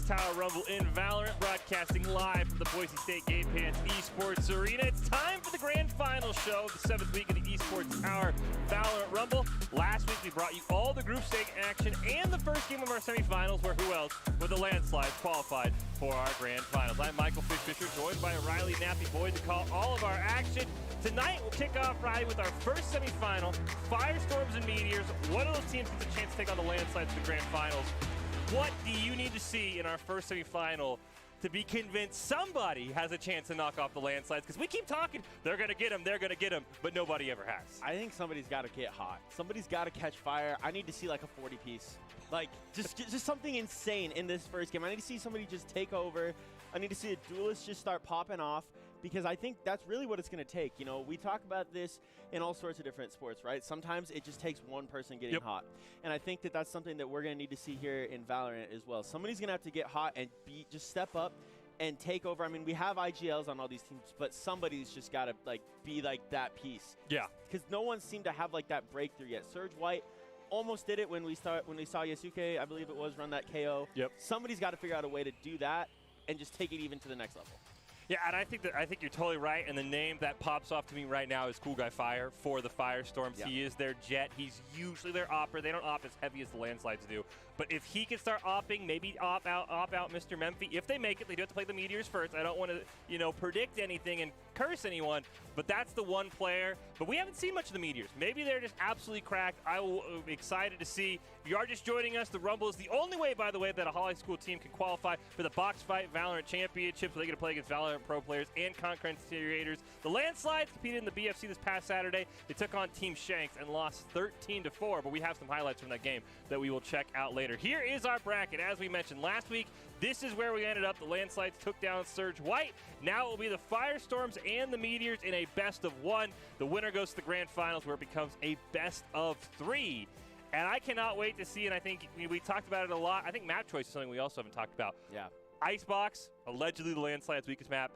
Esports Tower Rumble in Valorant, broadcasting live from the Boise State Esports Arena. It's time for the grand final show of the 7th week of the Esports Tower Valorant Rumble. Last week we brought you all the group stage action and the first game of our semifinals, where who else with the landslides qualified for our grand finals. I'm Michael Fisher, joined by Riley Nappy Boyd to call all of our action. Tonight we'll kick off, Riley, with our first semifinal, Firestorms and Meteors. One of those teams gets a chance to take on the landslides for the grand finals. What do you need to see in our first semifinal to be convinced somebody has a chance to knock off the landslides? Because we keep talking, they're going to get them, but nobody ever has. I think somebody's got to get hot. Somebody's got to catch fire. I need to see like a 40-piece. Like, just something insane in this first game. I need to see somebody just take over. I need to see a duelist just start popping off, because I think that's really what it's going to take. You know, we talk about this in all sorts of different sports, right? Sometimes it just takes one person getting hot. And I think that that's something that we're going to need to see here in Valorant as well. Somebody's going to have to get hot and just step up and take over. I mean, we have IGLs on all these teams, but somebody's just got to be that piece. Yeah. Because no one seemed to have that breakthrough yet. Surge White almost did it when we saw Yasuke, I believe it was, run that KO. Yep. Somebody's got to figure out a way to do that and just take it even to the next level. Yeah, and I think you're totally right, and the name that pops off to me right now is Cool Guy Fire for the Firestorms. Yeah. He is their jet. He's usually their opper. They don't op as heavy as the landslides do. But if he can start opping, maybe op out Mr. Memphi. If they make it, they do have to play the Meteors first. I don't want to, predict anything and curse anyone, but that's the one player. But we haven't seen much of the Meteors. Maybe they're just absolutely cracked. I'm excited to see. If you are just joining us, the Rumble is the only way, by the way, that a high school team can qualify for the Box Fight Valorant Championships, where they get to play against Valorant pro players and content creators. The Landslides competed in the BFC this past Saturday. They took on Team Shanks and lost 13-4, but we have some highlights from that game that we will check out later. Here is our bracket. As we mentioned last week, this is where we ended up. The Landslides took down Surge White. Now it will be the Firestorms and the Meteors in a best of one. The winner goes to the grand finals, where it becomes a best of three. And I cannot wait to see, and I think we talked about it a lot. I think map choice is something we also haven't talked about. Yeah. Icebox, allegedly the Landslide's weakest map.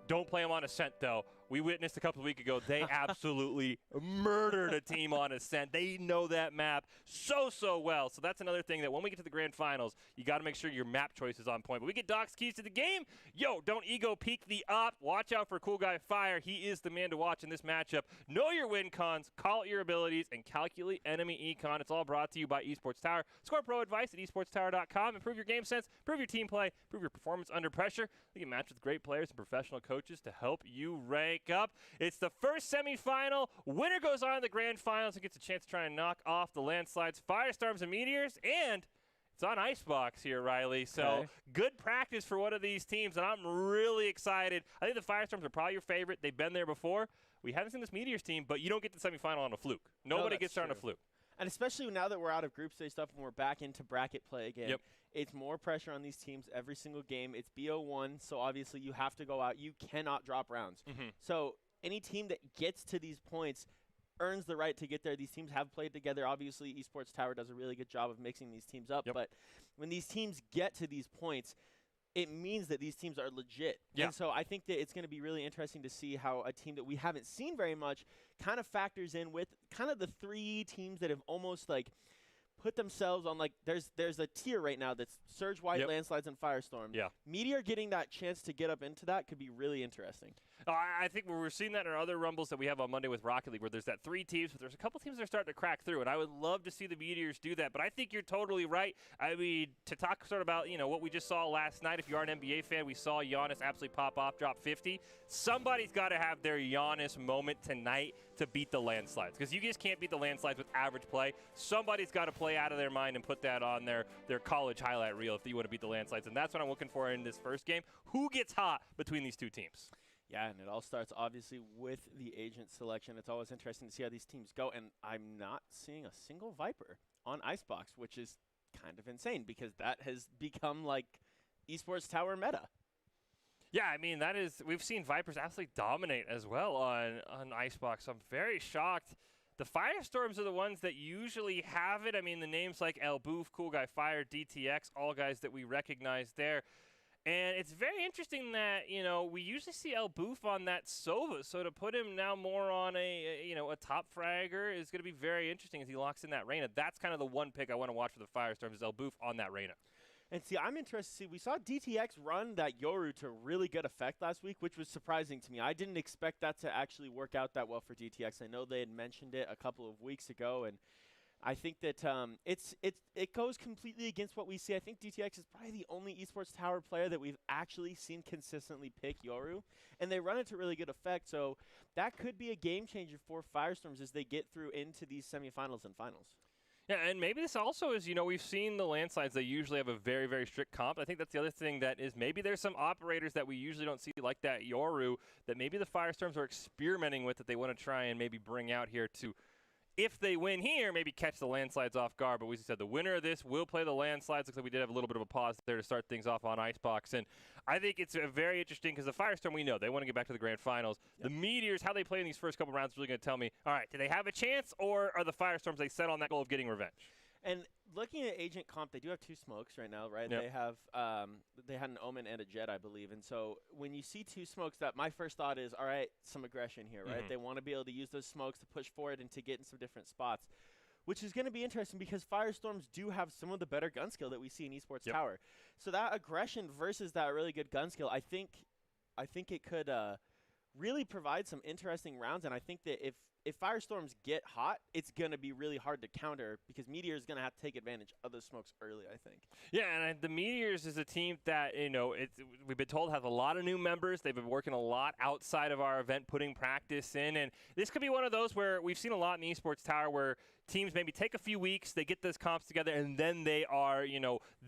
Don't play them on Ascent, though. We witnessed a couple of weeks ago, they absolutely murdered a team on Ascent. They know that map so well. So that's another thing, that when we get to the grand finals, you got to make sure your map choice is on point. But we get Doc's keys to the game. Yo, don't ego peek the op. Watch out for Cool Guy Fire. He is the man to watch in this matchup. Know your win cons, call out your abilities, and calculate enemy econ. It's all brought to you by Esports Tower. Score pro advice at esportstower.com. Improve your game sense, improve your team play, improve your performance under pressure. You can match with great players and professional coaches to help you rank up. It's the first semifinal. Winner goes on to the grand finals and gets a chance to try and knock off the Landslides, Firestorms, and Meteors. And it's on Icebox here, Riley. So good practice for one of these teams, and I'm really excited. I think the Firestorms are probably your favorite. They've been there before. We haven't seen this Meteors team, but you don't get the semifinal on a fluke. Nobody gets there on a fluke. And especially now that we're out of group stage stuff and we're back into bracket play again, it's more pressure on these teams every single game. It's BO1, so obviously you have to go out. You cannot drop rounds. So any team that gets to these points earns the right to get there. These teams have played together. Obviously, Esports Tower does a really good job of mixing these teams up. But when these teams get to these points, it means that these teams are legit. And so I think that it's going to be really interesting to see how a team that we haven't seen very much kind of factors in with kind of the three teams that have almost put themselves on, there's a tier right now that's Surge White, Landslides, and Firestorm. Meteor getting that chance to get up into that could be really interesting. I think we're seeing that in our other Rumbles that we have on Monday with Rocket League, where there's that three teams, but there's a couple teams that are starting to crack through, and I would love to see the Meteors do that. But I think you're totally right. I mean, to talk sort of about, what we just saw last night, if you are an NBA fan, we saw Giannis absolutely pop off, drop 50. Somebody's got to have their Giannis moment tonight to beat the Landslides, because you just can't beat the Landslides with average play. Somebody's got to play out of their mind and put that on their college highlight reel if you want to beat the Landslides, and that's what I'm looking for in this first game. Who gets hot between these two teams? Yeah, and it all starts, obviously, with the agent selection. It's always interesting to see how these teams go, and I'm not seeing a single Viper on Icebox, which is kind of insane, because that has become, Esports Tower meta. Yeah, I mean, we've seen Vipers absolutely dominate as well on Icebox. I'm very shocked. The Firestorms are the ones that usually have it. I mean, the names like El Boof, Cool Guy Fire, DTX, all guys that we recognize there. And it's very interesting that, we usually see El Boof on that Sova. So to put him now more on a top fragger is going to be very interesting as he locks in that Reyna. That's kind of the one pick I want to watch for the Firestorms, is El Boof on that Reyna. And see, I'm interested to see, we saw DTX run that Yoru to really good effect last week, which was surprising to me. I didn't expect that to actually work out that well for DTX. I know they had mentioned it a couple of weeks ago, and I think that it goes completely against what we see. I think DTX is probably the only esports tower player that we've actually seen consistently pick Yoru, and they run it to really good effect. So that could be a game changer for Firestorms as they get through into these semifinals and finals. Yeah, and maybe this also is, we've seen the landslides. They usually have a very, very strict comp. I think that's the other thing that is maybe there's some operators that we usually don't see like that Yoru that maybe the Firestorms are experimenting with that they want to try and maybe bring out here to, if they win here, maybe catch the landslides off guard. But we said the winner of this will play the landslides. Looks like we did have a little bit of a pause there to start things off on Icebox. And I think it's very interesting because the Firestorm, we know, they want to get back to the grand finals. Yep. The Meteors, how they play in these first couple rounds is really going to tell me, all right, do they have a chance, or are the Firestorms, they set on that goal of getting revenge? And looking at Agent Comp, they do have 2 smokes right now, right? Yep. They had an Omen and a Jet, I believe. And so when you see 2 smokes, that my first thought is, all right, some aggression here, right? They want to be able to use those smokes to push forward and to get in some different spots, which is going to be interesting because Firestorms do have some of the better gun skill that we see in Esports Tower. So that aggression versus that really good gun skill, I think it could really provide some interesting rounds. And I think that if Firestorms get hot, it's going to be really hard to counter because Meteor is going to have to take advantage of those smokes early, I think. Yeah, and the Meteors is a team that, we've been told has a lot of new members. They've been working a lot outside of our event, putting practice in. And this could be one of those where we've seen a lot in the Esports Tower where teams maybe take a few weeks, they get those comps together, and then they are,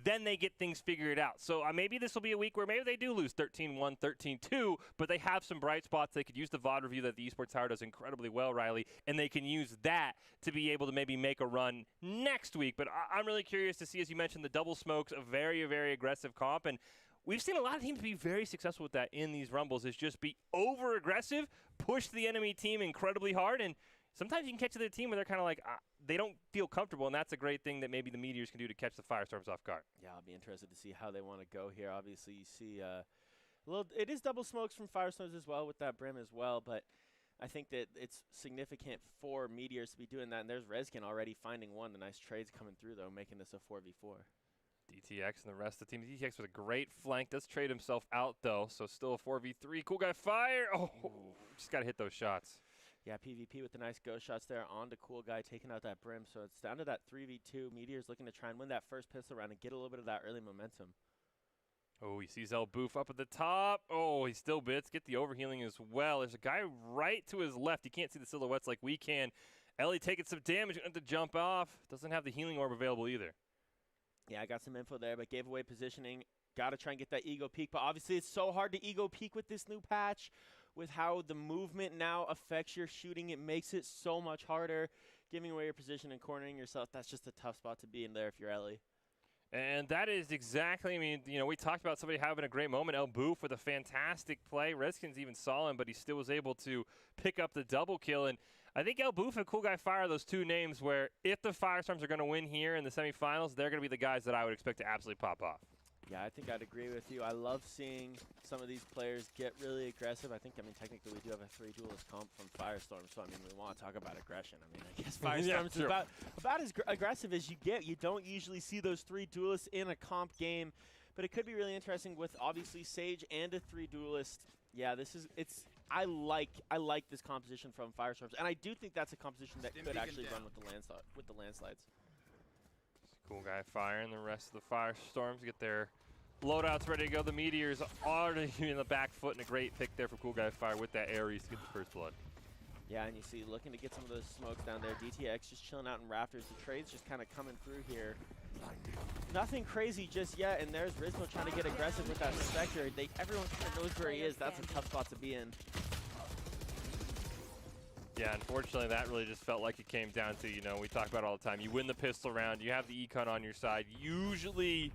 then they get things figured out. So maybe this will be a week where maybe they do lose 13-1, 13-2, but they have some bright spots. They could use the VOD review that the Esports Tower does incredibly well, Riley, and they can use that to be able to maybe make a run next week. But I'm really curious to see, as you mentioned, the double smokes, a very, very aggressive comp, and we've seen a lot of teams be very successful with that in these Rumbles, is just be over-aggressive, push the enemy team incredibly hard, and sometimes you can catch their team where they're kind of like, they don't feel comfortable, and that's a great thing that maybe the Meteors can do to catch the Firestorms off guard. Yeah, I'll be interested to see how they want to go here. Obviously, you see it is double smokes from Firestorms as well with that Brim as well, but I think that it's significant for Meteors to be doing that, and there's Rezkin already finding one. The nice trades coming through, though, making this a 4v4. DTX and the rest of the team. DTX with a great flank. Does trade himself out, though, so still a 4v3. Cool guy fire. Oh, just got to hit those shots. Yeah, PvP with the nice ghost shots there on the Cool Guy, taking out that Brim. So it's down to that 3v2. Meteor's looking to try and win that first pistol round and get a little bit of that early momentum. Oh, he sees El Boof up at the top. Oh, he still bits. Get the overhealing as well. There's a guy right to his left. You can't see the silhouettes like we can. Ellie taking some damage. Going to have to jump off. Doesn't have the healing orb available either. Yeah, I got some info there, but gave away positioning. Got to try and get that ego peak. But obviously it's so hard to ego peak with this new patch. With how the movement now affects your shooting, it makes it so much harder. Giving away your position and cornering yourself, that's just a tough spot to be in there if you're Ellie. And that is exactly, we talked about somebody having a great moment. El Boof with a fantastic play. Redskins even saw him, but he still was able to pick up the double kill. And I think El Boof and Cool Guy Fire are those 2 names where if the Firestorms are going to win here in the semifinals, they're going to be the guys that I would expect to absolutely pop off. Yeah, I think I'd agree with you. I love seeing some of these players get really aggressive. Technically we do have a 3 duelist comp from Firestorm, so, we want to talk about aggression. I guess Firestorm's is about as aggressive as you get. You don't usually see those 3 duelists in a comp game, but it could be really interesting with, obviously, Sage and a 3 duelist. Yeah, I like this composition from Firestorms, and I do think that's a composition that could actually run with the landslides. Cool Guy Fire and the rest of the Firestorms get their loadouts ready to go. The Meteors already in the back foot, and a great pick there for Cool Guy Fire with that Ares to get the first blood. Yeah, and you see looking to get some of those smokes down there. DTX just chilling out in rafters. The trade's just kind of coming through here. Nothing crazy just yet, and there's Rizmo trying to get aggressive with that Spectre. Everyone kind of knows where he is. That's a tough spot to be in. Yeah, unfortunately, that really just felt like it came down to, we talk about it all the time. You win the pistol round, you have the econ on your side. Usually,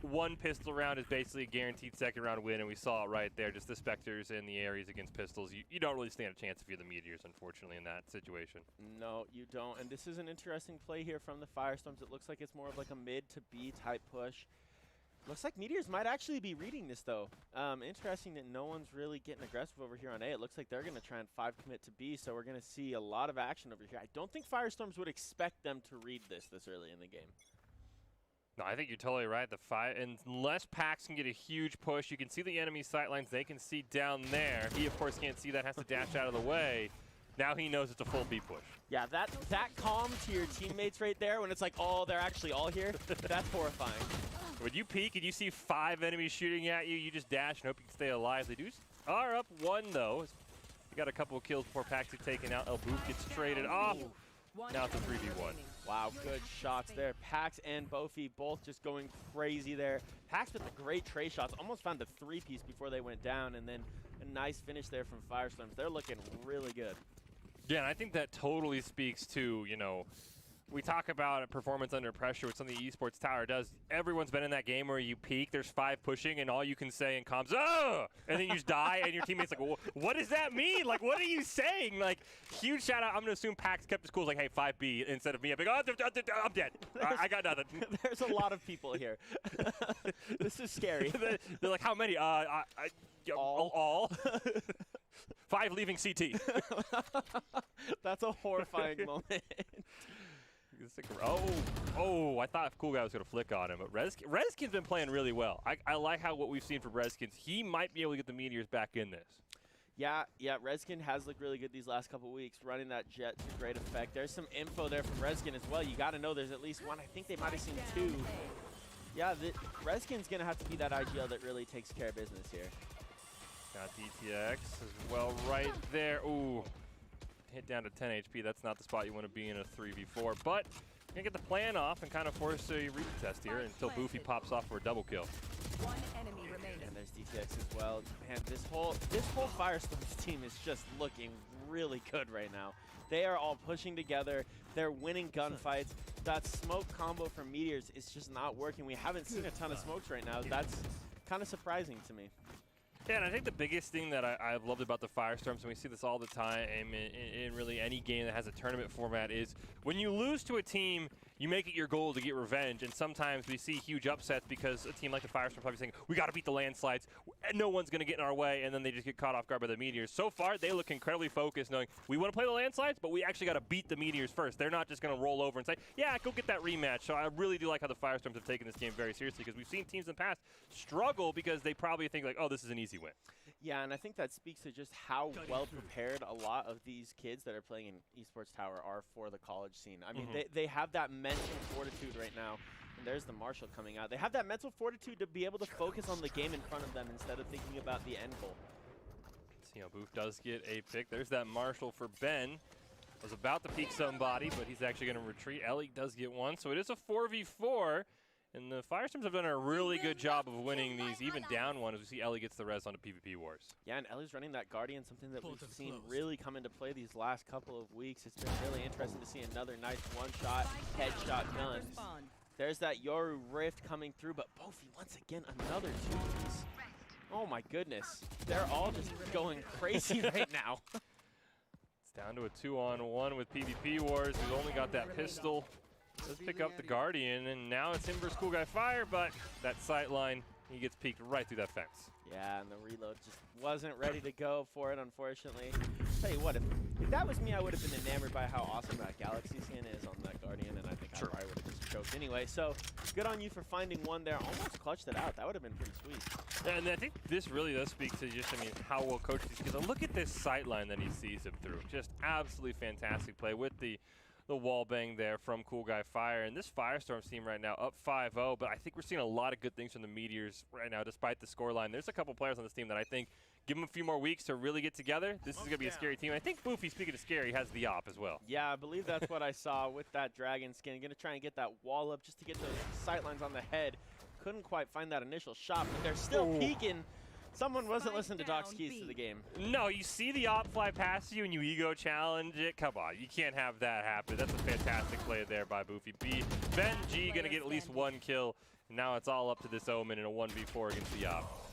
one pistol round is basically a guaranteed second round win, and we saw it right there. Just the Spectres and the Ares against pistols. You don't really stand a chance if you're the Meteors, unfortunately, in that situation. No, you don't. And this is an interesting play here from the Firestorms. It looks like it's more of like a mid to B type push. Looks like Meteors might actually be reading this, though. Interesting that no one's really getting aggressive over here on A. It looks like they're going to try and 5 commit to B, so we're going to see a lot of action over here. I don't think Firestorms would expect them to read this early in the game. No, I think you're totally right. Unless Pax can get a huge push, you can see the enemy sightlines. They can see down there. He, of course, can't see that, has to dash out of the way. Now he knows it's a full B push. Yeah, that calm to your teammates right there when it's like, oh, they're actually all here, that's horrifying. When you peek and you see 5 enemies shooting at you, you just dash and hope you can stay alive. They are up 1, though. You got a couple of kills before Pax is taken out. Elboof gets traded off. Now it's a 3v1. Wow, good shots there. Pax and Bofi both just going crazy there. Pax with the great tray shots. Almost found a 3-piece before they went down, and then a nice finish there from Firestorms. They're looking really good. Yeah, and I think that totally speaks to, you know, we talk about performance under pressure, which something the Esports Tower does. Everyone's been in that game where you peak, there's 5 pushing, and all you can say in comms, oh! And then you just die, and your teammate's like, well, what does that mean? Like, what are you saying? Like, huge shout out. I'm going to assume Pax kept his cool, like, hey, 5B, instead of me. I'm like, oh, I'm dead. I got nothing. There's a lot of people here. This is scary. They're like, how many? All. 5 leaving CT. That's a horrifying moment. Oh, I thought Cool Guy was going to flick on him, but Rezkin's been playing really well. I like what we've seen from Rezkins. He might be able to get the Meteors back in this. Yeah, Rezkin has looked really good these last couple weeks, running that jet to great effect. There's some info there from Rezkin as well. You got to know there's at least 1. I think they might have seen 2. Yeah, Rezkin's going to have to be that IGL that really takes care of business here. Got DTX as well right there. Ooh. Hit down to 10 HP. That's not the spot you want to be in a 3v4, but you're going to get the plan off and kind of force a retest here until Boofy pops off for a double kill. 1 enemy remaining. And there's DTX as well. Man, this whole Firestorms team is just looking really good right now. They are all pushing together. They're winning gunfights. That smoke combo from Meteors is just not working. We haven't seen a ton of smokes right now. That's kind of surprising to me. Yeah, and I think the biggest thing that I've loved about the Firestorms, and we see this all the time in really any game that has a tournament format, is when you lose to a team, you make it your goal to get revenge, and sometimes we see huge upsets because a team like the Firestorms probably saying, we got to beat the landslides, and no one's going to get in our way, and then they just get caught off guard by the Meteors. So far, they look incredibly focused, knowing we want to play the landslides, but we actually got to beat the Meteors first. They're not just going to roll over and say, yeah, go get that rematch. So I really do like how the Firestorms have taken this game very seriously, because we've seen teams in the past struggle because they probably think like, oh, this is an easy win. Yeah, and I think that speaks to just how well prepared a lot of these kids that are playing in Esports Tower are for the college scene. I mean, they have that mental fortitude right now. And there's the Marshall coming out. They have that mental fortitude to be able to focus on the game in front of them instead of thinking about the end goal. You know, Boof does get a pick. There's that Marshall for Ben. Was about to peek somebody, but he's actually going to retreat. Ellie does get one, so it is a 4v4. And the Firestorms have done a really good job of winning these, even down one, as we see Ellie gets the res onto PvP Wars. Yeah, and Ellie's running that Guardian, something that we've seen really come into play these last couple of weeks. It's been really interesting to see another nice one-shot, headshot done. There's that Yoru Rift coming through, but Bofi, once again, another 2-piece. Oh my goodness. They're all just going crazy right now. It's down to a 2-on-1 with PvP Wars, who's only got that pistol. Does pick up the Guardian, and now it's him versus Cool Guy Fire, but that sight line, he gets peeked right through that fence. Yeah, and the reload just wasn't ready to go for it, unfortunately. Tell you what, if that was me, I would have been enamored by how awesome that Galaxy skin is on that Guardian, and I think I probably would have just choked anyway. So, good on you for finding one there. Almost clutched it out. That would have been pretty sweet. And I think this really does speak to just, I mean, how well coached he is. Because look at this sight line that he sees him through. Just absolutely fantastic play with the wall bang there from Cool Guy Fire. And this Firestorms team right now up 5-0, but I think we're seeing a lot of good things from the Meteors right now despite the scoreline. There's a couple players on this team that I think give them a few more weeks to really get together. This is going to be a scary team. I think Boofy, speaking of scary, has the op as well. Yeah, I believe that's what I saw with that dragon skin. Going to try and get that wall up just to get those sightlines on the head. Couldn't quite find that initial shot, but they're still peeking. Someone wasn't listening to Doc's keys to the game. No, you see the op fly past you and you ego challenge it. Come on, you can't have that happen. That's a fantastic play there by Boofy. Ben G going to get at least one kill. And now it's all up to this Omen in a 1v4 against the op.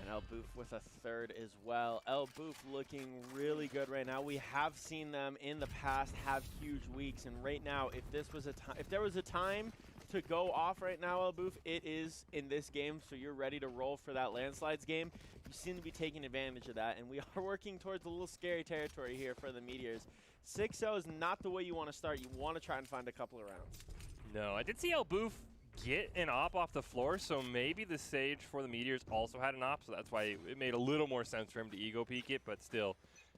And Elboof with a third as well. Elboof looking really good right now. We have seen them in the past have huge weeks, and right now, if there was a time to go off right now, Elboof, it is in this game, so you're ready to roll for that landslides game. You seem to be taking advantage of that, and we are working towards a little scary territory here for the Meteors. 6-0 is not the way you want to start. You want to try and find a couple of rounds. No, I did see Elboof get an op off the floor, so maybe the Sage for the Meteors also had an op, so that's why it made a little more sense for him to ego peek it, but still,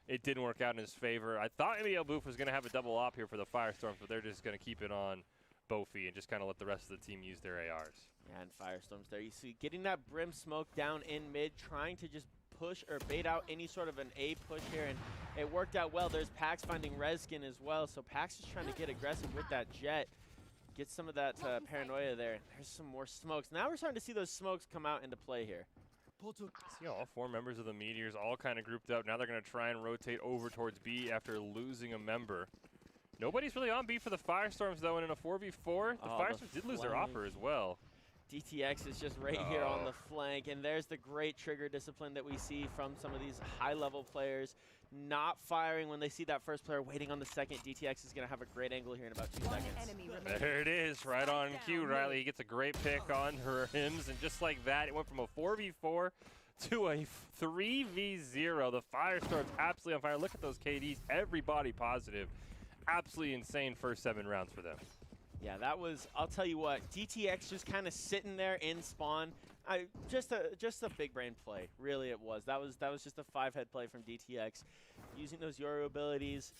it didn't work out in his favor. I thought maybe Elboof was going to have a double op here for the Firestorms, but they're just going to keep it on Bofi and just kind of let the rest of the team use their ARs. Yeah, and Firestorms there. You see getting that Brim smoke down in mid, trying to just push or bait out any sort of an A push here, and it worked out well. There's Pax finding Reskin as well, so Pax is trying to get aggressive with that Jet. Get some of that paranoia there. There's some more smokes. Now we're starting to see those smokes come out into play here. See all 4 members of the Meteors all kind of grouped up. Now they're going to try and rotate over towards B after losing a member. Nobody's really on B for the Firestorms, though, and in a 4v4, the Firestorms did lose their opper as well. DTX is just right here on the flank, and there's the great trigger discipline that we see from some of these high-level players. Not firing when they see that first player, waiting on the second. DTX is going to have a great angle here in about 2 seconds. There it is, right on cue. Riley gets a great pick on her Hims, and just like that, it went from a 4v4 to a 3v0. The Firestorms absolutely on fire. Look at those KDs, everybody positive. Absolutely insane first 7 rounds for them. Yeah, that was, I'll tell you what, DTX just kind of sitting there in spawn. Just a big brain play, really it was. That was just a 5-head play from DTX. Using those Yoru abilities,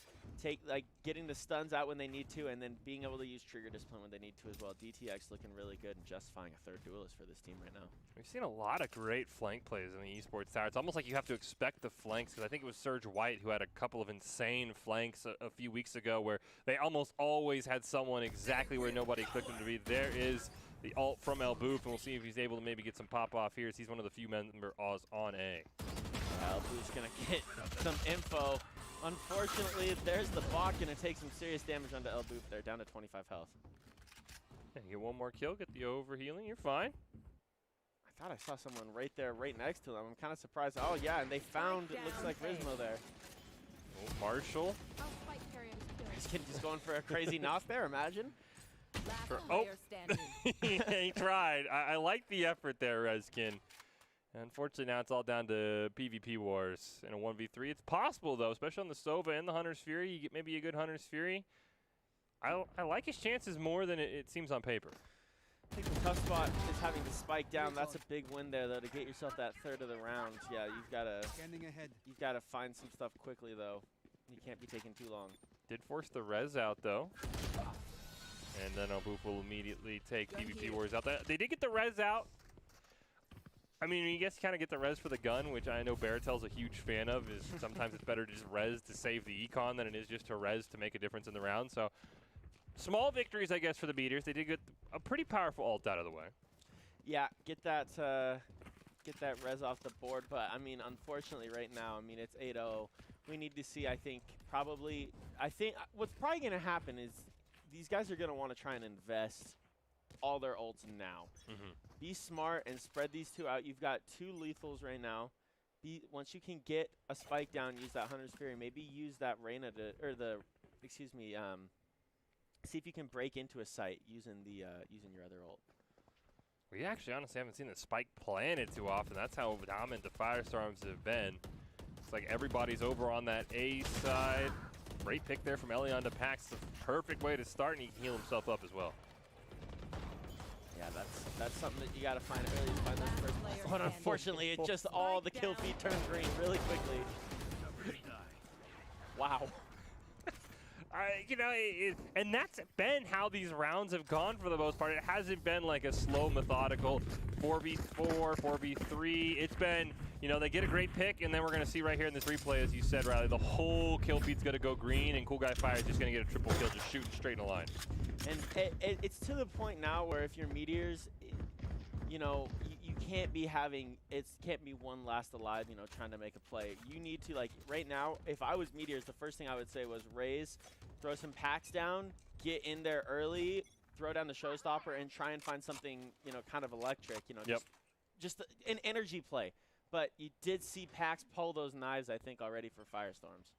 getting the stuns out when they need to, and then being able to use trigger discipline when they need to as well. DTX looking really good and justifying a 3rd duelist for this team right now. We've seen a lot of great flank plays in the esports tower. It's almost like you have to expect the flanks, because I think it was Surge White who had a couple of insane flanks a few weeks ago where they almost always had someone exactly where nobody expected them to be. There is the ult from Elboof, and we'll see if he's able to maybe get some pop-off here, as he's one of the few member Oz on A. Elboof's going to get some info. Unfortunately, there's the bot going to take some serious damage onto Elboof there, down to 25 health. And you get 1 more kill, get the overhealing, you're fine. I thought I saw someone right there, right next to them. I'm kind of surprised. Oh, yeah, and they found, it looks like Rizmo there. Oh, Marshall. This kid just going for a crazy knock there, imagine. He tried. I like the effort there, Reskin. Unfortunately, now it's all down to PvP wars in a 1v3. It's possible, though, especially on the Sova and the Hunter's Fury. You get maybe a good Hunter's Fury. I like his chances more than it seems on paper. I think the tough spot is having to spike down. That's a big win there, though, to get yourself that 3rd of the round. Yeah, you've got to find some stuff quickly, though. You can't be taking too long. Did force the res out, though. And then Elboof will immediately take PvP wars out. They did get the res out. I mean, you guess you kind of get the res for the gun, which I know Baratel's a huge fan of, is sometimes it's better to just res to save the econ than it is just to res to make a difference in the round. So, small victories, I guess, for the Meteors. They did get a pretty powerful ult out of the way. Yeah, get that res off the board. But, I mean, unfortunately right now, I mean, it's 8-0. We need to see, I think what's probably going to happen is these guys are going to want to try and invest all their ults now. Be smart and spread these 2 out. You've got 2 lethals right now. Once you can get a spike down, use that Hunter's Fury. Maybe use that Reyna see if you can break into a site using your other ult. We actually honestly haven't seen the spike planted too often. That's how dominant the Firestorms have been. It's like everybody's over on that A side. Great pick there from Elion to Pax. The perfect way to start, and he can heal himself up as well. Yeah, that's something that you got to find early to find those first. But unfortunately, it just all the kill feed turned green really quickly. Wow. And that's been how these rounds have gone for the most part. It hasn't been like a slow, methodical 4v4, 4v3. It's been, they get a great pick, and then we're going to see right here in this replay, as you said, Riley, the whole kill feed's going to go green, and Cool Guy Fire is just going to get a triple kill, just shooting straight in a line. And it's to the point now where if you're Meteors, you can't be can't be one last alive, trying to make a play. You need to, right now, if I was Meteors, the first thing I would say was raise, throw some packs down, get in there early, throw down the showstopper, and try and find something, kind of electric, just an energy play. But you did see Pax pull those knives, I think, already for Firestorms.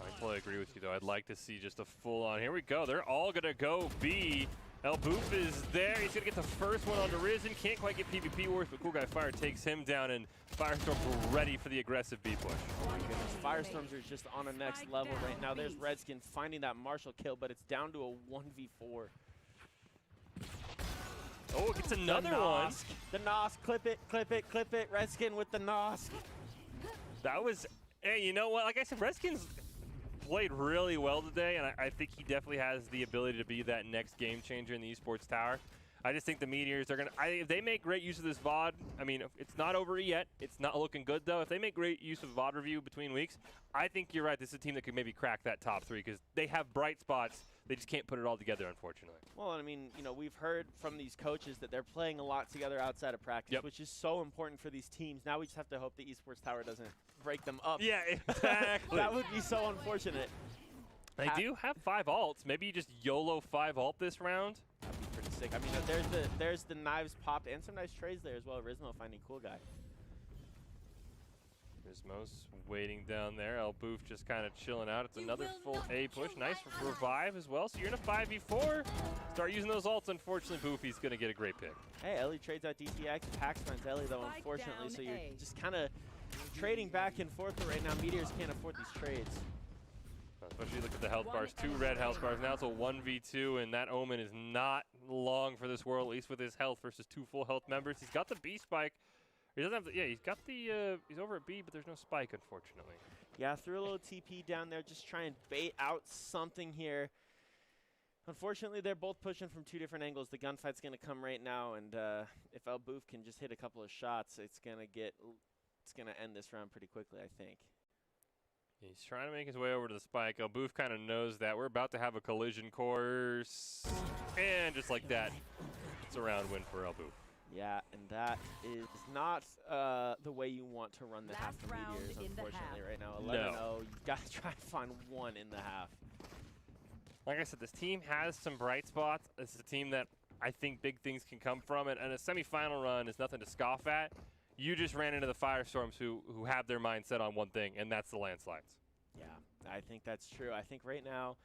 I fully agree with you, though. I'd like to see just a full-on. Here we go. They're all going to go B. Elboof is there. He's going to get the first one onto Risen. Can't quite get PvP wars, but Cool Guy Fire takes him down, and Firestorms are ready for the aggressive B push. Oh my goodness. Firestorms are just on a next level right now. There's Redskin finding that Marshall kill, but it's down to a 1v4. Oh, it gets another one. The Nosk, clip it, clip it, clip it. Redskin with the Nosk. That was, hey, you know what? Like I said, Redskin's played really well today, and I think he definitely has the ability to be that next game changer in the esports tower. I just think the Meteors are going to, if they make great use of this VOD, I mean, it's not over yet. It's not looking good, though. If they make great use of VOD review between weeks, I think you're right. This is a team that could maybe crack that top 3 because they have bright spots. They just can't put it all together, unfortunately. Well, I mean, you know, we've heard from these coaches that they're playing a lot together outside of practice, which is so important for these teams. Now we just have to hope the esports tower doesn't break them up. Yeah, exactly. That would be so unfortunate. They do have 5 ults. Maybe you just YOLO 5 ult this round. That'd be pretty sick. I mean, there's the knives popped and some nice trades there as well. Rizmo finding cool guy. Rizmo's waiting down there. Elboof just kind of chilling out. It's another full A push. Nice revive as well. So you're in a 5v4. Start using those ults. Unfortunately, Boofy's going to get a great pick. Hey, Ellie trades out DTX. Pax finds Ellie, though, unfortunately. So you're just kind of trading back and forth. But right now, Meteors can't afford these trades. Especially look at the health bars. 2 red health bars. Now it's a 1v2, and that Omen is not long for this world, at least with his health versus 2 full health members. He's got the B spike. He doesn't have the, yeah, he's got the, he's over at B, but there's no spike, unfortunately. Yeah, threw a little TP down there, just try and bait out something here. Unfortunately, they're both pushing from 2 different angles. The gunfight's going to come right now, and if Elboof can just hit a couple of shots, it's going to end this round pretty quickly, I think. He's trying to make his way over to the spike. Elboof kind of knows that. We're about to have a collision course. And just like that, it's a round win for Elboof. Yeah, and that is not the way you want to run the half for Meteors, unfortunately, right now. 11-0, you've got to try to find 1 in the half. Like I said, this team has some bright spots. This is a team that I think big things can come from it, and a semifinal run is nothing to scoff at. You just ran into the Firestorms who have their mind set on one thing, and that's the landslides. Yeah, I think that's true. I think right now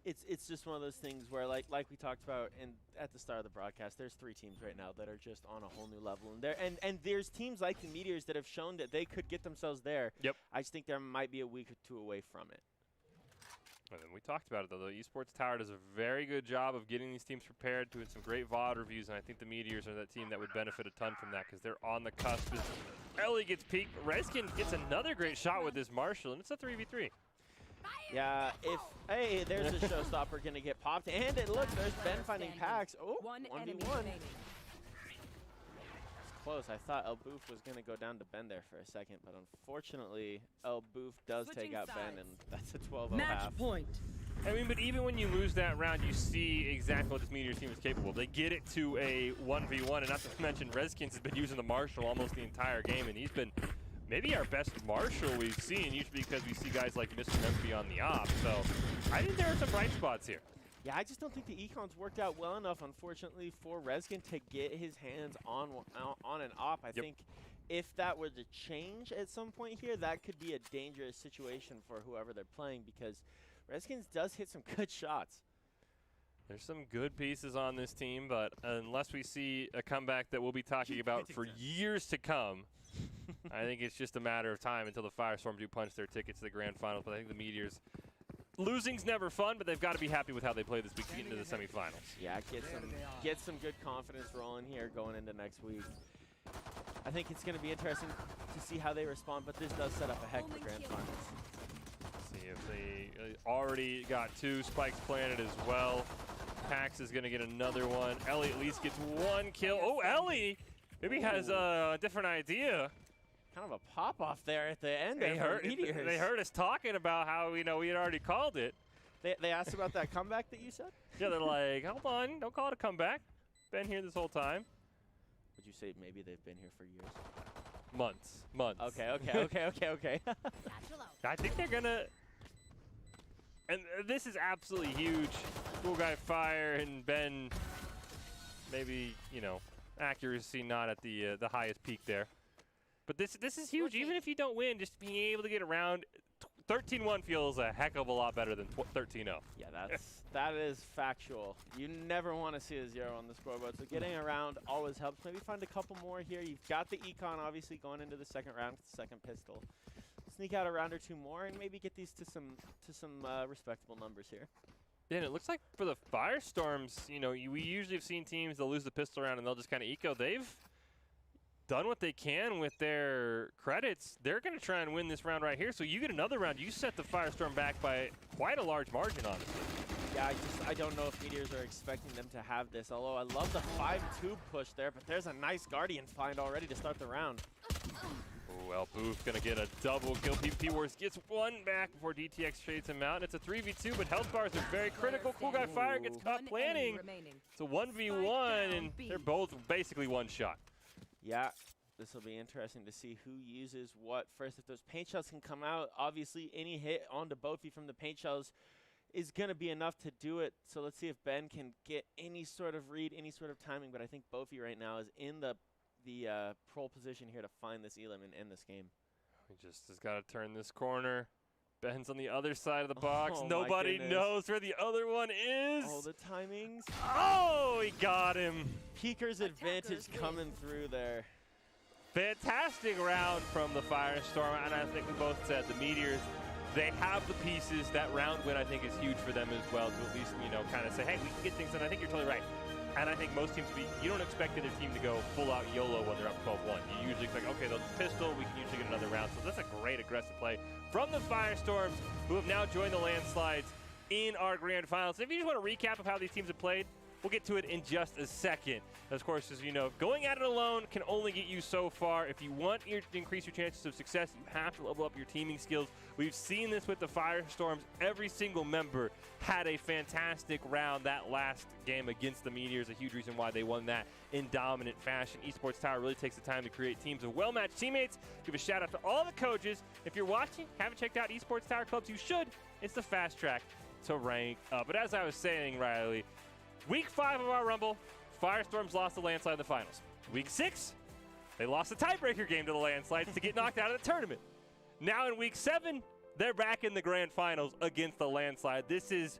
it's just one of those things where, like we talked about at the start of the broadcast, there's 3 teams right now that are just on a whole new level. And there's teams like the Meteors that have shown that they could get themselves there. Yep. I just think there might be a week or 2 away from it. And we talked about it, though. The Esports Tower does a very good job of getting these teams prepared, doing some great VOD reviews, and I think the Meteors are that team that would benefit a ton from that because they're on the cusp. Ellie gets peeked. Redskin gets another great shot with this Marshall, and it's a 3v3. Yeah, hey, there's a showstopper going to get popped, and it looks, there's Ben finding Pax. Oh, 1v1. Close. I thought Elboof was going to go down to Ben there for a second, but unfortunately, Elboof does take out Ben, and that's a 12-0 half. Point. I mean, but even when you lose that round, you see exactly what this Meteor team is capable of. They get it to a 1v1, and not to mention, Redskins has been using the Marshall almost the entire game, and he's been maybe our best Marshall we've seen, usually because we see guys like Mr. Memphy on the op. So I think there are some bright spots here. Yeah, I just don't think the econs worked out well enough, unfortunately, for Redskin to get his hands on an op. I think if that were to change at some point here, that could be a dangerous situation for whoever they're playing because Redskins does hit some good shots. There's some good pieces on this team, but unless we see a comeback that we'll be talking about for years to come, I think it's just a matter of time until the Firestorm do punch their ticket to the grand finals. But I think the Meteors, losing's never fun, but they've got to be happy with how they play this week to get into the semifinals. Yeah, get some good confidence rolling here going into next week. I think it's going to be interesting to see how they respond, but this does set up a heck of a grand finals. See if they already got 2 spikes planted as well. Pax is going to get another one. Ellie at least gets 1 kill. Oh, Ellie maybe has a different idea. Kind of a pop-off there at the end. They heard us talking about how, we had already called it. They asked about that comeback that you said? Yeah, they're like, hold on, don't call it a comeback. Been here this whole time. Would you say maybe they've been here for years? Months. Okay. I think they're going to, and this is absolutely huge. Cool Guy Fire and Ben, maybe, accuracy not at the highest peak there. But this is huge. Even if you don't win, just being able to get around 13-1 feels a heck of a lot better than 13-0. Yeah, that is factual. You never want to see a 0 on the scoreboard. So getting around always helps. Maybe find a couple more here. You've got the econ obviously going into the second round with the second pistol. Sneak out a round or 2 more and maybe get these to some respectable numbers here. Yeah, and it looks like for the Firestorms, you know, we usually have seen teams, they'll lose the pistol round and they'll just kind of eco. They've done what they can with their credits. They're going to try and win this round right here. So you get another round. You set the Firestorm back by quite a large margin, honestly. Yeah, I don't know if Meteors are expecting them to have this, although I love the 5-2 push there, but there's a nice Guardian find already to start the round. Well, Booth going to get a double kill. PP Wars gets one back before DTX trades him out. And it's a 3v2, but health bars are very critical. Cool Guy Fire gets caught planning. It's a 1v1, and they're both basically one shot. Yeah, this will be interesting to see who uses what first. If those paint shells can come out, obviously any hit onto Bofi from the paint shells is going to be enough to do it. So let's see if Ben can get any sort of read, any sort of timing. But I think Bofi right now is in the pole position here to find this elim and end this game. He just has got to turn this corner. Ben's on the other side of the box. Oh, nobody knows where the other one is. Oh, the timings. Oh, he got him. Peeker's advantage coming through there. Fantastic round from the Firestorm, and I think we both said the Meteors, they have the pieces. That round win, I think, is huge for them as well to at least, you know, kind of say, hey, we can get things done. I think you're totally right. And I think most teams, you don't expect their team to go full-out YOLO when they're up 12-1. You usually expect, okay, they'll pistol, we can usually get another round. So that's a great aggressive play from the Firestorms, who have now joined the Landslides in our grand finals. If you just want a recap of how these teams have played, we'll get to it in just a second. Of course, as you know, going at it alone can only get you so far. If you want to increase your chances of success, you have to level up your teaming skills. We've seen this with the Firestorms. Every single member had a fantastic round that last game against the Meteors, a huge reason why they won that in dominant fashion. Esports Tower really takes the time to create teams of well-matched teammates. Give a shout out to all the coaches. If you're watching, haven't checked out Esports Tower clubs, you should. It's the fast track to rank up. But as I was saying, Riley, Week 5 of our Rumble, Firestorms lost the Landslide in the finals. Week 6, they lost the tiebreaker game to the Landslides to get knocked out of the tournament. Now in Week 7, they're back in the grand finals against the Landslide. This is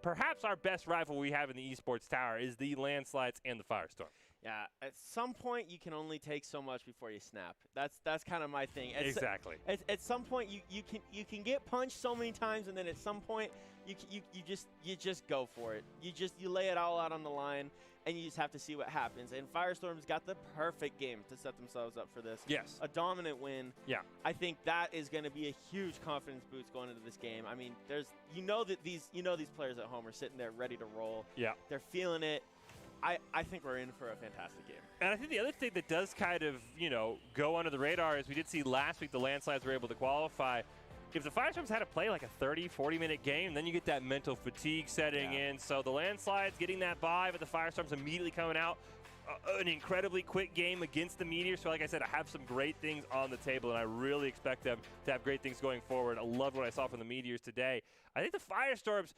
perhaps our best rival we have in the Esports Tower is the Landslides and the Firestorm. Yeah, at some point you can only take so much before you snap. That's kind of my thing. Exactly. At some point you can get punched so many times, and then at some point you just go for it. You lay it all out on the line, and you just have to see what happens. And Firestorm's got the perfect game to set themselves up for this. Yes. A dominant win. Yeah. I think that is going to be a huge confidence boost going into this game. I mean, these players at home are sitting there ready to roll. Yeah. They're feeling it. I think we're in for a fantastic game. And I think the other thing that does kind of, go under the radar is we did see last week the Landslides were able to qualify. If the Firestorms had to play like a 30, 40-minute game, then you get that mental fatigue setting in. So the Landslides getting that bye, but the Firestorms immediately coming out. An incredibly quick game against the Meteors. So like I said, I have some great things on the table, and I really expect them to have great things going forward. I love what I saw from the Meteors today. I think the Firestorms,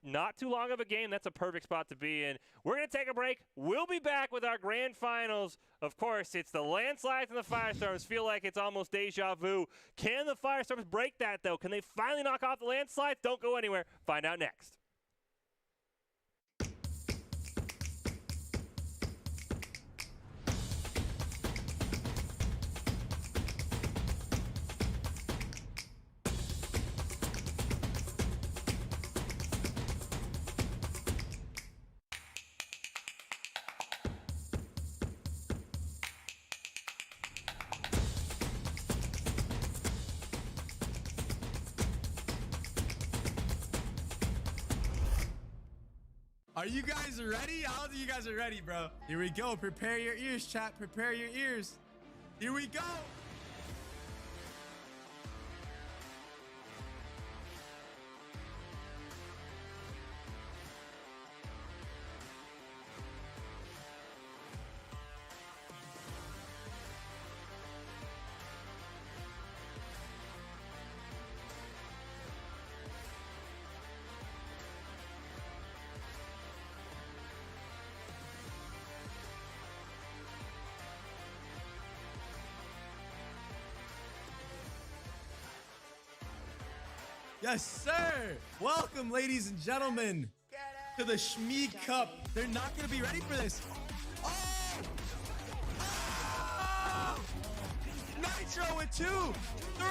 not too long of a game. That's a perfect spot to be in. We're going to take a break. We'll be back with our grand finals. Of course, it's the Landslides and the Firestorms. Feel like it's almost deja vu. Can the Firestorms break that, though? Can they finally knock off the Landslides? Don't go anywhere. Find out next. Are you guys ready? How do you guys are ready, bro? Here we go. Prepare your ears, chat. Prepare your ears. Here we go. Yes, sir. Welcome, ladies and gentlemen, to the Schmeeg Cup. They're not going to be ready for this. Oh! Oh! Nitro with 2, 3.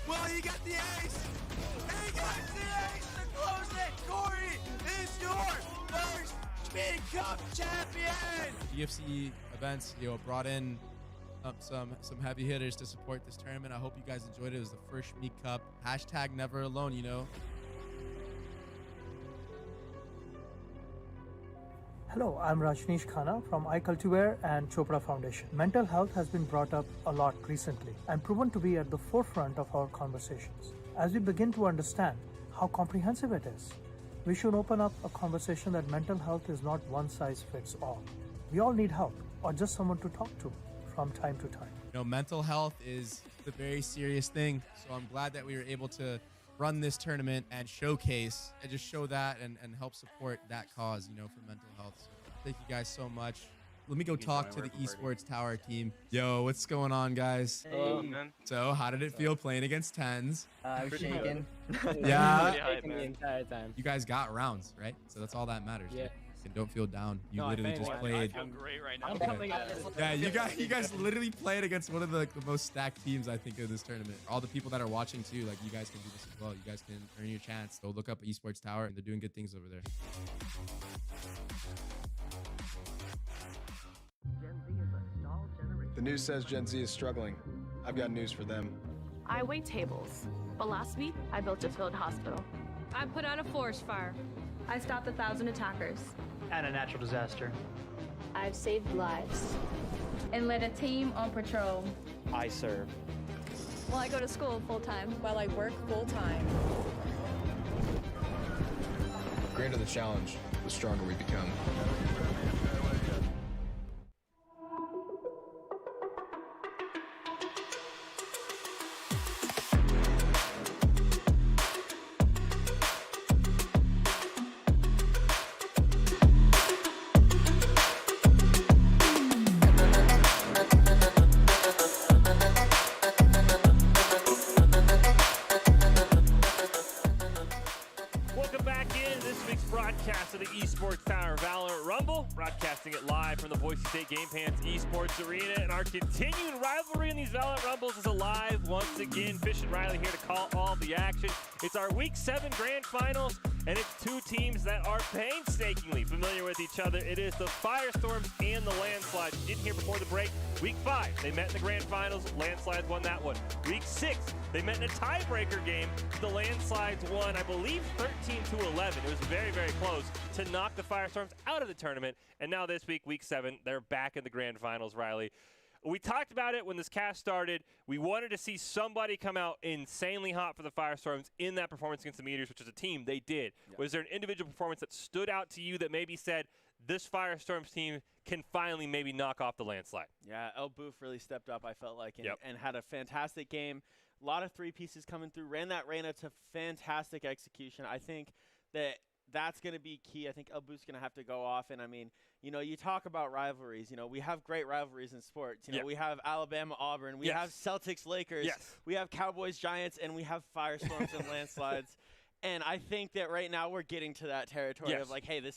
Will he get the ace? He gets the ace to close it. Corey is your first Meat Cup champion. UFC events, brought in some heavy hitters to support this tournament. I hope you guys enjoyed it. It was the first Meat Cup. Hashtag never alone, Hello, I'm Rajneesh Khanna from iCultiware and Chopra Foundation. Mental health has been brought up a lot recently and proven to be at the forefront of our conversations. As we begin to understand how comprehensive it is, we should open up a conversation that mental health is not one size fits all. We all need help or just someone to talk to from time to time. Mental health is a very serious thing, so I'm glad that we were able to run this tournament and showcase and just show that and help support that cause, for mental health. So thank you guys so much. Let me go talk to the Esports Tower team. Yo, what's going on, guys? Hey, man. So, how did it feel playing against 10s? I was shaking. Yeah. Shaking the entire time. You guys got rounds, right? So that's all that matters. Yeah. And don't feel down. You literally just played. I feel great right now. Yeah, you guys literally played against one of the most stacked teams, I think, of this tournament. All the people that are watching too, you guys can do this as well. You guys can earn your chance. Go look up Esports Tower, and they're doing good things over there. The news says Gen Z is struggling. I've got news for them. I wait tables, but last week I built a field hospital. I put out a forest fire. I stopped 1,000 attackers. And a natural disaster. I've saved lives. And led a team on patrol. I serve. Well, I go to school full-time. While I work full-time. The greater the challenge, the stronger we become. Esports Tower Valorant Rumble, broadcasting it live from the Boise State Game Pants Esports Arena, and our continuing rivalry in these Valorant Rumbles is alive once again. Fish and Riley here to call all the action. It's our Week 7 Grand Finals, and it's two teams that are painstakingly familiar with each other. It is the Firestorms and the Landslides. You didn't hear before the break. Week 5, they met in the Grand Finals. Landslides won that one. Week 6, they met in a tiebreaker game. The Landslides won, I believe, 13-11. It was very, very close to knock the Firestorms out of the tournament. And now this week, Week 7, they're back in the Grand Finals, Riley. We talked about it when this cast started. We wanted to see somebody come out insanely hot for the Firestorms in that performance against the Meteors, which is a team. They did. Yep. Was there an individual performance that stood out to you that maybe said, this Firestorms team can finally maybe knock off the Landslide? Yeah, El Boof really stepped up, I felt like, and had a fantastic game. A lot of three pieces coming through. Ran that Reyna to fantastic execution. I think that's going to be key. I think El Boof's going to have to go off. And, I mean, you talk about rivalries. We have great rivalries in sports. We have Alabama-Auburn. We have Celtics-Lakers. Yes. We have Cowboys-Giants. And we have Firestorms and Landslides. And I think that right now we're getting to that territory of like, hey, this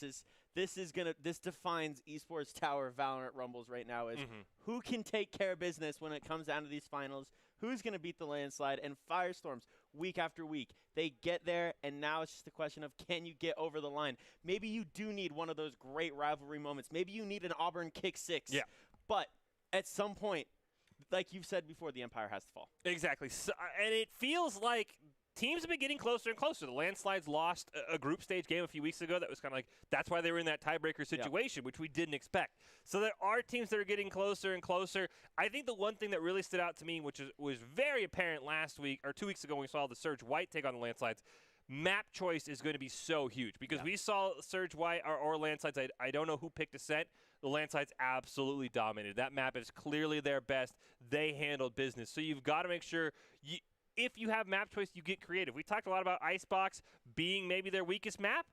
defines Esports Tower Valorant Rumbles right now is who can take care of business when it comes down to these finals, who's going to beat the Landslide, and Firestorms week after week. They get there, and now it's just a question of can you get over the line. Maybe you do need one of those great rivalry moments. Maybe you need an Auburn kick 6. Yeah. But at some point, like you've said before, the Empire has to fall. Exactly. So, and it feels like teams have been getting closer and closer. The Landslides lost a group stage game a few weeks ago. That was kind of like, that's why they were in that tiebreaker situation, which we didn't expect. So there are teams that are getting closer and closer. I think the one thing that really stood out to me, which was very apparent last week, or 2 weeks ago when we saw the Surge White take on the Landslides, map choice is going to be so huge because we saw Surge White or Landslides. I don't know who picked a set. The Landslides absolutely dominated. That map is clearly their best. They handled business. So you've got to make sure if you have map choice, you get creative. We talked a lot about Icebox being maybe their weakest map.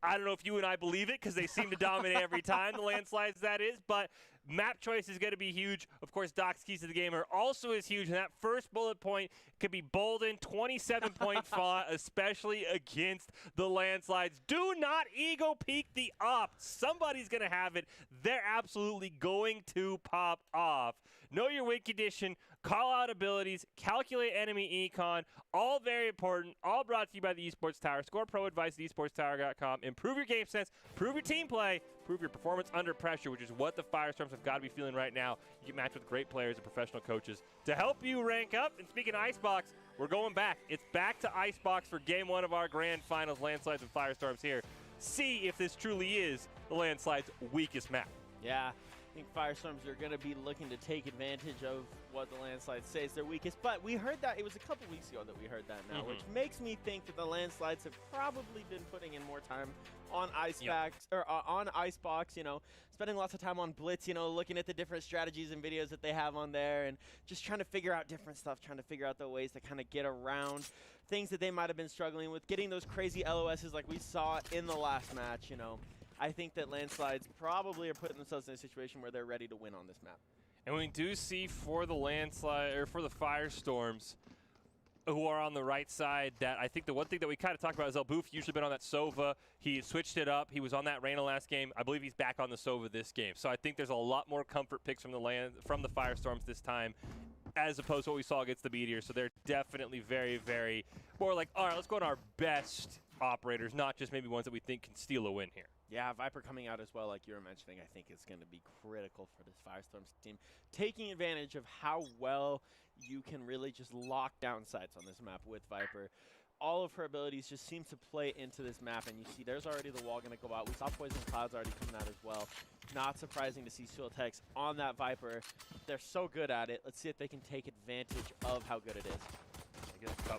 I don't know if you and I believe it because they seem to dominate every time, the Landslides that is, but Map choice is going to be huge. Of course, Doc's keys to the game are also as huge. And that first bullet point could be boldened, 27-point font, especially against the landslides. Do not ego peek the op. Somebody's going to have it. They're absolutely going to pop off. Know your win condition, call out abilities, calculate enemy econ, all very important, all brought to you by the Esports Tower. Score pro advice at esportstower.com. Improve your game sense, improve your team play, improve your performance under pressure, which is what the Firestorms have got to be feeling right now. You get matched with great players and professional coaches to help you rank up. And speaking of Icebox, we're going back. It's back to Icebox for Game 1 of our Grand Finals, Landslides and Firestorms here. See if this truly is the Landslides' weakest map. Yeah. I think Firestorms are going to be looking to take advantage of what the Landslides say is their weakest. But we heard that, it was a couple weeks ago that we heard that now, which makes me think that the Landslides have probably been putting in more time on Icebox, you know, spending lots of time on Blitz, you know, looking at the different strategies and videos that they have on there and just trying to figure out different stuff, trying to figure out the ways to kind of get around things that they might have been struggling with, getting those crazy LOSs like we saw in the last match, you know. I think that Landslides probably are putting themselves in a situation where they're ready to win on this map. And we do see for the Landslide, or for the Firestorms, who are on the right side, that I think the one thing that we kind of talked about is Elboof usually been on that Sova. He switched it up. He was on that Reyna last game. I believe he's back on the Sova this game. So I think there's a lot more comfort picks from the Firestorms this time, as opposed to what we saw against the Meteors. So they're definitely very, very more like, all right, let's go to our best operators, not just maybe ones that we think can steal a win here. Yeah, Viper coming out as well, like you were mentioning, I think is going to be critical for this Firestorms team. Taking advantage of how well you can really just lock down sites on this map with Viper. All of her abilities just seem to play into this map, and you see there's already the wall going to go out. We saw Poison Clouds already coming out as well. Not surprising to see Suiltex on that Viper. They're so good at it. Let's see if they can take advantage of how good it is.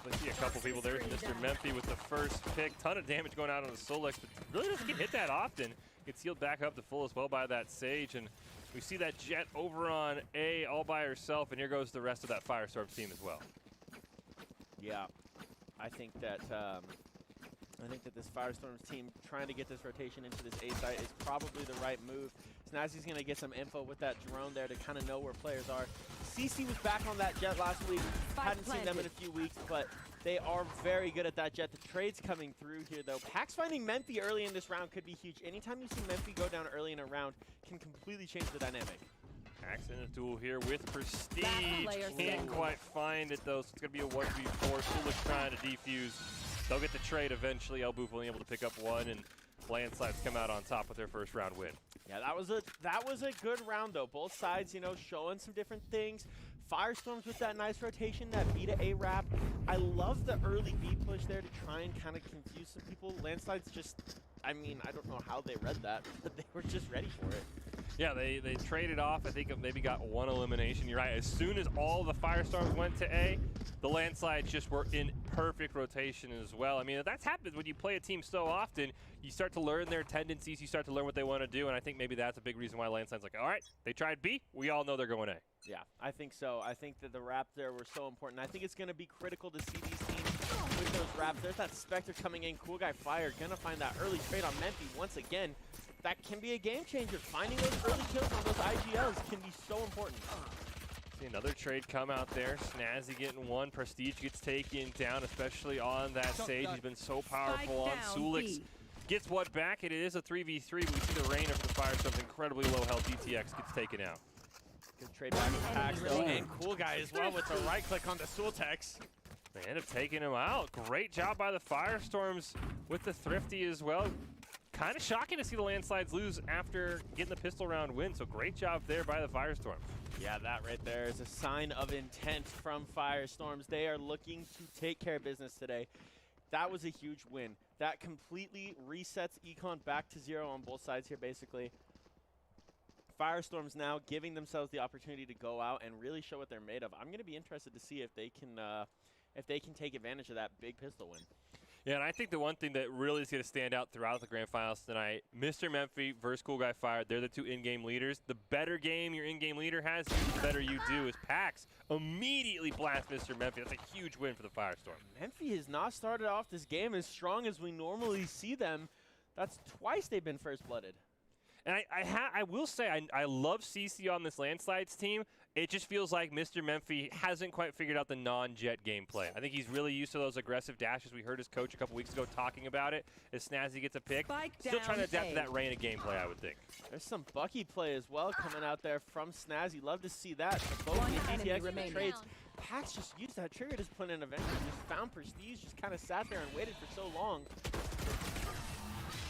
Let's see a couple people. There's Mr. Memphi with the first pick. Ton of damage going out on the Solex, but really doesn't get hit that often. Gets healed back up to full as well by that Sage, and we see that Jet over on A all by herself, and here goes the rest of that Firestorms team as well. Yeah, I think that this Firestorms team trying to get this rotation into this A site is probably the right move. Snazzy's going to get some info with that drone there to kind of know where players are. CC was back on that Jet last week. Hadn't seen them in a few weeks, but they are very good at that Jet. The trade's coming through here, though. Pax finding Memphi early in this round could be huge. Anytime you see Memphi go down early in a round can completely change the dynamic. Pax in a duel here with Prestige. Can't quite find it, though, so it's going to be a 1v4. Sulik trying to defuse. They'll get the trade eventually. Elboof only able to pick up one, and Landslides come out on top with their first round win. Yeah, that was a good round, though. Both sides, you know, showing some different things. Firestorms with that nice rotation, that B to A wrap. I love the early B push there to try and kind of confuse some people. Landslides just, I mean, I don't know how they read that, but they were just ready for it. Yeah, they traded off. I think maybe got one elimination. You're right. As soon as all the Firestorms went to A, the Landslides just were in perfect rotation as well. I mean, that's happened when you play a team so often. You start to learn their tendencies. You start to learn what they want to do, and I think maybe that's a big reason why Landslides like, all right, they tried B. We all know they're going A. Yeah, I think so. I think that the wraps there were so important. I think it's going to be critical to see these teams with those wraps. There's that Spectre coming in. Cool Guy Fire going to find that early trade on Memphi once again. That can be a game changer. Finding those early kills on those IGLs can be so important. See another trade come out there. Snazzy getting one. Prestige gets taken down, especially on that Sage. He's been so powerful on Sulix. Gets what back? It is a 3v3. We see the Reyna for the Firestorms. Incredibly low health. DTX gets taken out. Good trade back to Pax, though. And Cool Guy as well with the right click on the Sultex. They end up taking him out. Great job by the Firestorms with the Thrifty as well. Kind of shocking to see the Landslides lose after getting the pistol round win, so great job there by the Firestorm. Yeah, that right there is a sign of intent from Firestorms. They are looking to take care of business today. That was a huge win. That completely resets Econ back to 0 on both sides here, basically. Firestorms now giving themselves the opportunity to go out and really show what they're made of. I'm going to be interested to see if they can take advantage of that big pistol win. Yeah, and I think the one thing that really is going to stand out throughout the Grand Finals tonight, Mr. Memphi versus Cool Guy Fire, they're the two in-game leaders. The better game your in-game leader has, the better you do. As Pax immediately blasts Mr. Memphi. That's a huge win for the Firestorm. Memphi has not started off this game as strong as we normally see them. That's twice they've been first-blooded. And I will say I love CC on this Landslides team. It just feels like Mr. Memphi hasn't quite figured out the non-jet gameplay. I think he's really used to those aggressive dashes. We heard his coach a couple weeks ago talking about it as Snazzy gets a pick. Still trying to adapt to that Reyna gameplay, I would think. There's some Bucky play as well coming out there from Snazzy. Love to see that. Both the ETX trades. Pax just used that trigger discipline and eventually just found Prestige, just kind of sat there and waited for so long.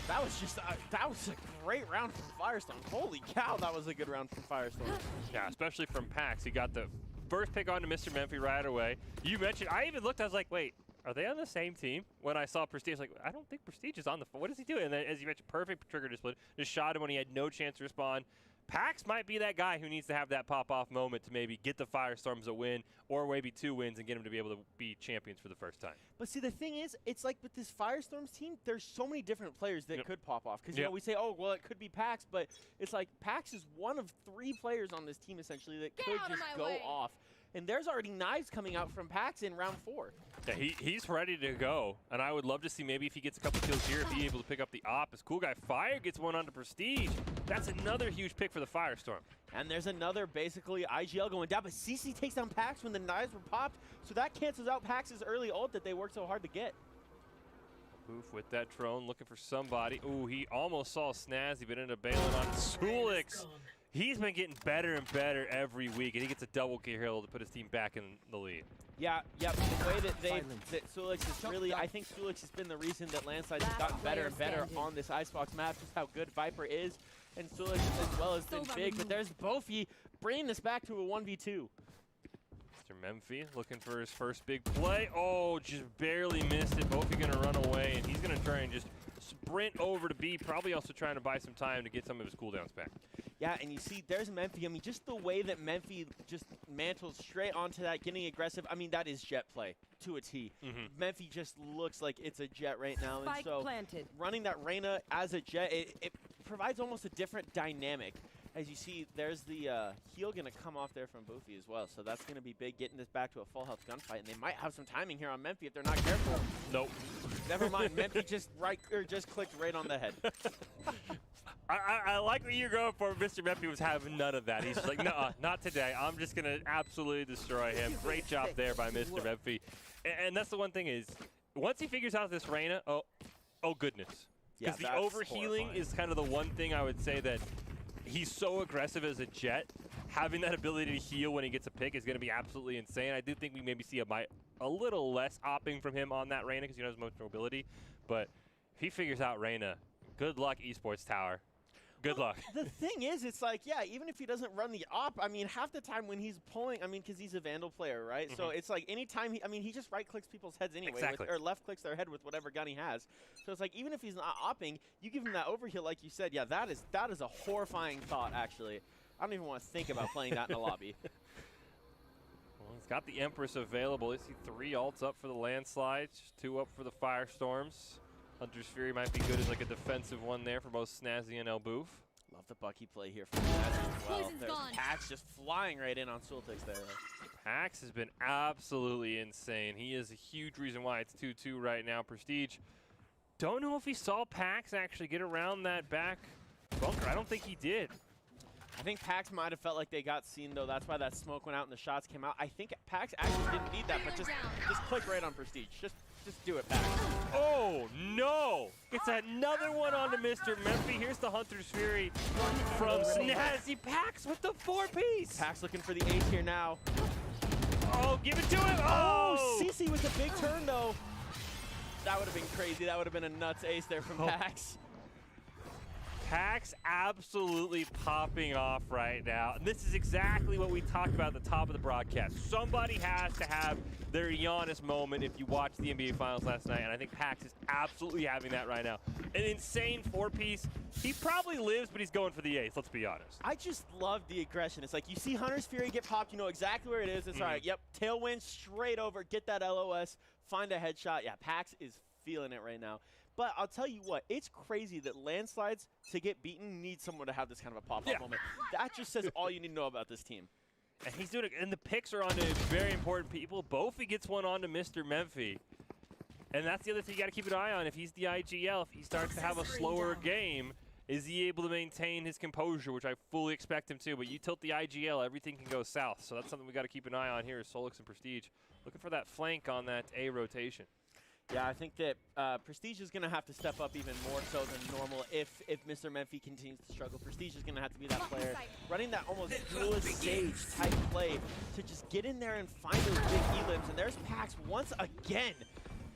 That was just that was a great round from Firestone. Holy cow, that was a good round from Firestone. Yeah, especially from Pax. He got the first pick onto Mr. Memphi right away. You mentioned, I even looked, I was like, wait, are they on the same team? When I saw Prestige, like, I don't think Prestige is on the phone. What is he doing? And then, as you mentioned, perfect trigger discipline. Just shot him when he had no chance to respond. Pax might be that guy who needs to have that pop-off moment to maybe get the Firestorms a win or maybe 2 wins and get them to be able to be champions for the first time. But see, the thing is, it's like with this Firestorms team, there's so many different players that could pop off. Because, you know, we say, oh, well, it could be Pax, but it's like Pax is one of 3 players on this team, essentially, that could just go off. And there's already knives coming out from Pax in round 4. Yeah, he's ready to go, and I would love to see maybe if he gets a couple kills here, if he's able to pick up the op. As Cool Guy Fire gets one onto Prestige, that's another huge pick for the Firestorm. And there's another, basically, IGL going down, but CC takes down Pax when the knives were popped, so that cancels out Pax's early ult that they worked so hard to get. Boof with that drone, looking for somebody. Ooh, he almost saw Snazzy, but ended up bailing on Sulix. He's been getting better and better every week, and he gets a double kill to put his team back in the lead. Yeah, the way that Sulix is really, I think Sulix has been the reason that Landslides has gotten better and better on this Icebox map, just how good Viper is, and Sulix as well has been big, but there's Bofi bringing this back to a 1v2. Mr. Memphi looking for his first big play. Oh, just barely missed it. Bofi gonna run away, and he's gonna try and just sprint over to B, probably also trying to buy some time to get some of his cooldowns back. Yeah, and you see, there's Memphi. I mean, just the way that Memphi just mantles straight onto that, getting aggressive. I mean, that is jet play to a T. Memphi just looks like it's a jet right now. And so running that Reyna as a jet, it provides almost a different dynamic. As you see, there's the heal going to come off there from Boofy as well. So that's going to be big, getting this back to a full health gunfight. And they might have some timing here on Memphi if they're not careful. Nope. Never mind. Memphi just clicked right on the head. I like what you're going for. Mr. Memphi was having none of that. He's just like, no, not today. I'm just going to absolutely destroy him. Great job there by Mr. Memphi. And that's the one thing is, once he figures out this Reyna, oh goodness. Because the overhealing is kind of the one thing I would say that he's so aggressive as a jet. Having that ability to heal when he gets a pick is going to be absolutely insane. I do think we maybe see a little less opping from him on that Reyna because he knows most mobility. But if he figures out Reyna, good luck, Esports Tower. Good luck. The thing is, it's like, yeah, even if he doesn't run the op, I mean, half the time when he's pulling, I mean, because he's a Vandal player, right? So it's like anytime he just right-clicks people's heads anyway, or left-clicks their head with whatever gun he has. So it's like, even if he's not opping, you give him that overheal, like you said, yeah, that is a horrifying thought, actually. I don't even want to think about playing that in a lobby. Well, he's got the Empress available. You see 3 ults up for the Landslides, 2 up for the Firestorms. Hunter's Fury might be good as like a defensive one there for both Snazzy and Elboof. Love the Bucky play here from Snazzy as well. There's Pax just flying right in on Sultix there. Pax has been absolutely insane. He is a huge reason why it's 2-2 right now. Prestige, don't know if he saw Pax actually get around that back bunker. I don't think he did. I think Pax might have felt like they got seen, though. That's why that smoke went out and the shots came out. I think Pax actually didn't need that, but just click right on Prestige. Just do it, Pax. Oh, no! It's another one onto Mr. Memphi. Here's the Hunter's Fury from Snazzy. Pax with the 4-piece. Pax looking for the ace here now. Oh, give it to him! Oh! CC with a big turn, though. That would have been crazy. That would have been a nuts ace there from Pax. Pax absolutely popping off right now. And this is exactly what we talked about at the top of the broadcast. Somebody has to have their Giannis moment if you watched the NBA Finals last night, and I think Pax is absolutely having that right now. An insane 4-piece. He probably lives, but he's going for the ace, let's be honest. I just love the aggression. It's like you see Hunter's Fury get popped, you know exactly where it is. It's all right, yep, tailwind straight over, get that LOS, find a headshot. Yeah, Pax is feeling it right now. But I'll tell you what, it's crazy that Landslides, to get beaten, need someone to have this kind of a pop-up moment. That just says all you need to know about this team. And he's doing it, and the picks are onto very important people. Bofi gets one onto Mr. Memphi. And that's the other thing you got to keep an eye on. If he's the IGL, if he starts to have a slower game, Is he able to maintain his composure, which I fully expect him to? But you tilt the IGL, everything can go south. So that's something we got to keep an eye on here is Solix and Prestige. Looking for that flank on that A rotation. Yeah, I think that Prestige is going to have to step up even more so than normal if Mr. Memphi continues to struggle. Prestige is going to have to be that player running that almost duelist stage type play to just get in there and find those big elims. And there's Pax once again.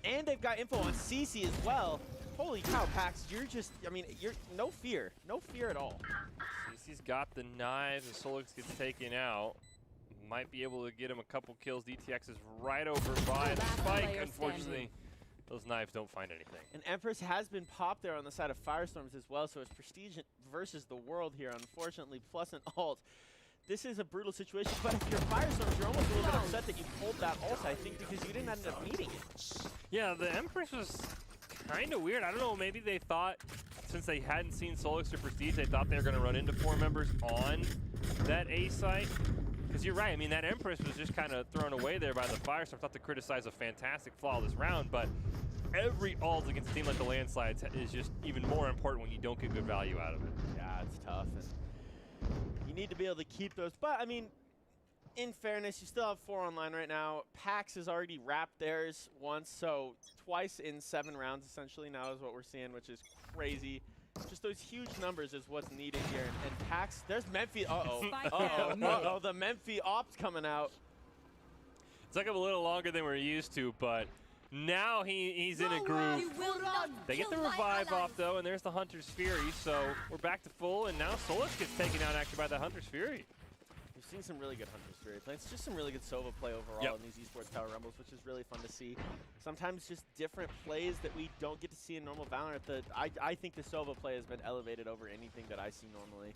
And they've got info on CC as well. Holy cow, Pax, you're just, I mean, you're no fear at all. CC's got the knives and Solix gets taken out. Might be able to get him a couple kills. DTX is right over by the spike, unfortunately. Those knives don't find anything. And Empress has been popped there on the side of Firestorms as well, so it's Prestige versus the world here, unfortunately, plus an ult. This is a brutal situation, but if you're Firestorms, you're almost a little bit upset that you pulled that ult, I think, because you didn't end up needing it. Yeah, the Empress was kind of weird. I don't know, maybe they thought, since they hadn't seen Solix or Prestige, they thought they were going to run into 4 members on that A site. Because you're right, I mean, that Empress was just kind of thrown away there by the Firestorms. Not to criticize a fantastic flawless round, but every ult against a team like the Landslides is just even more important when you don't get good value out of it. Yeah, it's tough. And you need to be able to keep those. But, I mean, in fairness, you still have 4 online right now. Pax has already wrapped theirs once, so twice in 7 rounds, essentially, now is what we're seeing, which is crazy. Just those huge numbers is what's needed here. And Pax, there's Memphi. Uh-oh. Uh-oh. The Memphi ops coming out. It took him a little longer than we're used to, but now he's in a groove. They get the revive off, though, and there's the Hunter's Fury. So we're back to full, and now Solix gets taken out actually by the Hunter's Fury. We've seen some really good Hunter's Fury play. It's just some really good Sova play overall in these esports Tower Rumbles, which is really fun to see. Sometimes just different plays that we don't get to see in normal Valorant. I think the Sova play has been elevated over anything that I see normally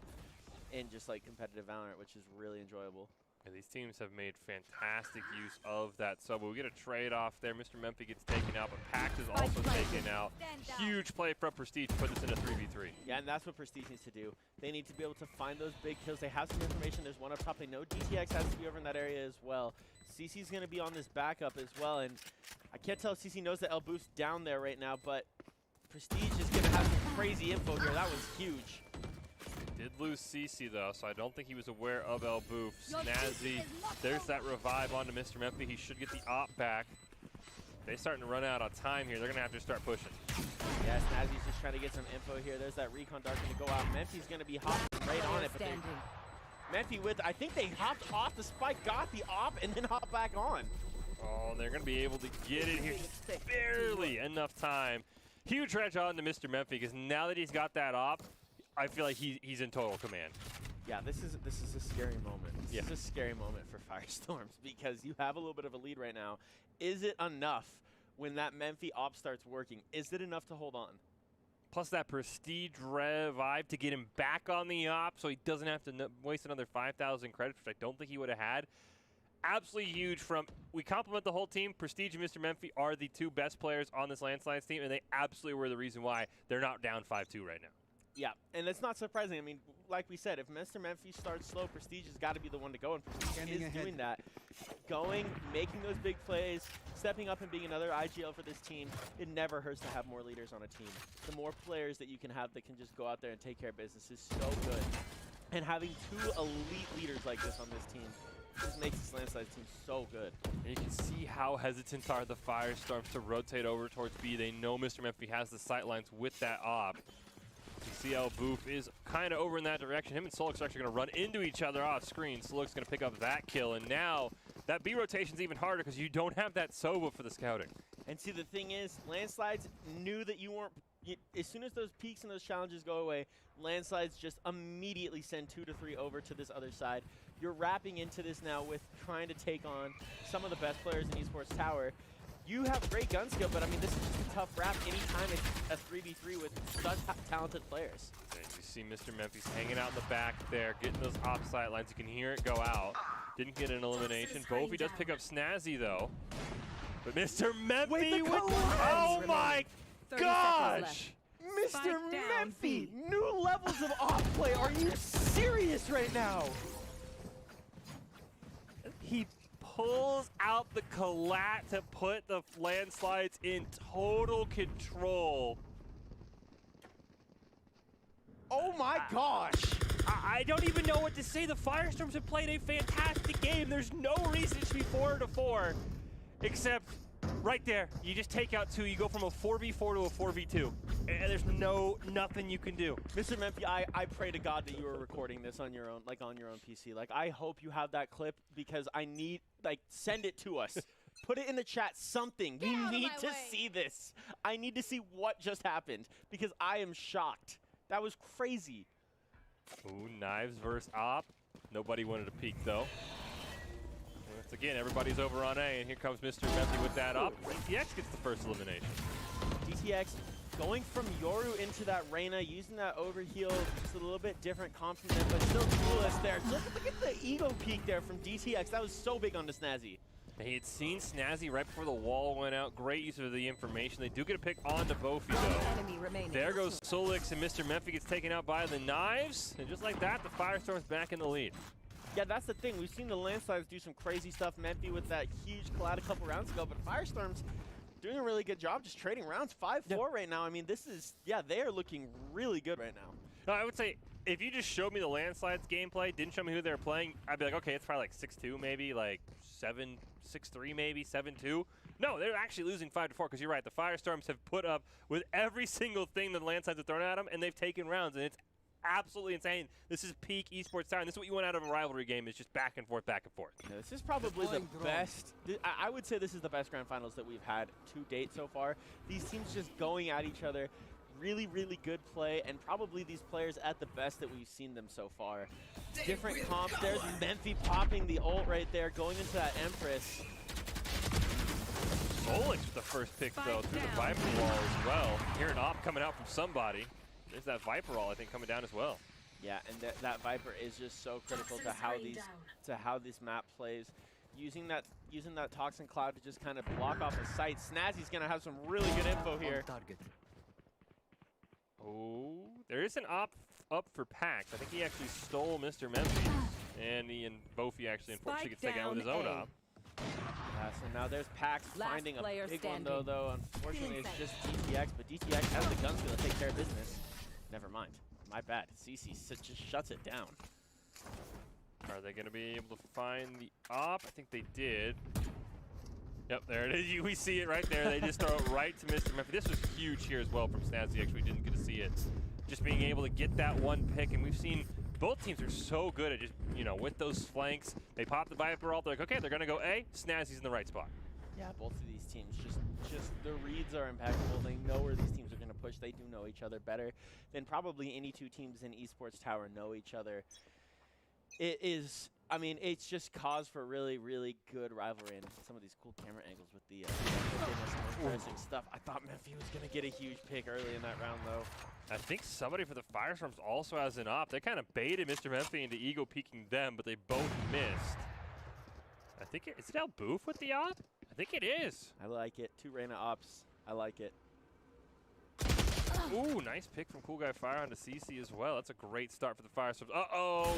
in just like competitive Valorant, which is really enjoyable. And these teams have made fantastic use of that Sova. We get a trade-off there. Mr. Memphi gets taken out, but Pax is also taken out. Huge play from Prestige to put this in a 3v3. Yeah, and that's what Prestige needs to do. They need to be able to find those big kills. They have some information. There's one up top. They know DTX has to be over in that area as well. CC's going to be on this backup as well, and I can't tell if CC knows that Elboof's down there right now, but Prestige is going to have some crazy info here. That was huge. Did lose CC though, so I don't think he was aware of Elboof. Snazzy, there's that revive onto Mr. Memphi. He should get the op back. They're starting to run out of time here. They're going to have to start pushing. Yeah, Snazzy's just trying to get some info here. There's that recon dart going to go out. Memphi's going to be hopping right on it. But Memphi with, I think they hopped off the spike, got the op, and then hopped back on. Oh, they're going to be able to get it here. Just barely enough time. Huge edge on to Mr. Memphi because now that he's got that op, I feel like he's in total command. Yeah, this is a scary moment. This is a scary moment for Firestorms because you have a little bit of a lead right now. Is it enough when that Memphi op starts working? Is it enough to hold on? Plus that Prestige revive to get him back on the op so he doesn't have to waste another 5,000 credits, which I don't think he would have had. Absolutely huge from, we compliment the whole team. Prestige and Mr. Memphi are the 2 best players on this Landslides team, and they absolutely were the reason why they're not down 5-2 right now. Yeah, and it's not surprising. I mean, like we said, if Mr. Memphi starts slow, Prestige has got to be the one to go, and Prestige is doing that. Going, making those big plays, stepping up and being another IGL for this team, it never hurts to have more leaders on a team. The more players that you can have that can just go out there and take care of business is so good. And having 2 elite leaders like this on this team just makes this Landslides team so good. And you can see how hesitant are the Firestorms to rotate over towards B. They know Mr. Memphi has the sightlines with that op. You see Elboof is kind of over in that direction. Him and Solix are actually going to run into each other off screen. Solix going to pick up that kill, and now that B rotation's even harder because you don't have that Sova for the scouting. And see, the thing is, Landslides knew that you weren't, as soon as those peaks and those challenges go away, Landslides just immediately send 2 to 3 over to this other side. You're wrapping into this now with trying to take on some of the best players in Esports Tower. You have great gun skill, but I mean, this is just a tough wrap anytime it's a 3v3 with such talented players. And you see Mr. Memphi's hanging out in the back there, getting those op sight lines. You can hear it go out. Didn't get an elimination. Bofi does pick up Snazzy, though. But Mr. Memphi with oh my gosh! Mr. Memphi, new levels of off play. Are you serious right now? He pulls out the collat to put the Landslides in total control. Oh my gosh! I don't even know what to say. The Firestorms have played a fantastic game. There's no reason it should be 4-4, except right there. You just take out 2. You go from a 4v4 to a 4v2. And there's nothing you can do. Mr. Memphi, I pray to God that you are recording this on your own, like on your own PC. Like, I hope you have that clip because I need, like, send it to us. Put it in the chat, something. We need to see this. I need to see what just happened because I am shocked. That was crazy. Ooh, Knives versus Op. Nobody wanted to peek, though. Once again, everybody's over on A, and here comes Mr. Memphi with that Op. DTX gets the first elimination. DTX going from Yoru into that Reyna, using that overheal, just a little bit different complement, but still clueless there. Look at the ego peek there from DTX. That was so big on the Snazzy. He had seen Snazzy right before the wall went out. Great use of the information. They do get a pick on to Bofi, though. There goes Solix, and Mr. Memphi gets taken out by the Knives. And just like that, the Firestorm's back in the lead. Yeah, that's the thing. We've seen the Landslides do some crazy stuff. Memphi with that huge collide a couple rounds ago, but Firestorm's doing a really good job just trading rounds. 5-4 right now. I mean, this is, yeah, they are looking really good right now. No, I would say, if you just showed me the Landslides gameplay, didn't show me who they were playing, I'd be like, okay, it's probably like 6-2 maybe, like 6-3 maybe, 7-2. No, they're actually losing 5-4 because you're right. The Firestorms have put up with every single thing that the Landslides have thrown at them, and they've taken rounds, and it's absolutely insane. This is peak esports time. This is what you want out of a rivalry game, is just back and forth, back and forth. Yeah, this is probably the best. I would say this is the best grand finals that we've had to date so far. These teams just going at each other. Really, really good play, and probably these players at the best that we've seen them so far. Different comps. There's Memphi popping the ult right there, going into that Empress. Solix with the first pick, though, through the Viper wall as well. Here an op coming out from somebody. There's that Viper wall, I think, coming down as well. Yeah, and that Viper is just so critical to how this map plays. Using that Toxin Cloud to just kind of block off the sight. Snazzy's gonna have some really good info here. Oh, there is an op up for Pax. I think he actually stole Mr. Memphi. And he and Bofi actually unfortunately gets taken out with his own op. Yeah, so now there's Pax finding a big one though. Unfortunately, it's just DTX, but DTX has the guns to take care of business. Never mind. My bad. CC just shuts it down. Are they going to be able to find the op? I think they did. Yep, there it is. We see it right there. They just throw it right to Mr. Memphi. This was huge here as well from Snazzy. Actually, we didn't get to see it. Just being able to get that one pick, and we've seen both teams are so good at just, with those flanks. They pop the Viper ult. They're like, okay, they're going to go A. Snazzy's in the right spot. Yeah, both of these teams, just the reads are impeccable. They know where these teams are going to push. They do know each other better than probably any two teams in Esports Tower know each other. It is, I mean, it's just cause for really, really good rivalry, and some of these cool camera angles with the interesting stuff. I thought Memphi was going to get a huge pick early in that round, though. I think somebody for the Firestorms also has an op. They kind of baited Mr. Memphi into ego peeking them, but they both missed. I think is it El Boof with the op? I think it is. I like it. 2 Reyna ops. I like it. Ooh, nice pick from Cool Guy Fire onto CC as well. That's a great start for the Firestorms. Uh-oh.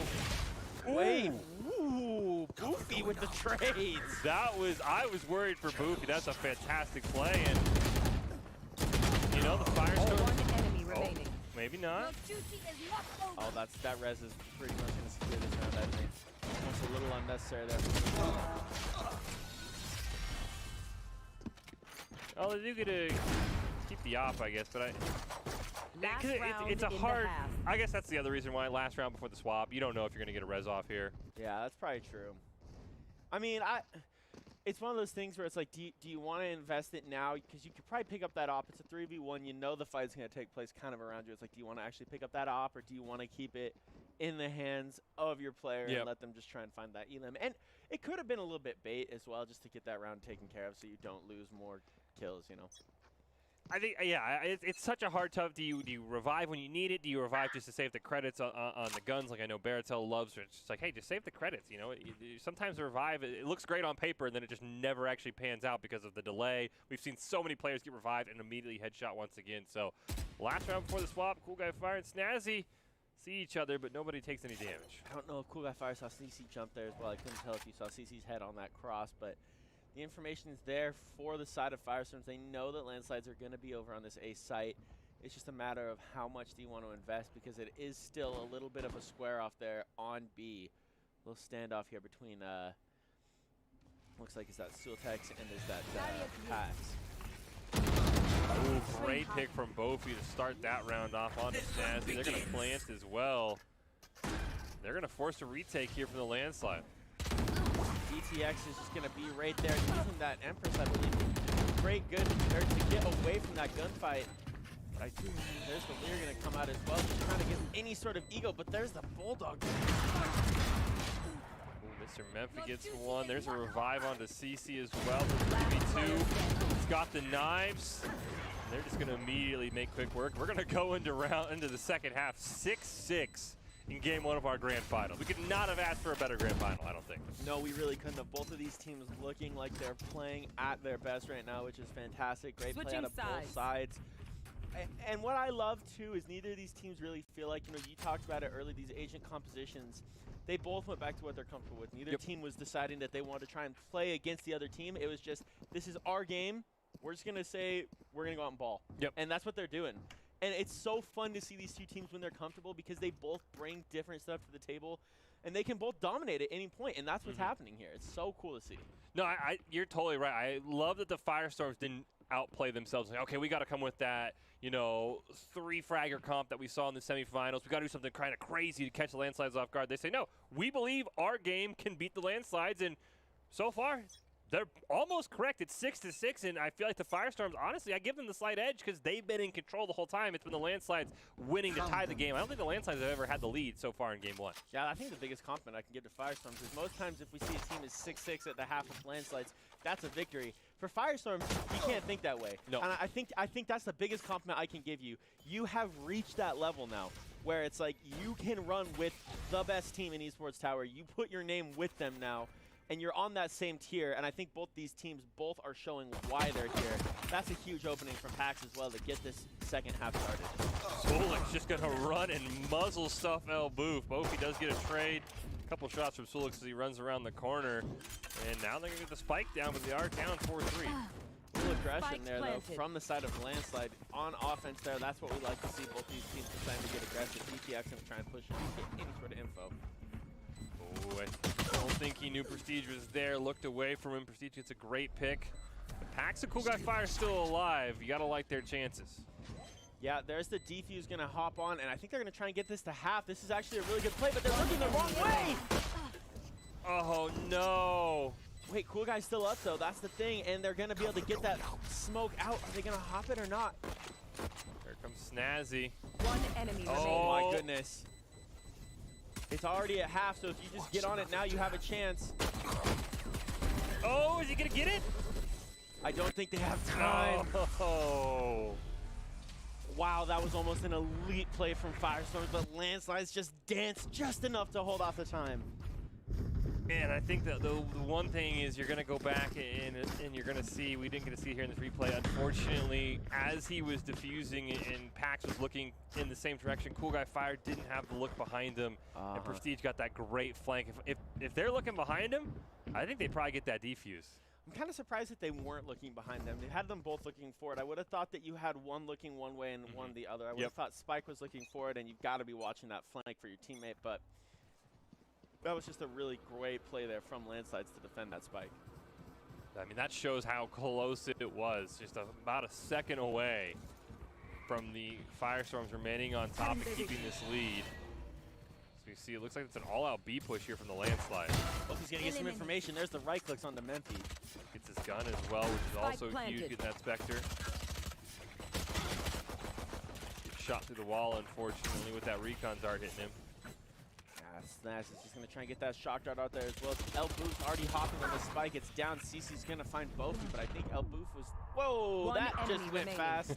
Wait. Ooh, Boofy with the trades. I was worried for Boofy. That's a fantastic play. And, the Firestorms. Maybe not. Oh, that res is pretty much going to secure this round, I think. Almost a little unnecessary there. Oh, they do get to keep the op, I guess, but it's a hard. I guess that's the other reason why last round before the swap, you don't know if you're going to get a res off here. Yeah, that's probably true. I mean, it's one of those things where it's like, do you want to invest it now? Because you could probably pick up that op. It's a 3v1. You know the fight's going to take place kind of around you. It's like, do you want to actually pick up that op, or do you want to keep it in the hands of your player and let them just try and find that elim? And it could have been a little bit bait as well, just to get that round taken care of so you don't lose more kills, I think, it's such a hard tough. Do you revive when you need it? Do you revive just to save the credits on the guns, like I know Baratel loves? It's just like, hey, just save the credits. Sometimes the revive, it looks great on paper, and then it just never actually pans out because of the delay. We've seen so many players get revived and immediately headshot once again. So last round before the swap, Cool Guy Fire and Snazzy see each other, but nobody takes any damage. I don't know if Cool Guy Fire saw CC jump there as well. I couldn't tell if you saw CC's head on that cross, but the information is there for the side of Firestorms. They know that landslides are going to be over on this A site. It's just a matter of how much do you want to invest, because it is still a little bit of a square off there on B. A little standoff here between, looks like it's that Sultex and there's that Pax. Ooh, great pick from Bofi to start that round off on Snazzy. They're going to plant as well. They're going to force a retake here from the landslide. DTX is just going to be right there using that Empress, I believe. Great good to get away from that gunfight. But I do believe there's the Lear going to come out as well. Just trying to get any sort of ego, but there's the Bulldog. Mr. Memphi gets one. There's a revive onto CC as well. The 3v2. He's got the knives. They're just going to immediately make quick work. We're going to go into the second half 6-6 in game 1 of our grand final. We could not have asked for a better grand final, I don't think. No, we really couldn't have. Both of these teams looking like they're playing at their best right now, which is fantastic. Great play out of both sides. And what I love, too, is neither of these teams really feel like, you talked about it early, these agent compositions, they both went back to what they're comfortable with. Neither team was deciding that they wanted to try and play against the other team. It was just, this is our game. We're just going to say, we're going to go out and ball. And that's what they're doing. And it's so fun to see these two teams when they're comfortable, because they both bring different stuff to the table, and they can both dominate at any point, and that's what's happening here. It's so cool to see. No, you're totally right. I love that the Firestorms didn't outplay themselves. Like, okay, we got to come with that, 3-fragger comp that we saw in the semifinals. We got to do something kind of crazy to catch the landslides off guard. They say, no, we believe our game can beat the landslides, and so far, they're almost correct. It's 6-6, and I feel like the Firestorms, honestly, I give them the slight edge because they've been in control the whole time. It's been the landslides winning to tie the game. I don't think the landslides have ever had the lead so far in game 1. Yeah, I think the biggest compliment I can give to Firestorms is most times if we see a team is 6-6 at the half of landslides, that's a victory. For Firestorms, you can't think that way. No. And I think that's the biggest compliment I can give you. You have reached that level now where it's like you can run with the best team in Esports Tower. You put your name with them now, and you're on that same tier, and I think both these teams are showing why they're here. That's a huge opening from PAX as well to get this second half started. Sulek's just going to run and muzzle stuff El Boof. Bofi does get a trade. A couple shots from Sulek as he runs around the corner. And now they're going to get the spike down, but they are down 4-3. Little aggression there, though, from the side of Landslide. On offense there, that's what we like to see. Both these teams deciding to get aggressive. DTX going to try and push and get any sort of info. Oh, I don't think he knew Prestige was there. Looked away from him. Prestige gets a great pick. Pax and Cool Guy Fire still alive. You got to like their chances. Yeah, there's the defuse going to hop on, and I think they're going to try and get this to half. This is actually a really good play, but they're looking the wrong way! Oh, no. Wait, Cool Guy's still up, though. That's the thing, and they're going to be able to get that smoke out. Are they going to hop it or not? Here comes Snazzy. One enemy remaining. Oh, my goodness. It's already at half, so if you just get on it now, you have a chance. Oh, is he going to get it? I don't think they have time. Oh. Wow, that was almost an elite play from Firestorms, but Landslides just danced just enough to hold off the time. Man, I think that the one thing is you're going to go back and you're going to see, we didn't get to see it here in the replay, unfortunately, as he was diffusing and Pax was looking in the same direction, Cool Guy Fire didn't have the look behind him, and Prestige got that great flank. If they're looking behind him, I think they probably get that defuse. I'm kind of surprised that they weren't looking behind them. They had them both looking forward. I would have thought that you had one looking one way and one the other. I would have thought Spike was looking forward, and you've got to be watching that flank for your teammate, but that was just a really great play there from Landslides to defend that Spike. I mean, that shows how close it was. Just about a second away from the Firestorms remaining on top and keeping this lead. So you see, it looks like it's an all-out B push here from the Landslide. Oh, he's going to get some information. There's the right clicks on the Memphi. Gets his gun as well, which is also huge, getting that Spectre. Gets shot through the wall, unfortunately, with that recon dart hitting him. Snash is just going to try and get that shock dart out there as well. El Boof's already hopping on the Spike. It's down. CC's going to find Bofi, but I think El Boof was... Whoa, that just went fast.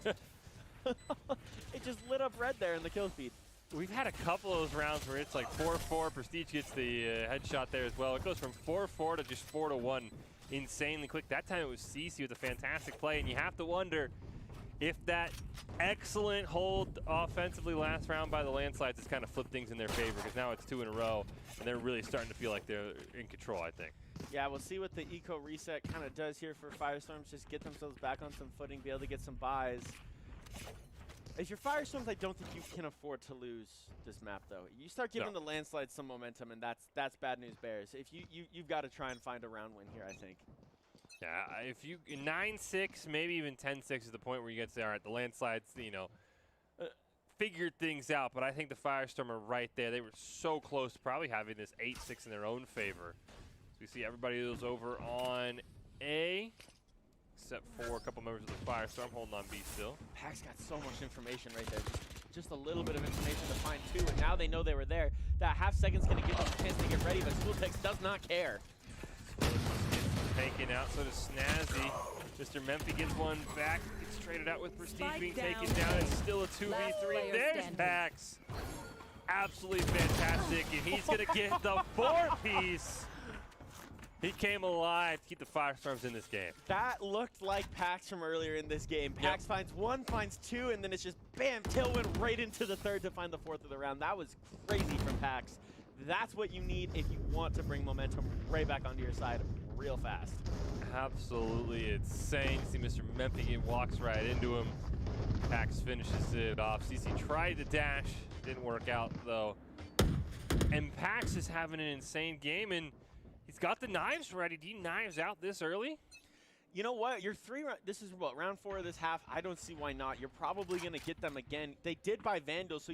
It just lit up red there in the kill feed. We've had a couple of those rounds where it's like 4-4. Prestige gets the headshot there as well. It goes from 4-4 to just 4-1 insanely quick. That time it was CC with a fantastic play, and you have to wonder if that excellent hold offensively last round by the Landslides has kind of flipped things in their favor, because now it's 2 in a row, and they're really starting to feel like they're in control, I think. Yeah, we'll see what the eco reset kind of does here for Firestorms. Just get themselves back on some footing, be able to get some buys. If you're Firestorms, I don't think you can afford to lose this map, though. You start giving the landslides some momentum, and that's bad news bears. If you've got to try and find a round win here, I think. Yeah, if you 9-6, maybe even 10-6 is the point where you get to say, all right, the landslides, you know, figured things out. But I think the Firestorm are right there. They were so close to probably having this 8-6 in their own favor. So we see everybody who's over on A, except for a couple members of the Firestorm holding on B still. Pax got so much information right there. Just a little bit of information to find two, and now they know they were there. That half second's going to give them a chance to get ready, but Schooltex does not care. Taken out, so does Snazzy. Mr. Memphi gets one back, gets traded out with Prestige being taken down. It's still a 2v3. There's Pax. Absolutely fantastic, and he's going to get the 4-piece. He came alive to keep the Firestorms in this game. That looked like Pax from earlier in this game. Pax finds one, finds two, and then it's just bam, tailwind right into the third to find the fourth of the round. That was crazy from Pax. That's what you need if you want to bring momentum right back onto your side real fast. Absolutely insane. See Mr. Memphi walks right into him. Pax finishes it off. CC tried to dash, didn't work out though. And Pax is having an insane game, and he's got the knives ready. Do you knives out this early? You know what? You're this is what, round 4 of this half. I don't see why not. You're probably going to get them again. They did buy Vandal, so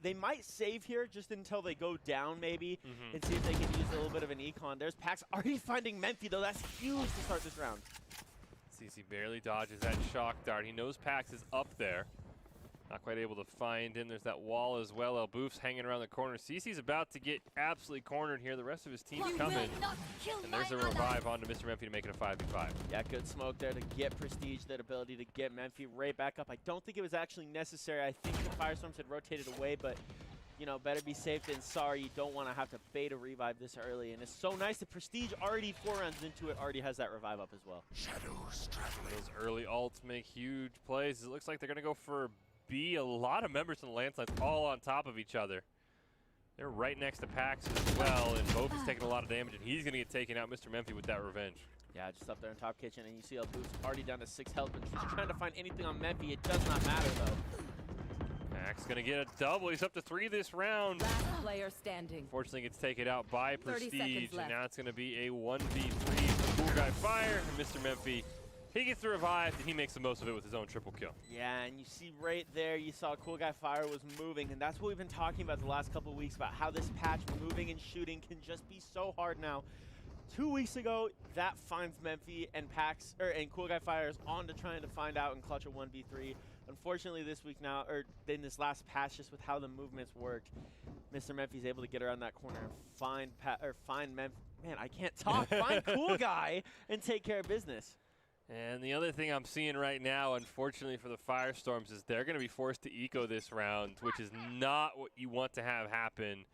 they might save here just until they go down maybe and see if they can use a little bit of an econ. There's Pax already finding Memphi, though. That's huge to start this round. CC barely dodges that shock dart. He knows Pax is up there. Not quite able to find him. There's that wall as well. El Boof's hanging around the corner. CC's about to get absolutely cornered here. The rest of his team's coming. And there's a revive onto Mr. Memphi to make it a 5v5. Yeah, good smoke there to get Prestige, that ability to get Memphi right back up. I don't think it was actually necessary. I think the Firestorms had rotated away, but, you know, better be safe than sorry. You don't want to have to bait a revive this early. And it's so nice that Prestige already 4 rounds into it already has that revive up as well. Shadows traveling. Those early ults make huge plays. It looks like they're going to go for B. A lot of members in the landslides all on top of each other. They're right next to Pax as well, and Bof is taking a lot of damage, and he's going to get taken out, Mr. Memphi, with that revenge. Yeah, just up there in top kitchen, and you see El Boof's already down to 6 health, but just trying to find anything on Memphi. It does not matter, though. Pax going to get a double. He's up to 3 this round. Last player standing. Fortunately, gets taken out by Prestige, and now it's going to be a 1v3 for Cool Guy Fire, and Mr. Memphi. He gets the revive, and he makes the most of it with his own triple kill. Yeah, and you see right there, you saw Cool Guy Fire was moving, and that's what we've been talking about the last couple of weeks, about how this patch, moving and shooting, can just be so hard now. 2 weeks ago, that finds Memphi and Pax, and Cool Guy Fire is on to trying to find out and clutch a 1v3. Unfortunately, this week now, or in this last patch, just with how the movements worked, Mr. Memphi's able to get around that corner and find Memphi. Man, I can't talk. Find Cool Guy and take care of business. And the other thing I'm seeing right now, unfortunately for the Firestorms, is they're going to be forced to eco this round, which is not what you want to have happen.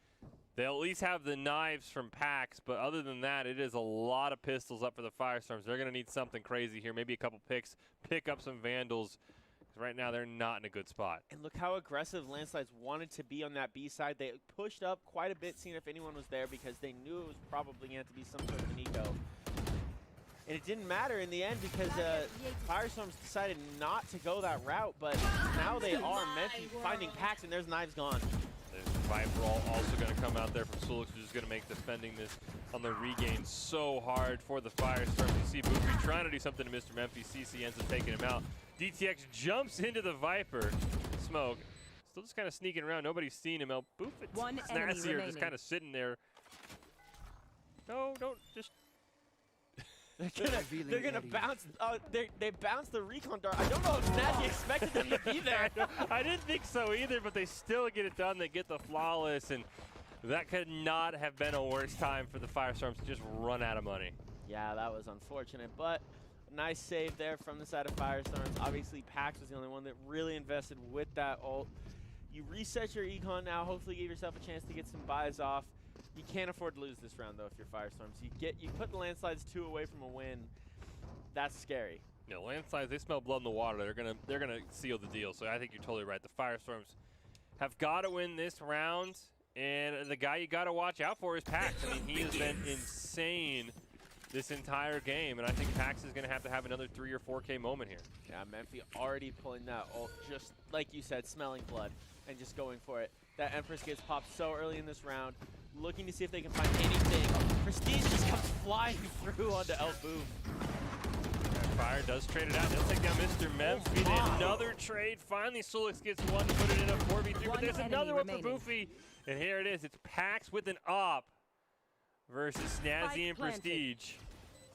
They'll at least have the knives from Pax, but other than that, it is a lot of pistols up for the Firestorms. They're going to need something crazy here, maybe a couple picks, pick up some Vandals. Right now, they're not in a good spot. And look how aggressive Landslides wanted to be on that B side. They pushed up quite a bit, seeing if anyone was there, because they knew it was probably going to have to be some sort of an eco. And it didn't matter in the end because Firestorms decided not to go that route, but now they are Memphi finding Pax, and there's knives gone. There's Viper also going to come out there from Sulix, who's just going to make defending this on the regain so hard for the Firestorms. You see Boofy trying to do something to Mr. Memphi. CC ends up taking him out. DTX jumps into the Viper. Smoke. Still just kind of sneaking around. Nobody's seen him. Boofy and Snazzy are just kind of sitting there. No, don't just... They're gonna bounce. They bounced the recon dart. I don't know if Snazzy expected them to be there. I didn't think so either, but they still get it done. They get the flawless, and that could not have been a worse time for the Firestorms to just run out of money. Yeah, that was unfortunate, but nice save there from the side of Firestorms. Obviously, Pax was the only one that really invested with that ult. You reset your econ now. Hopefully, give yourself a chance to get some buys off. You can't afford to lose this round, though, if you're Firestorms. You put the Landslides 2 away from a win. That's scary. Yeah, Landslides, they smell blood in the water. They're gonna seal the deal. So I think you're totally right. The Firestorms have got to win this round, and the guy you got to watch out for is Pax. I mean, he has been insane this entire game, and I think Pax is going to have another 3 or 4K moment here. Yeah, Memphi already pulling that ult, just like you said, smelling blood, and just going for it. That Empress gets popped so early in this round, looking to see if they can find anything. Prestige just comes flying through onto El Boom. Fire does trade it out. They'll take down Mr. Memphis. Another trade. Finally, Sulix gets one to put it in a 4v3, but there's another one for Boofy. And here it is. It's Pax with an op versus Snazzy and Prestige.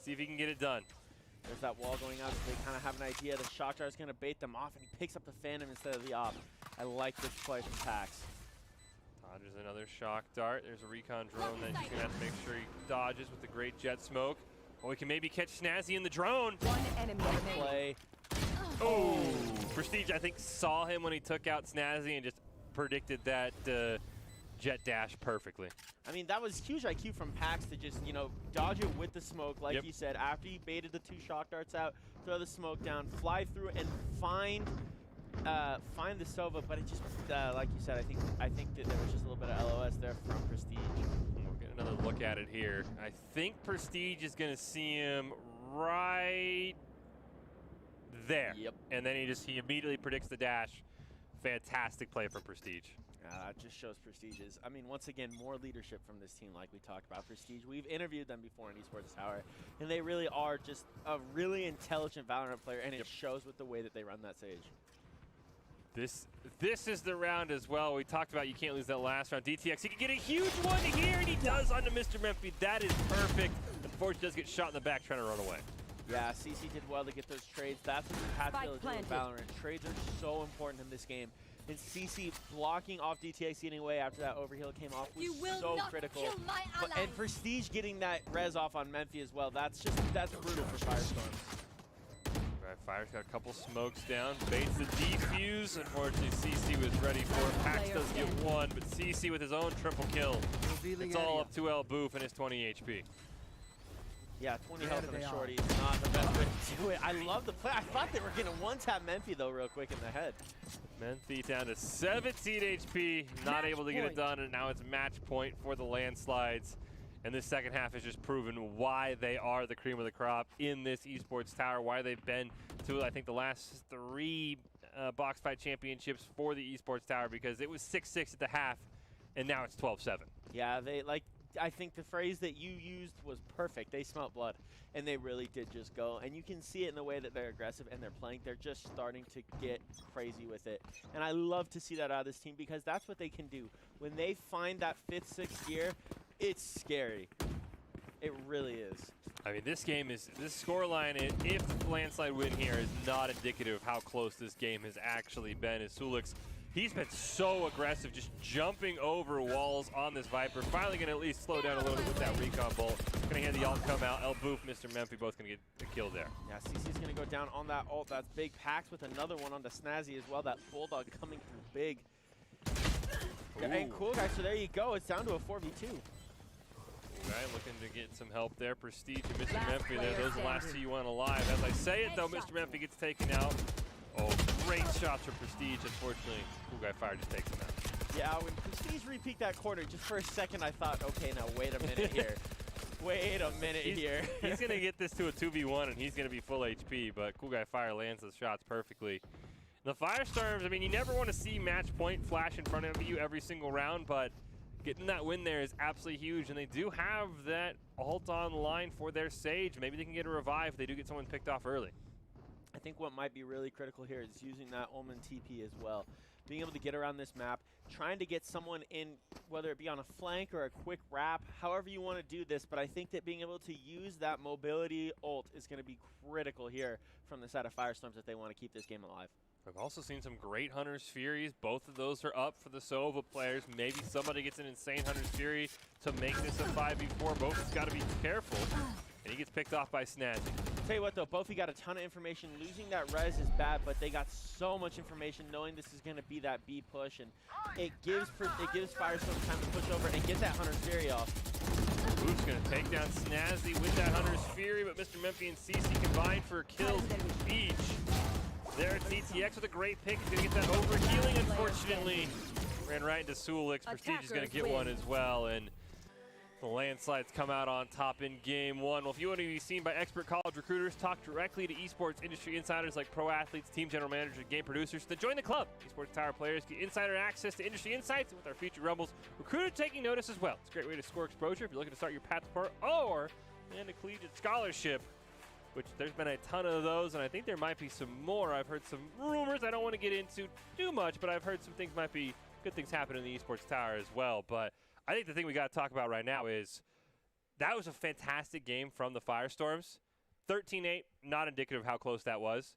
See if he can get it done. There's that wall going out, so they kind of have an idea. The shot jar is going to bait them off, and he picks up the Phantom instead of the op. I like this play from Pax. Dodges another shock dart. There's a recon drone that he's going to have to make sure he dodges with the great jet smoke. Oh, we can maybe catch Snazzy in the drone. One enemy play. Oh, Prestige, I think, saw him when he took out Snazzy and just predicted that jet dash perfectly. I mean, that was huge IQ from Pax to just, you know, dodge it with the smoke, like you said. After he baited the 2 shock darts out, throw the smoke down, fly through, and find the Sova. But it just, like you said, I think that there was just a little bit of LOS there from Prestige. Another look at it here. I think Prestige is going to see him right there. Yep. And then he immediately predicts the dash. Fantastic play from Prestige. It just shows Prestige's. I mean, once again, more leadership from this team like we talked about. Prestige, we've interviewed them before in Esports Tower, and they really are just a really intelligent Valorant player, and it shows with the way that they run that Sage. This is the round as well. We talked about you can't lose that last round. DTX, he can get a huge one here, and he does onto Mr. Memphis. That is perfect. Unfortunately, does get shot in the back trying to run away. Yeah, CC did well to get those trades. That's what you have to be able to do in Valorant. Trades are so important in this game. And CC blocking off DTX getting away after that overheal came off was so critical. And Prestige getting that res off on Memphis as well. That's brutal for Firestorm. Right, Fire's got a couple smokes down, baits the defuse. Unfortunately, CC was ready for it. Pax does get one, but CC with his own triple kill. It's all up to El Boof and his 20 HP. Yeah, 20 health on a shorty is not the best way to do it. I love the play. I thought they were going to one-tap Memphis, though, real quick in the head. Memphis down to 17 HP, not able to get it done, and now it's match point for the landslides. And this second half has just proven why they are the cream of the crop in this Esports Tower, why they've been to, I think, the last 3 box fight championships for the Esports Tower, because it was 6-6 at the half, and now it's 12-7. Yeah, I think the phrase that you used was perfect. They smelt blood, and they really did just go. And you can see it in the way that they're aggressive and they're playing. They're just starting to get crazy with it. And I love to see that out of this team, because that's what they can do. When they find that 5th, 6th gear, it's scary. It really is. I mean, this scoreline, if the landslide win here, is not indicative of how close this game has actually been. As Sulix, he's been so aggressive, just jumping over walls on this Viper. Finally going to at least slow down a little bit with that recon bolt. Going to hear the ult come out. El Boof, Mr. Memphis, both going to get the kill there. Yeah, CC's going to go down on that ult. That's big. Pax with another one on the Snazzy as well. That Bulldog coming through big. And cool, guys, so there you go. It's down to a 4v2. Okay, looking to get some help there. Prestige and Mr. Memphis there. Those are the last 2 you want alive. As I say it, though, Mr. Memphis gets taken out. Oh, great shots for Prestige. Unfortunately, Cool Guy Fire just takes him out. Yeah, when Prestige repeat that corner, just for a second I thought, okay, now wait a minute here. Wait a minute here. He's going to get this to a 2v1, and he's going to be full HP, but Cool Guy Fire lands those shots perfectly. The Firestorms, I mean, you never want to see match point flash in front of you every single round, but getting that win there is absolutely huge, and they do have that ult on line for their Sage. Maybe they can get a revive if they do get someone picked off early. I think what might be really critical here is using that Omen TP as well. Being able to get around this map, trying to get someone in, whether it be on a flank or a quick wrap, however you want to do this, but I think that being able to use that mobility ult is going to be critical here from the side of Firestorms if they want to keep this game alive. We've also seen some great Hunter's Furies. Both of those are up for the Sova players. Maybe somebody gets an insane Hunter's Fury to make this a 5v4. Bofi's got to be careful, and he gets picked off by Snazzy. Tell you what, though, Bofi got a ton of information. Losing that res is bad, but they got so much information knowing this is going to be that B push, and it gives Firestorm time to push over and get that Hunter's Fury off. Boof's going to take down Snazzy with that Hunter's Fury, but Mr. Memphis and CC combined for kills each. There, DTX with a great pick. He's going to get that overhealing, unfortunately. Ran right into Sulix. Prestige is going to get one as well. And The Landslides come out on top in game one. Well, if you want to be seen by expert college recruiters, talk directly to esports industry insiders like pro athletes, team general managers, and game producers, then join the club. Esports Tower players get insider access to industry insights with our featured rumbles. Recruiters taking notice as well. It's a great way to score exposure if you're looking to start your path to pro or land a collegiate scholarship, which there's been a ton of those, and I think there might be some more. I've heard some rumors I don't want to get into too much, but I've heard some things might be good things happen in the Esports Tower as well. But I think the thing we got to talk about right now is that was a fantastic game from the Firestorms. 13-8, not indicative of how close that was.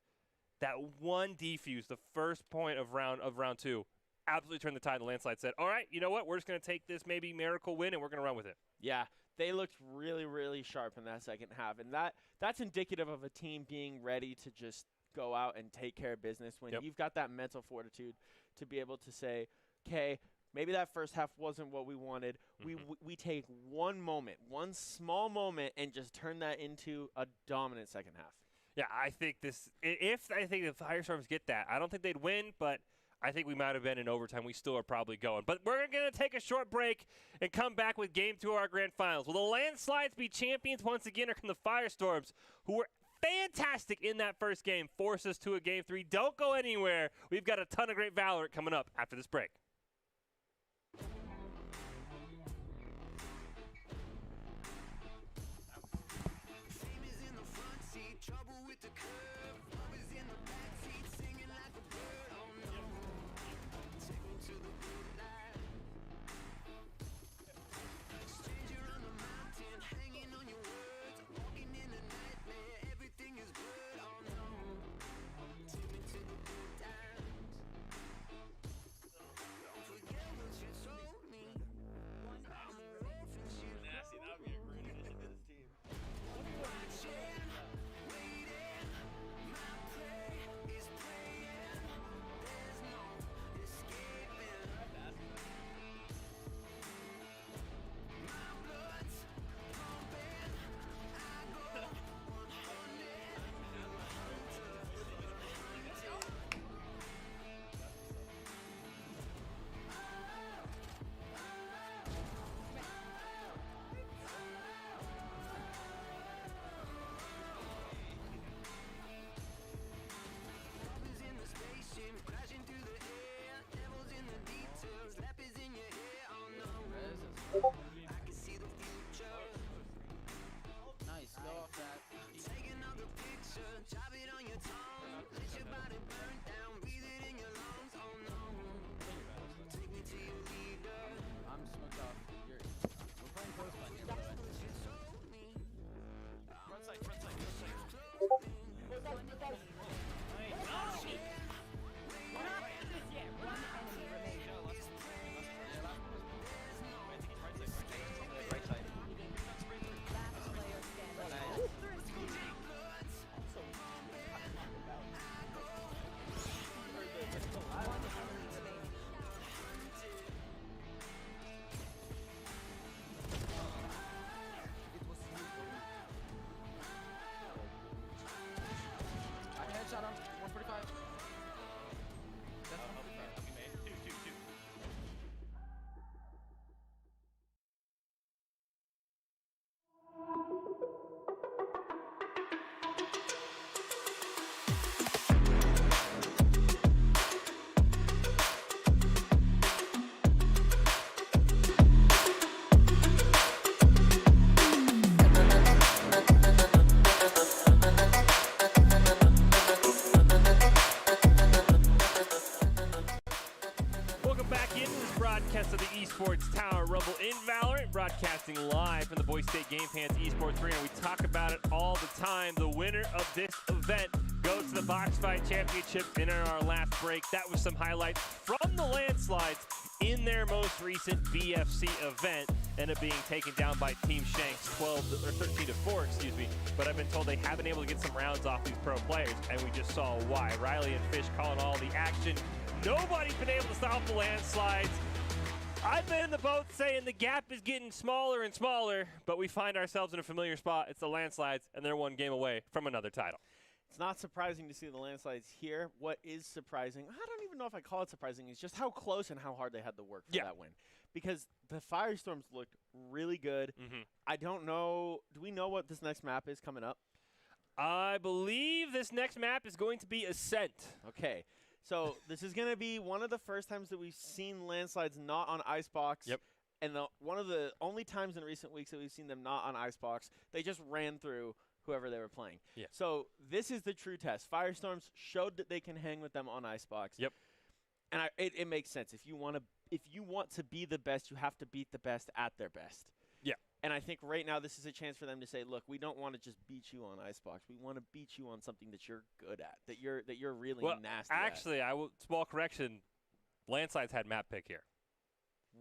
That one defuse, the first point of round two, absolutely turned the tide. The Landslide said, all right, you know what? We're just going to take this maybe miracle win, and we're going to run with it. Yeah, they looked really, really sharp in that second half. And that's indicative of a team being ready to just go out and take care of business when you've got that mental fortitude to be able to say, okay, maybe that first half wasn't what we wanted. We take one moment, one small moment, and just turn that into a dominant second half. Yeah, I think the Firestorms get that, I don't think they'd win, but I think we might have been in overtime. We still are probably going. But we're going to take a short break and come back with Game 2 of our grand finals. Will the Landslides be champions once again, or can the Firestorms, who were fantastic in that first game, force us to a Game 3? Don't go anywhere. We've got a ton of great Valorant coming up after this break. Nice, go off that. Take another picture, drop it on your tongue. Let your body burn down, breathe it in your lungs. Oh no, take me to your leader. I'm smoked off. We're playing close one here, by the way. Front side, front side, front side. We're not in this yet. One enemy remaining. Right side. Last player standing. One enemy remaining. I headshot him. 145. That's 145. Two. Welcome back into this broadcast of the Esports Tower Rumble in Valorant, broadcasting live from the Boise State Game Pants Esports Arena. We talk about it all the time. The winner of this event goes to the Box Fight Championship. And in our last break, that was some highlights from the Landslides in their most recent BFC event, ended up being taken down by Team Shanks 13-4, excuse me. But I've been told they haven't been able to get some rounds off these pro players, and we just saw why. Riley and Fish calling all the action. Nobody's been able to stop the Landslides. I've been in the boat saying the gap is getting smaller and smaller, but we find ourselves in a familiar spot. It's the Landslides, and they're one game away from another title. It's not surprising to see the landslides here. What is surprising, I don't even know if I call it surprising, is just how close and how hard they had to work for that win. Because the Firestorms looked really good. I don't know. Do we know what this next map is coming up? I believe this next map is going to be Ascent. Okay. So this is going to be one of the first times that we've seen landslides not on Icebox. Yep. And one of the only times in recent weeks that we've seen them not on Icebox. They just ran through whoever they were playing. Yeah. So this is the true test. Firestorms showed that they can hang with them on Icebox. Yep. And it makes sense. If you want to be the best, you have to beat the best at their best. Yeah. And I think right now this is a chance for them to say, look, we don't want to just beat you on Icebox. We want to beat you on something that you're good at, that you're really nasty actually, at. small correction, Landslides had map pick here.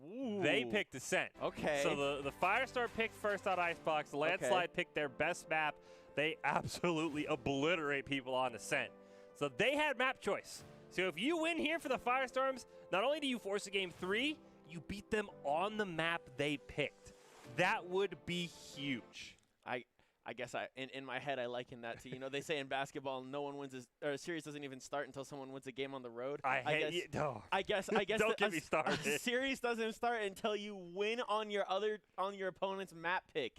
Ooh. They picked Ascent. Okay. So the Firestorm picked first on Icebox. The Landslide picked their best map. They absolutely obliterate people on Ascent. So they had map choice. So if you win here for the Firestorms, not only do you force a game 3, you beat them on the map they picked. That would be huge. I guess in my head I liken that to, they say in basketball no one wins a series doesn't even start until someone wins a game on the road. I guess Don't get me started. A series doesn't start until you win on your opponent's map pick.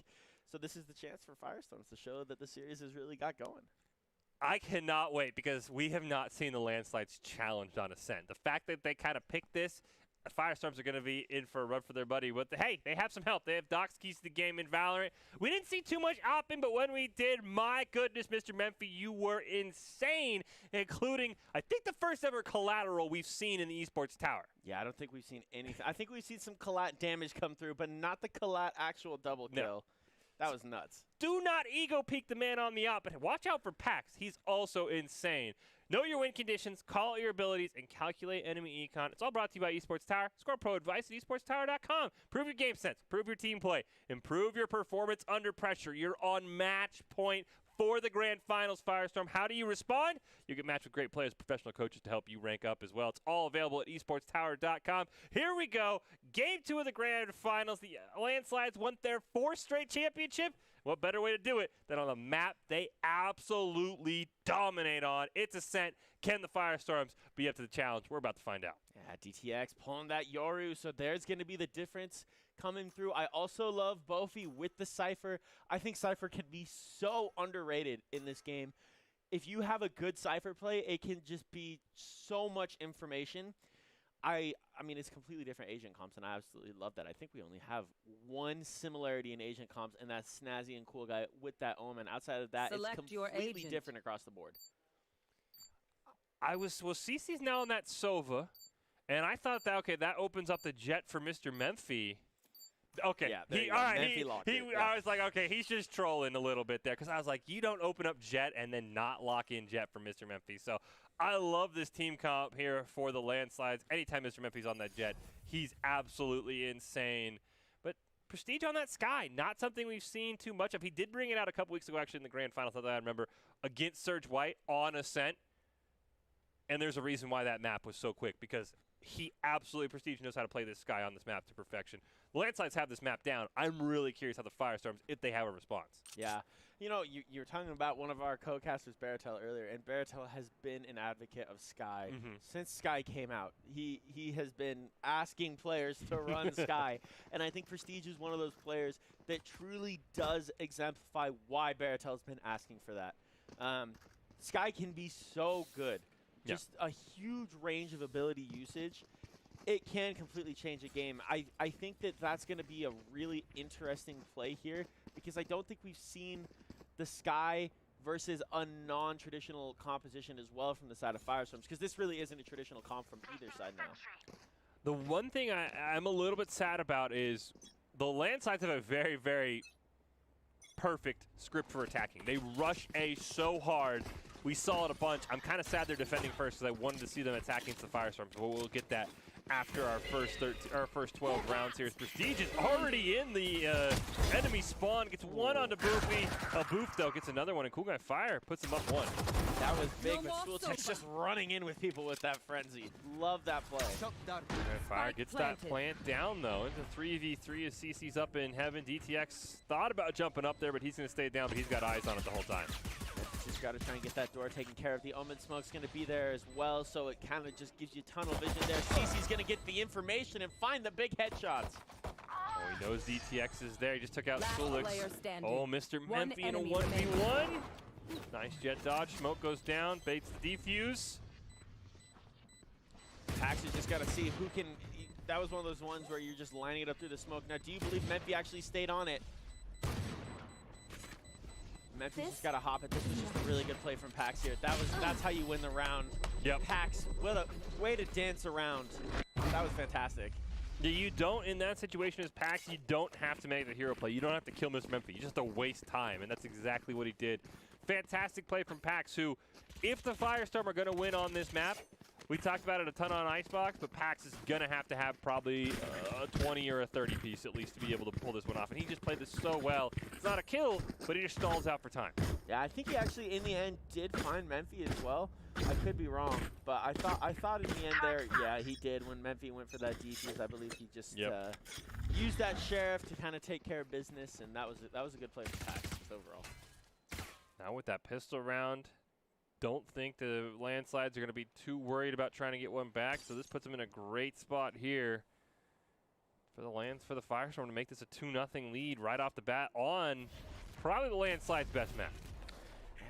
So this is the chance for Firestorms to show that the series has really got going. I cannot wait because we have not seen the Landslides challenged on Ascent. The fact that they kind of picked this, the Firestorms are going to be in for a run for their buddy. But hey, they have some help. They have Doc's keys to the game in Valorant. We didn't see too much opping, but when we did, my goodness, Mr. Memphi, you were insane, including, I think, the first ever collateral we've seen in the Esports Tower. Yeah, I don't think we've seen anything. I think we've seen some collat damage come through, but not the collat actual double kill. No. That was nuts. Do not ego peek the man on the op, but watch out for Pax. He's also insane. Know your win conditions, call out your abilities, and calculate enemy econ. It's all brought to you by Esports Tower. Score pro advice at esportstower.com. Prove your game sense, prove your team play, improve your performance under pressure. You're on match point for the grand finals, Firestorm. How do you respond? You get matched with great players, professional coaches to help you rank up as well. It's all available at esportstower.com. Here we go. Game 2 of the grand finals. The Landslides won their 4th straight championship. What better way to do it than on the map they absolutely dominate on? It's Ascent. Can the Firestorms be up to the challenge? We're about to find out. Yeah, DTX pulling that Yoru, so there's going to be the difference coming through. I also love Bofi with the Cypher. I think Cypher can be so underrated in this game. If you have a good Cypher play, it can just be so much information. I mean, it's completely different Asian comps, and I absolutely love that. I think we only have one similarity in Asian comps, and that's Snazzy and Cool Guy with that Omen. Outside of that, Select it's your completely agent. different across the board. Well, CC's now on that Sova, and I thought that, okay, that opens up the Jet for Mr. Memphi. Okay, Yeah, all right. Memphi locked it, yeah. I was like, okay, he's just trolling a little bit there because I was like, you don't open up Jet and then not lock in Jet for Mr. Memphi. So I love this team comp here for the Landslides. Anytime Mr. Memphi's on that Jet, he's absolutely insane. But Prestige on that Sky, not something we've seen too much of. He did bring it out a couple weeks ago, actually, in the grand finals, that I remember, against Surge White on Ascent. And there's a reason why that map was so quick, because he absolutely, Prestige knows how to play this Sky on this map to perfection. The Landslides have this map down. I'm really curious how the Firestorms, if they have a response. Yeah. You were talking about one of our co-casters, Baratel, earlier, and Baratel has been an advocate of Sky since Sky came out. He has been asking players to run Sky, and I think Prestige is one of those players that truly does exemplify why Baratel's been asking for that. Sky can be so good. Just a huge range of ability usage. It can completely change a game. I think that's going to be a really interesting play here because I don't think we've seen the Sky versus a non-traditional composition as well from the side of Firestorms, because this really isn't a traditional comp from either side now. The one thing I'm a little bit sad about is the Landslides have a very, very perfect script for attacking. They rush A so hard. We saw it a bunch. I'm kind of sad they're defending first because I wanted to see them attacking the Firestorms, but we'll get that after our first 12 rounds here. Prestige is already in the enemy spawn. Gets one onto Boofy. Boof, though, gets another one, and Cool Guy Fire puts him up one. That was big, but Schooltech's just running in with people with that frenzy. Love that play. Fire gets that plant down, though. Into 3v3 as CC's up in heaven. DTX thought about jumping up there, but he's going to stay down, but he's got eyes on it the whole time. just got to try and get that door taken care of. The Omen Smoke's going to be there as well, so it kind of just gives you tunnel vision there. CC's going to get the information and find the big headshots. Oh, he knows DTX is there. He just took out Last Sulix. player standing. Oh, Mr. One Memphi in a enemy 1v1. Nice jet dodge. Smoke goes down. Baits the defuse. Pax has just got to see who can. That was one of those ones where you're just lining it up through the smoke. Now, do you believe Memphi actually stayed on it? Memphi's just got to hop it. This was just a really good play from Pax here. That's how you win the round. Yep. Pax, what a way to dance around. That was fantastic. Yeah, you don't, in that situation as Pax, you don't have to make the hero play. You don't have to kill Mr. Memphi. You just have to waste time, and that's exactly what he did. Fantastic play from Pax, who, if the Firestorm are going to win on this map, we talked about it a ton on Icebox, but Pax is going to have probably a 20 or a 30 piece at least to be able to pull this one off. And he just played this so well. It's not a kill, but he just stalls out for time. Yeah, I think he actually, in the end, did find Memphi as well. I could be wrong, but I thought in the end there, yeah, he did. When Memphi went for that defuse, I believe he just used that Sheriff to kind of take care of business, and that was a good play for Pax overall. Now with that pistol round, don't think the landslides are going to be too worried about trying to get one back, so this puts them in a great spot here for the Firestorm to make this a 2-0 lead right off the bat on probably the landslide's best map.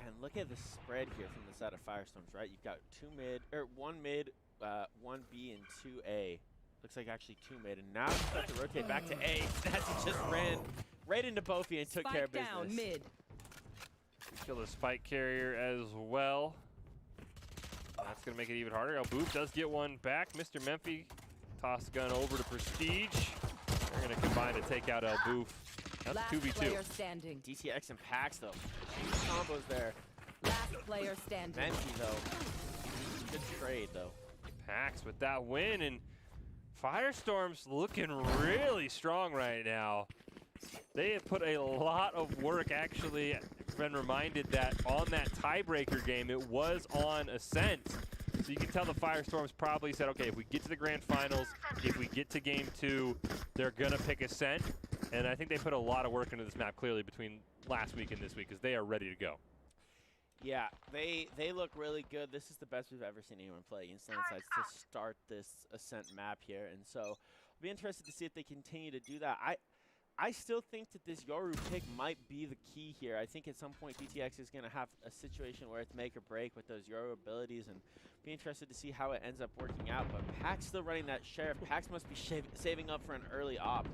And look at the spread here from the side of Firestorms, right? You've got one mid, 1B, and 2A. Looks like actually 2 mid, and now he's about to rotate back to A. As he just ran right into Bofi and took care of business. Down mid. Kill the spike carrier as well. That's going to make it even harder. Elboof does get one back. Mr. Memphi toss the gun over to Prestige. They're going to combine to take out Elboof. That's Last 2v2. player standing. DTX and Pax, though. Huge combos there. Last player standing. Memphi, though. Good trade, though. Pax with that win, and Firestorm's looking really strong right now. They have put a lot of work. Actually, been reminded that on that tiebreaker game, it was on Ascent. So you can tell the Firestorms probably said, okay, if we get to the grand finals, if we get to game 2, they're going to pick Ascent. And I think they put a lot of work into this map, clearly, between last week and this week, because they are ready to go. Yeah, they look really good. This is the best we've ever seen anyone play Instant Insights to start this Ascent map here. And so I'll be interested to see if they continue to do that. I still think that this Yoru pick might be the key here. I think at some point DTX is going to have a situation where it's make or break with those Yoru abilities, and be interested to see how it ends up working out. But Pax still running that Sheriff. Pax must be saving up for an early op.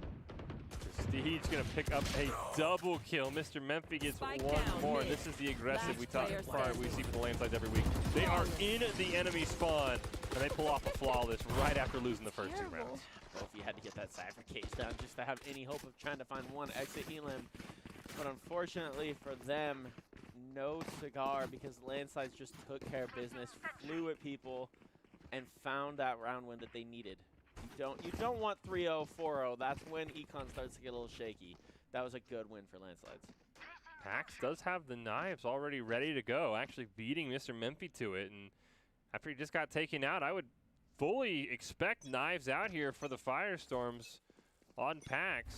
Prestige going to pick up a double kill. Mr. Memphi gets one more. Mid. This is the aggressive Last we see from the landslides every week. Oh. They are in the enemy spawn, and they pull off a flawless right after losing the first 2 rounds. Well, if you had to get that Cypher cage down just to have any hope of trying to find one exit elim. But unfortunately for them, no cigar, because landslides just took care of business, flew at people, and found that round win that they needed. You don't want 3-0, 4-0. That's when Econ starts to get a little shaky. That was a good win for landslides. Pax does have the knives already ready to go, actually beating Mr. Memphi to it. And after he just got taken out, I would fully expect knives out here for the Firestorms on Pax.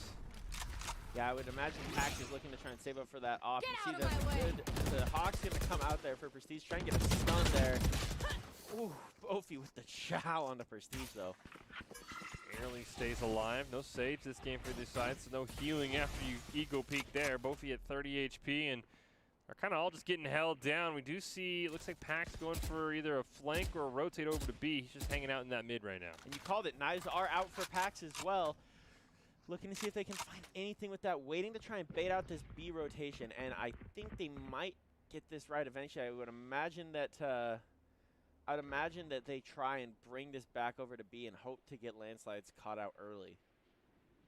Yeah, I would imagine Pax is looking to try and save up for that off. You see the Hawk's going to come out there for Prestige, try and get a stun there. Ooh, Bofi with the chow on the Prestige, though. Barely stays alive. No Sage this game for this side, so no healing after you ego peek there. Bofi at 30 HP, and are kind of all just getting held down. We do see, it looks like Pax going for either a flank or a rotate over to B. He's just hanging out in that mid right now. And you called it. Knives are out for Pax as well. Looking to see if they can find anything with that, waiting to try and bait out this B rotation. And I think they might get this right eventually. I would imagine that they try and bring this back over to B and hope to get landslides caught out early.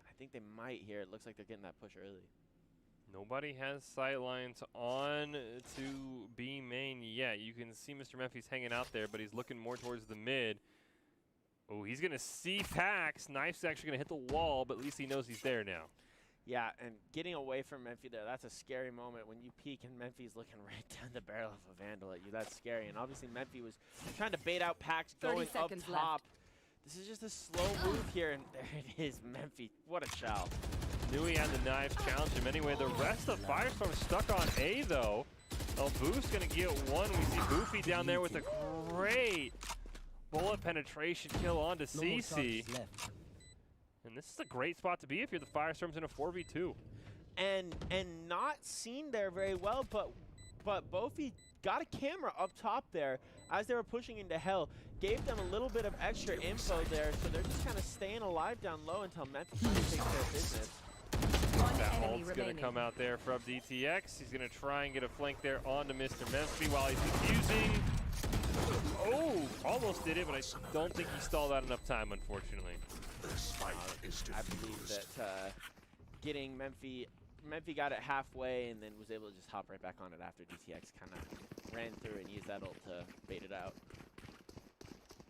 I think they might here. It looks like they're getting that push early. Nobody has sight lines on to B main yet. You can see Mr. Memphi's hanging out there, but he's looking more towards the mid. Oh, he's going to see Pax. Knife's actually going to hit the wall, but at least he knows he's there now. Yeah, and getting away from Memphi there, that's a scary moment when you peek and Memphi's looking right down the barrel of a Vandal at you. That's scary. And obviously Memphi was trying to bait out Pax going up top. Left. This is just a slow move here, and there it is, Memphi. What a chow. Knew he had the knives, challenge him anyway. The rest of Firestorm stuck on A, though. Boof's going to get one. We see Boofy down there with a great bullet penetration kill onto CC. And this is a great spot to be if you're the Firestorms in a 4v2. And not seen there very well, but Bofi got a camera up top there as they were pushing into hell. Gave them a little bit of extra info there, so they're just kind of staying alive down low until Memphis takes care of business. That ult's going to come out there from DTX. He's going to try and get a flank there onto Mr. Memphi while he's defusing. Oh, almost did it, but I don't think he stalled out enough time, unfortunately. I believe that getting Memphi got it halfway and then was able to just hop right back on it after DTX kind of ran through and used that ult to bait it out.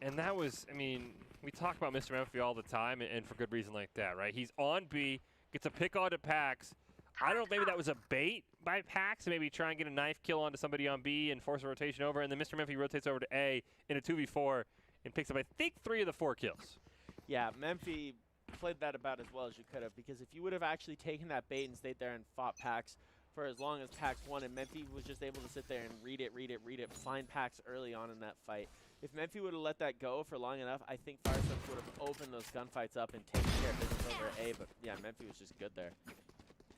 And that was, I mean, we talk about Mr. Memphi all the time, and for good reason like that, right? He's on B, gets a pick onto Pax. I don't know if maybe that was a bait by Pax, and maybe try and get a knife kill onto somebody on B and force a rotation over, and then Mr. Memphi rotates over to A in a 2v4 and picks up, I think, 3 of the 4 kills. Yeah, Memphi played that about as well as you could have, because if you would have actually taken that bait and stayed there and fought Pax for as long as Pax won, and Memphi was just able to sit there and read it, find Pax early on in that fight. If Memphi would have let that go for long enough, I think Firestorms would have opened those gunfights up and taken care of business over A, but yeah, Memphi was just good there.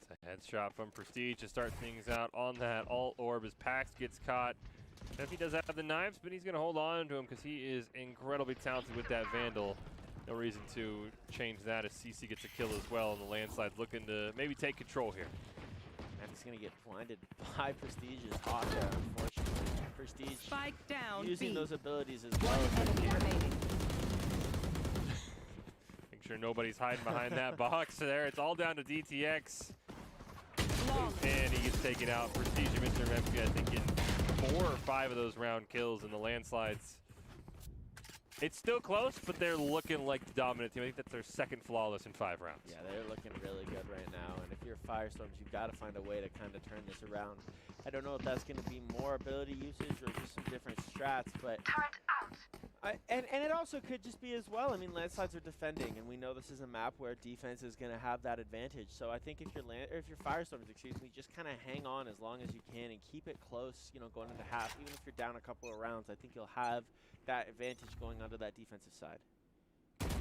It's a headshot from Prestige to start things out on that alt orb as Pax gets caught. Memphi does have the knives, but he's going to hold on to him because he is incredibly talented with that Vandal. No reason to change that as CC gets a kill as well, and the Landslide's looking to maybe take control here. Memphi's going to get blinded by Prestige's hawk there, unfortunately. Prestige Spike down using B. those abilities as well. Make sure nobody's hiding behind that box there. It's all down to DTX. And he gets taken out. Prestige and Mr. Memphi, I think, in 4 or 5 of those round kills, and the Landslides. It's still close, but they're looking like the dominant team. I think that's their second flawless in 5 rounds. Yeah, they're looking really good right now. And if you're Firestorms, you've got to find a way to kind of turn this around. I don't know if that's going to be more ability usage or just some different strats, but and it also could just be as well. I mean, Landslides are defending, and we know this is a map where defense is going to have that advantage. So I think if you're Firestorms, just kind of hang on as long as you can and keep it close. You know, going into half, even if you're down a couple of rounds, I think you'll have that advantage going onto that defensive side.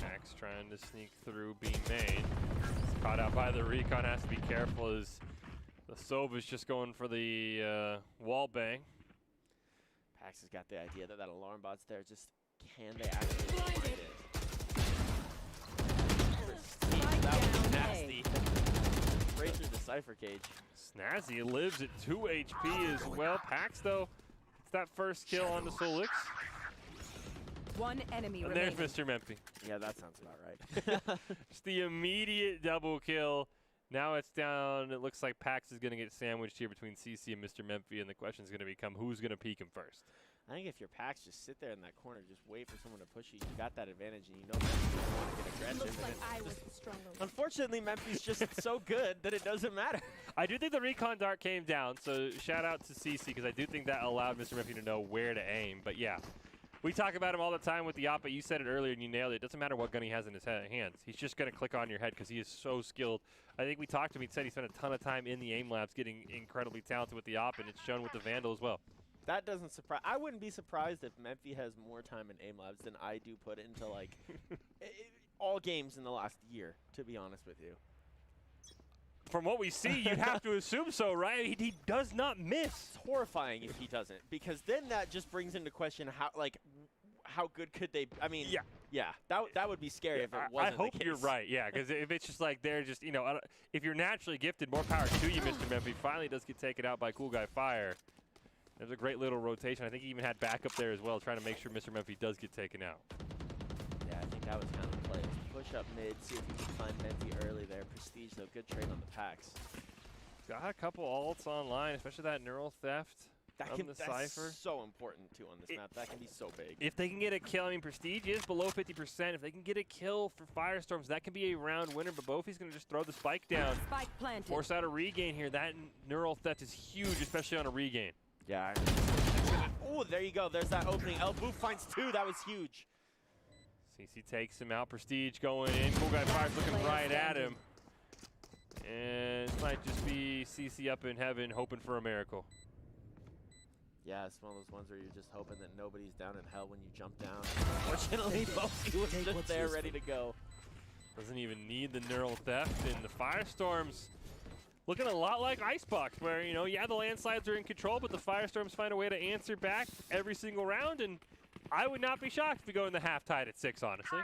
Max trying to sneak through B main. He's caught out by the recon. Has to be careful as the Sova's just going for the wall bang. Pax has got the idea that that alarm bot's there. Just can they actually find it? That was nasty. Right through the Cypher cage. Snazzy lives at 2 HP as well. Pax, though, it's that first kill on the Solix. One enemy and remaining. There's Mr. Memphi. Yeah, that sounds about right. Just the immediate double kill. Now it's down. It looks like Pax is going to get sandwiched here between CC and Mr. Memphi, and the question is going to become who's going to peek him first. I think if you're Pax, just sit there in that corner, just wait for someone to push you. You got that advantage, and you know Memphi's going to get aggressive. Looks like I was the stronger one. Unfortunately, Memphi's just so good that it doesn't matter. I do think the recon dart came down, so shout out to CC, because I do think that allowed Mr. Memphi to know where to aim. But yeah, we talk about him all the time with the op, but you said it earlier and you nailed it. It doesn't matter what gun he has in his hands. He's just going to click on your head because he is so skilled. I think we talked to him. He said he spent a ton of time in the aim labs getting incredibly talented with the op, and it's shown with the Vandal as well. That doesn't surprise. I wouldn't be surprised if Memphi has more time in aim labs than I do put into like all games in the last year, to be honest with you. From what we see, you'd have to assume so, right? He does not miss. It's horrifying if he doesn't, because then that just brings into question how good could they? I mean, yeah, that would be scary if it wasn't. I hope the case. you're right, yeah, because if it's just like they're just, you know, if you're naturally gifted, more power to you, Mr. Memphi. Finally does get taken out by Cool Guy Fire. There's a great little rotation. I think he even had backup there as well, trying to make sure Mr. Memphi does get taken out. Yeah, I think that was kind of the play. Push up mid, see if you can find Memphi early there. Prestige, though, good trade on the Pax. Got a couple ults online, especially that Neural Theft on the Cypher. That's so important, too, on this map. That can be so big. If they can get a kill, I mean, Prestige is below 50%. If they can get a kill for Firestorms, that can be a round winner, but Bofi's going to just throw the spike down. Spike planted. Force out a regain here. That Neural Theft is huge, especially on a regain. Yeah. Oh, there you go. There's that opening. El Boof finds 2. That was huge. CC takes him out. Prestige going in. Cool Guy Fire's looking right at him. And it might just be CC up in heaven hoping for a miracle. Yeah, it's one of those ones where you're just hoping that nobody's down in hell when you jump down. Fortunately, Boise was just there ready to go. Doesn't even need the neural theft, and the Firestorms looking a lot like Icebox, where, you know, yeah, the landslides are in control, but the Firestorms find a way to answer back every single round, and I would not be shocked if we go in the half tied at 6, honestly.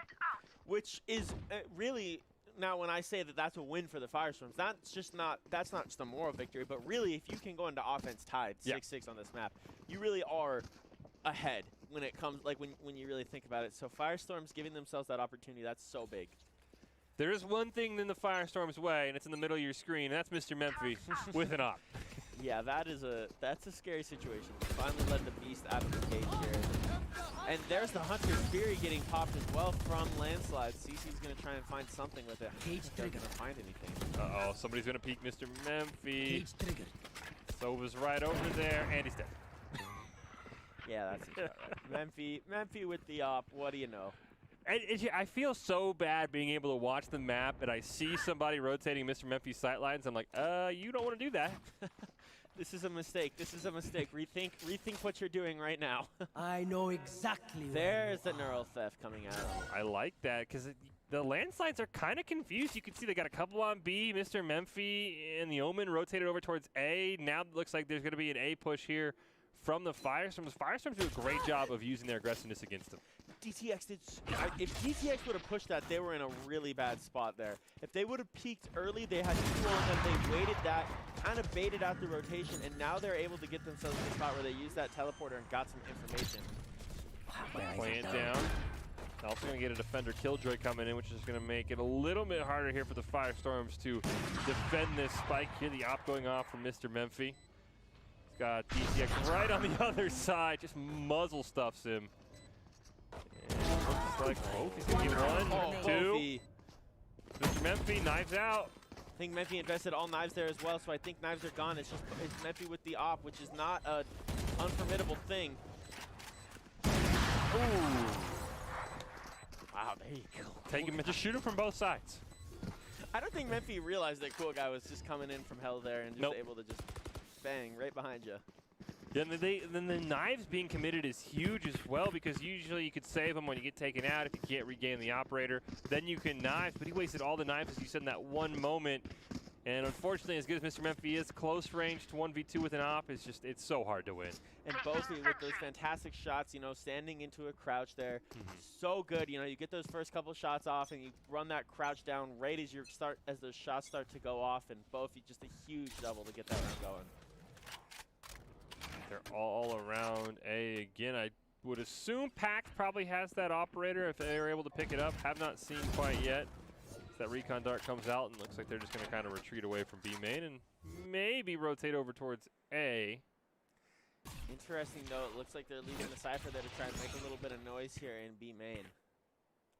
Which is really, now when I say that that's a win for the Firestorms, that's not just a moral victory, but really if you can go into offense tied 6-6 on this map, you really are ahead when it comes, like when you really think about it. So Firestorms giving themselves that opportunity, that's so big. There is one thing in the Firestorm's way, and it's in the middle of your screen, and that's Mr. Memphis with an op. Yeah, that's a scary situation. Finally letting the beast out of the cage here. And there's the Hunter's Fury getting popped as well from Landslide. CC's going to try and find something with it. Cage trigger. Going to find anything. Uh-oh, somebody's going to peek Mr. Memphis. Sova's right over there, and he's dead. Yeah, that's right. Memphis with the op, what do you know? I feel so bad being able to watch the map, and I see somebody rotating Mr. Memphis' sightlines. I'm like, you don't want to do that. This is a mistake. This is a mistake. Rethink what you're doing right now. I know exactly. There's the neural theft coming out. I like that because the landslides are kind of confused. You can see they got a couple on B. Mr. Memphis and the Omen rotated over towards A. Now it looks like there's going to be an A push here from the Firestorms. Firestorms do a great job of using their aggressiveness against them. DTX did. If DTX would have pushed that, they were in a really bad spot there. If they would have peeked early, they had 2 on them. They waited that, kind of baited out the rotation, and now they're able to get themselves in a spot where they use that teleporter and got some information. Play it down. Also going to get a defender killjoy coming in, which is going to make it a little bit harder here for the Firestorms to defend this spike here. The op going off from Mr. Memphis. He's got DTX right on the other side, just muzzle stuffs him. And looks like both. He's going to get 1, 2. Mr. Memphis, knives out. I think Memphis invested all knives there as well, so I think knives are gone. It's Memphis with the op, which is not an unformidable thing. Ooh. Wow, there you go. Take him, just shoot him from both sides. I don't think Memphis realized that Cool Guy was just coming in from hell there and just able to just bang right behind you. Yeah, then the knives being committed is huge as well, because usually you could save them when you get taken out if you can't regain the operator. Then you can knife, but he wasted all the knives, as you said, in that one moment. And unfortunately, as good as Mr. Memphis is, close range to 1v2 with an op is just, it's so hard to win. And Boise with those fantastic shots, you know, standing into a crouch there, so good. You know, you get those first couple shots off and you run that crouch down right as those shots start to go off, and Boise just a huge double to get that round going. They're all around A again. I would assume Pax probably has that operator if they were able to pick it up. Have not seen quite yet. That recon dart comes out and looks like they're just going to kind of retreat away from B main and maybe rotate over towards A. Interesting though, it looks like they're leaving the Cypher there to try and make a little bit of noise here in B main.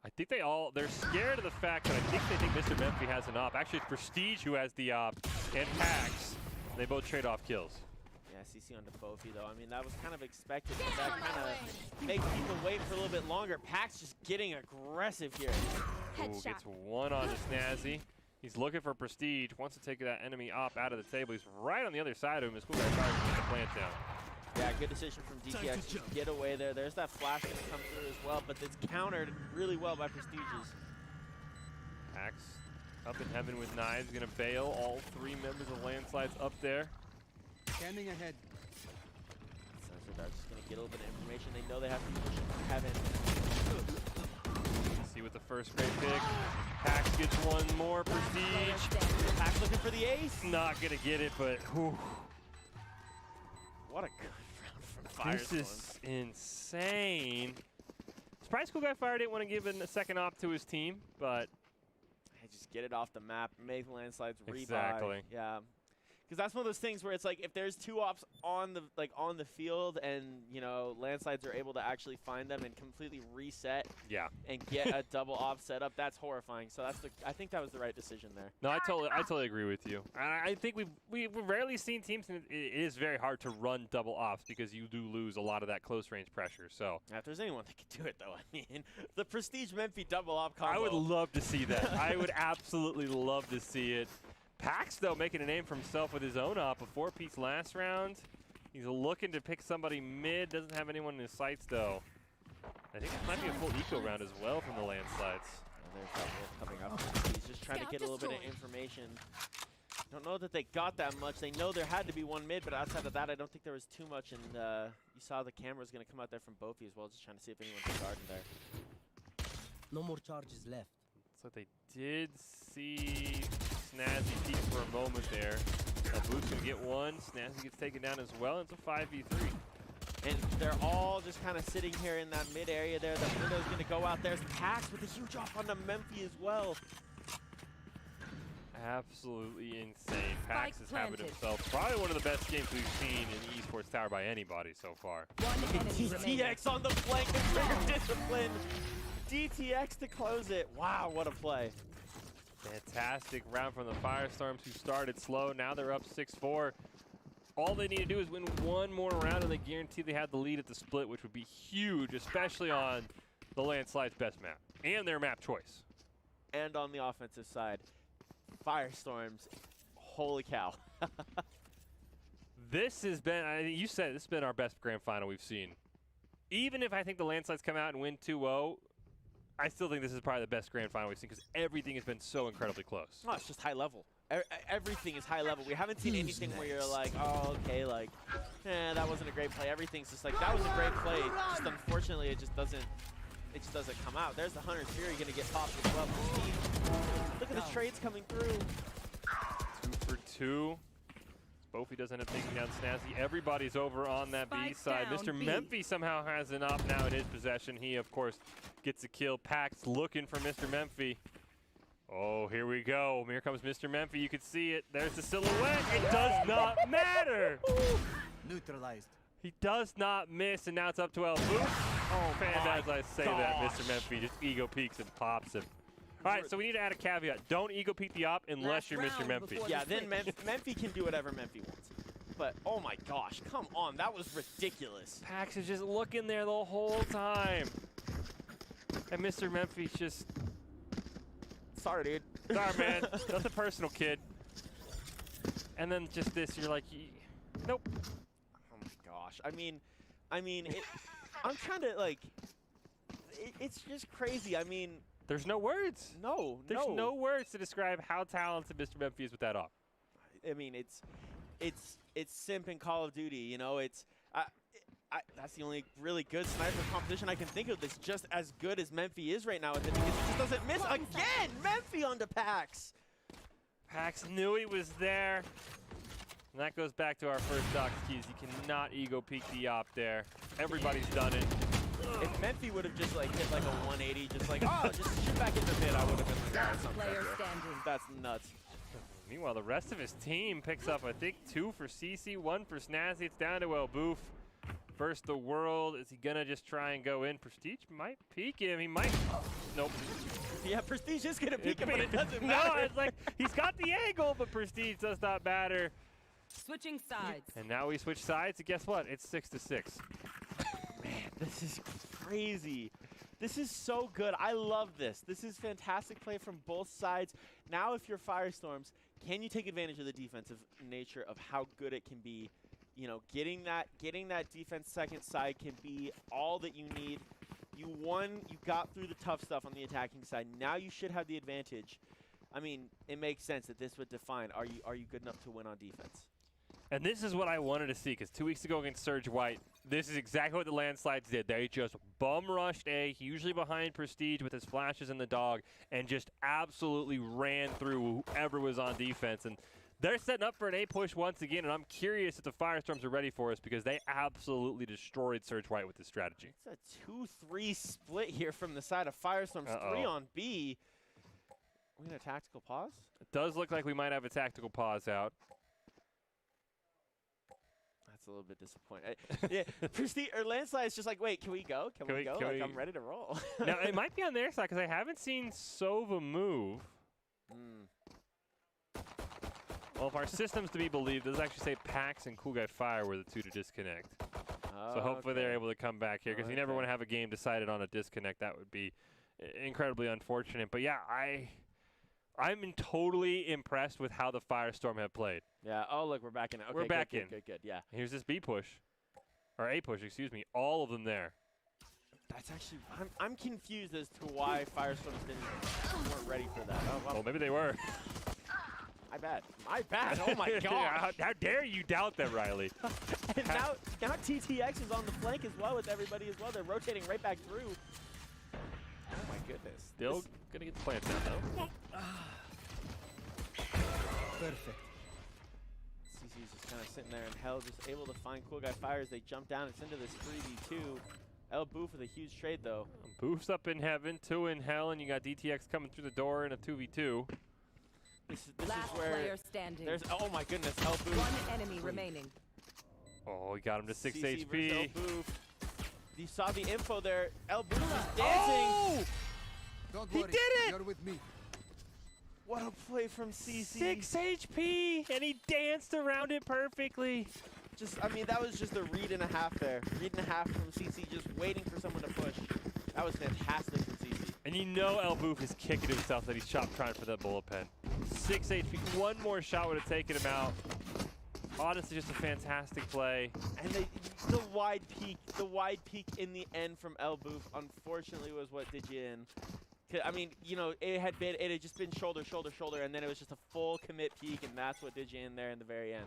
I think they're scared of the fact that they think Mr. Memphis has an op. Actually, it's Prestige who has the op and Pax. They both trade off kills. Yeah, CC onto Bofi though. I mean, that was kind of expected, but that kind of makes people wait for a little bit longer. Pax just getting aggressive here. Ooh, gets 1 on his Snazzy. He's looking for Prestige, wants to take that enemy op out of the table. He's right on the other side of him. His cool guy tries to get the plant down. Yeah, good decision from DTX to get away there. There's that flash going to come through as well, but it's countered really well by Prestiges. Pax up in heaven with knives, going to bail all 3 members of Landslides up there. Standing ahead. So they're just going to get a little bit of information. They know they have to push it from heaven. See with the first great pick. Pax gets 1 more Prestige. Pax looking for the ace. Not going to get it, but whew. What a good round from Firestorm. This is insane. Surprised Cool Guy Fire didn't want to give a second op to his team, but hey, just get it off the map, make landslides rebuy. Exactly. Yeah. Because that's one of those things where it's like if there's 2 ops on the field and you know landslides are able to actually find them and completely reset and get a double op setup, that's horrifying. So I think that was the right decision there. No, I totally agree with you. And I think we've rarely seen teams, and it is very hard to run double ops because you do lose a lot of that close range pressure. So if there's anyone that could do it though, I mean the Prestige Memphis double op combo. I would love to see that. I would absolutely love to see it. Pax, though, making a name for himself with his own op, a 4-piece last round. He's looking to pick somebody mid. Doesn't have anyone in his sights, though. I think it might be a full eco round as well from the landslides. There's that wolf coming up. He's just trying to get a little bit of information. Don't know that they got that much. They know there had to be one mid, but outside of that, I don't think there was too much. And you saw the camera was going to come out there from Bofi as well, just trying to see if anyone's guarding there. No more charges left. So they did see Snazzy peek for a moment there. Boof's going to get one. Snazzy gets taken down as well. It's a 5v3. And they're all just kind of sitting here in that mid area there. The window's going to go out. There's Pax with a huge off on the Memphi as well. Absolutely insane. Pax is having himself probably one of the best games we've seen in the Esports Tower by anybody so far. DTX on the flank with trigger discipline. DTX to close it. Wow, what a play. Fantastic round from the Firestorms, who started slow. Now they're up 6-4. All they need to do is win one more round, and they guarantee they have the lead at the split, which would be huge, especially on the Landslide's best map and their map choice. And on the offensive side, Firestorms, holy cow. This has been, you said, this has been our best grand final we've seen. Even if I think the Landslides come out and win 2-0, I still think this is probably the best grand final we've seen because everything has been so incredibly close. Oh, it's just high level. Everything is high level. We haven't seen anything where you're like, oh, okay, like, that wasn't a great play. Everything's just like, that was a great play. Just unfortunately, it just doesn't come out. There's the Hunter's Fury going to get popped as well. Look at the trades coming through. 2 for 2. Bofi doesn't end up taking down Snazzy. Everybody's over on that B side. Mr. Memphi somehow has an op now in his possession. He, of course, gets a kill. Pax looking for Mr. Memphi. Oh, here we go. Here comes Mr. Memphi. You can see it. There's the silhouette. It does not matter. Neutralized. He does not miss, and now it's up 12. Oh, man, as I say that, Mr. Memphi just ego peeks and pops him. All right, so we need to add a caveat. Don't ego peek the op unless you're Mr. Memphi. Yeah, then Memphi can do whatever Memphi wants. But, oh my gosh, come on. That was ridiculous. Pax is just looking there the whole time. And Mr. Memphi's just... Sorry, dude. Sorry, man. Nothing personal, kid. And then just this, you're like, nope. Oh my gosh. I mean, I'm trying to, like, it's just crazy. I mean... There's no words. No, There's no words to describe how talented Mr. Memphi is with that op. I mean, it's simp in Call of Duty, you know. That's the only really good sniper competition I can think of that's just as good as Memphi is right now with it, because he just doesn't miss again. Memphi onto Pax. Pax knew he was there. And that goes back to our first Doc's keys. You cannot ego peek the op there. Everybody's done it. If Memphi would have just like hit like a 180, just like, oh, just shoot back in the mid, I would have been like, Last player standing. That's nuts. Meanwhile, the rest of his team picks up, I think, 2 for CC, 1 for Snazzy. It's down to Boof. First the world. Is he going to just try and go in? Prestige might peek him. He might. Nope. Yeah, Prestige is going to peek him, but it doesn't matter. No, it's like he's got the angle, but Prestige does not matter. Switching sides. And now we switch sides, and guess what? It's 6-6. Man, this is crazy. This is so good. I love this. This is fantastic play from both sides. Now if you're Firestorms, can you take advantage of the defensive nature of how good it can be? You know, getting that defense second side can be all that you need. You won, you got through the tough stuff on the attacking side. Now you should have the advantage. I mean, it makes sense that this would define, are you good enough to win on defense? And this is what I wanted to see, because 2 weeks ago against Surge White, this is exactly what the Landslides did. They just bum rushed A, usually behind Prestige with his flashes and the dog, and just absolutely ran through whoever was on defense. And they're setting up for an A push once again, and I'm curious if the Firestorms are ready for us, because they absolutely destroyed Surge White with this strategy. It's a 2-3 split here from the side of Firestorms. 3 on B. We got a tactical pause? It does look like we might have a tactical pause out. That's a little bit disappointing. Yeah, Prestige or Landslide's just like, wait, can we go? Can we go? Like, I'm ready to roll. Now, it might be on their side, because I haven't seen Sova move. Well, if our system's to be believed, it does actually say Pax and Cool Guy Fire were the 2 to disconnect. So hopefully they're able to come back here, because you never want to have a game decided on a disconnect. That would be incredibly unfortunate. But yeah, I'm totally impressed with how the Firestorm have played. Yeah. Oh, look, we're back in it. Okay, we're back good, in. Good. Yeah. Here's this B push, or A push, excuse me. All of them there. That's actually. I'm confused as to why Firestorms weren't ready for that. Oh, well, maybe they were. My bad. My bad. Oh my gosh. How dare you doubt them, Riley? And now TTX is on the flank as well with everybody as well. They're rotating right back through. Oh my goodness. Still gonna get the plant down though. Perfect. CC's just kind of sitting there, and Hell just able to find Cool Guy Fire as they jump down. It's into this 3v2. El Boof with a huge trade though. Boof's up in heaven, 2 in hell, and you got DTX coming through the door in a 2v2. This is Last where player standing. there's, oh my goodness, El Boof. One enemy remaining. Oh, he got him to 6 CC HP. versus El Boof. You saw the info there. El Boof is dancing. Oh! Don't He worry. did it! You're with me. What a play from CC. 6 HP, and he danced around it perfectly. I mean, that was just a read and a half there. Read and a half from CC, just waiting for someone to push. That was fantastic from CC. And you know El Boof is kicking himself that he's trying for that bullet pen. 6 HP, one more shot would have taken him out. Honestly, just a fantastic play. And the wide peak in the end from El Boof, unfortunately, was what did you in. I mean, you know, it had just been shoulder, and then it was just a full commit peak, and that's what did you in there in the very end.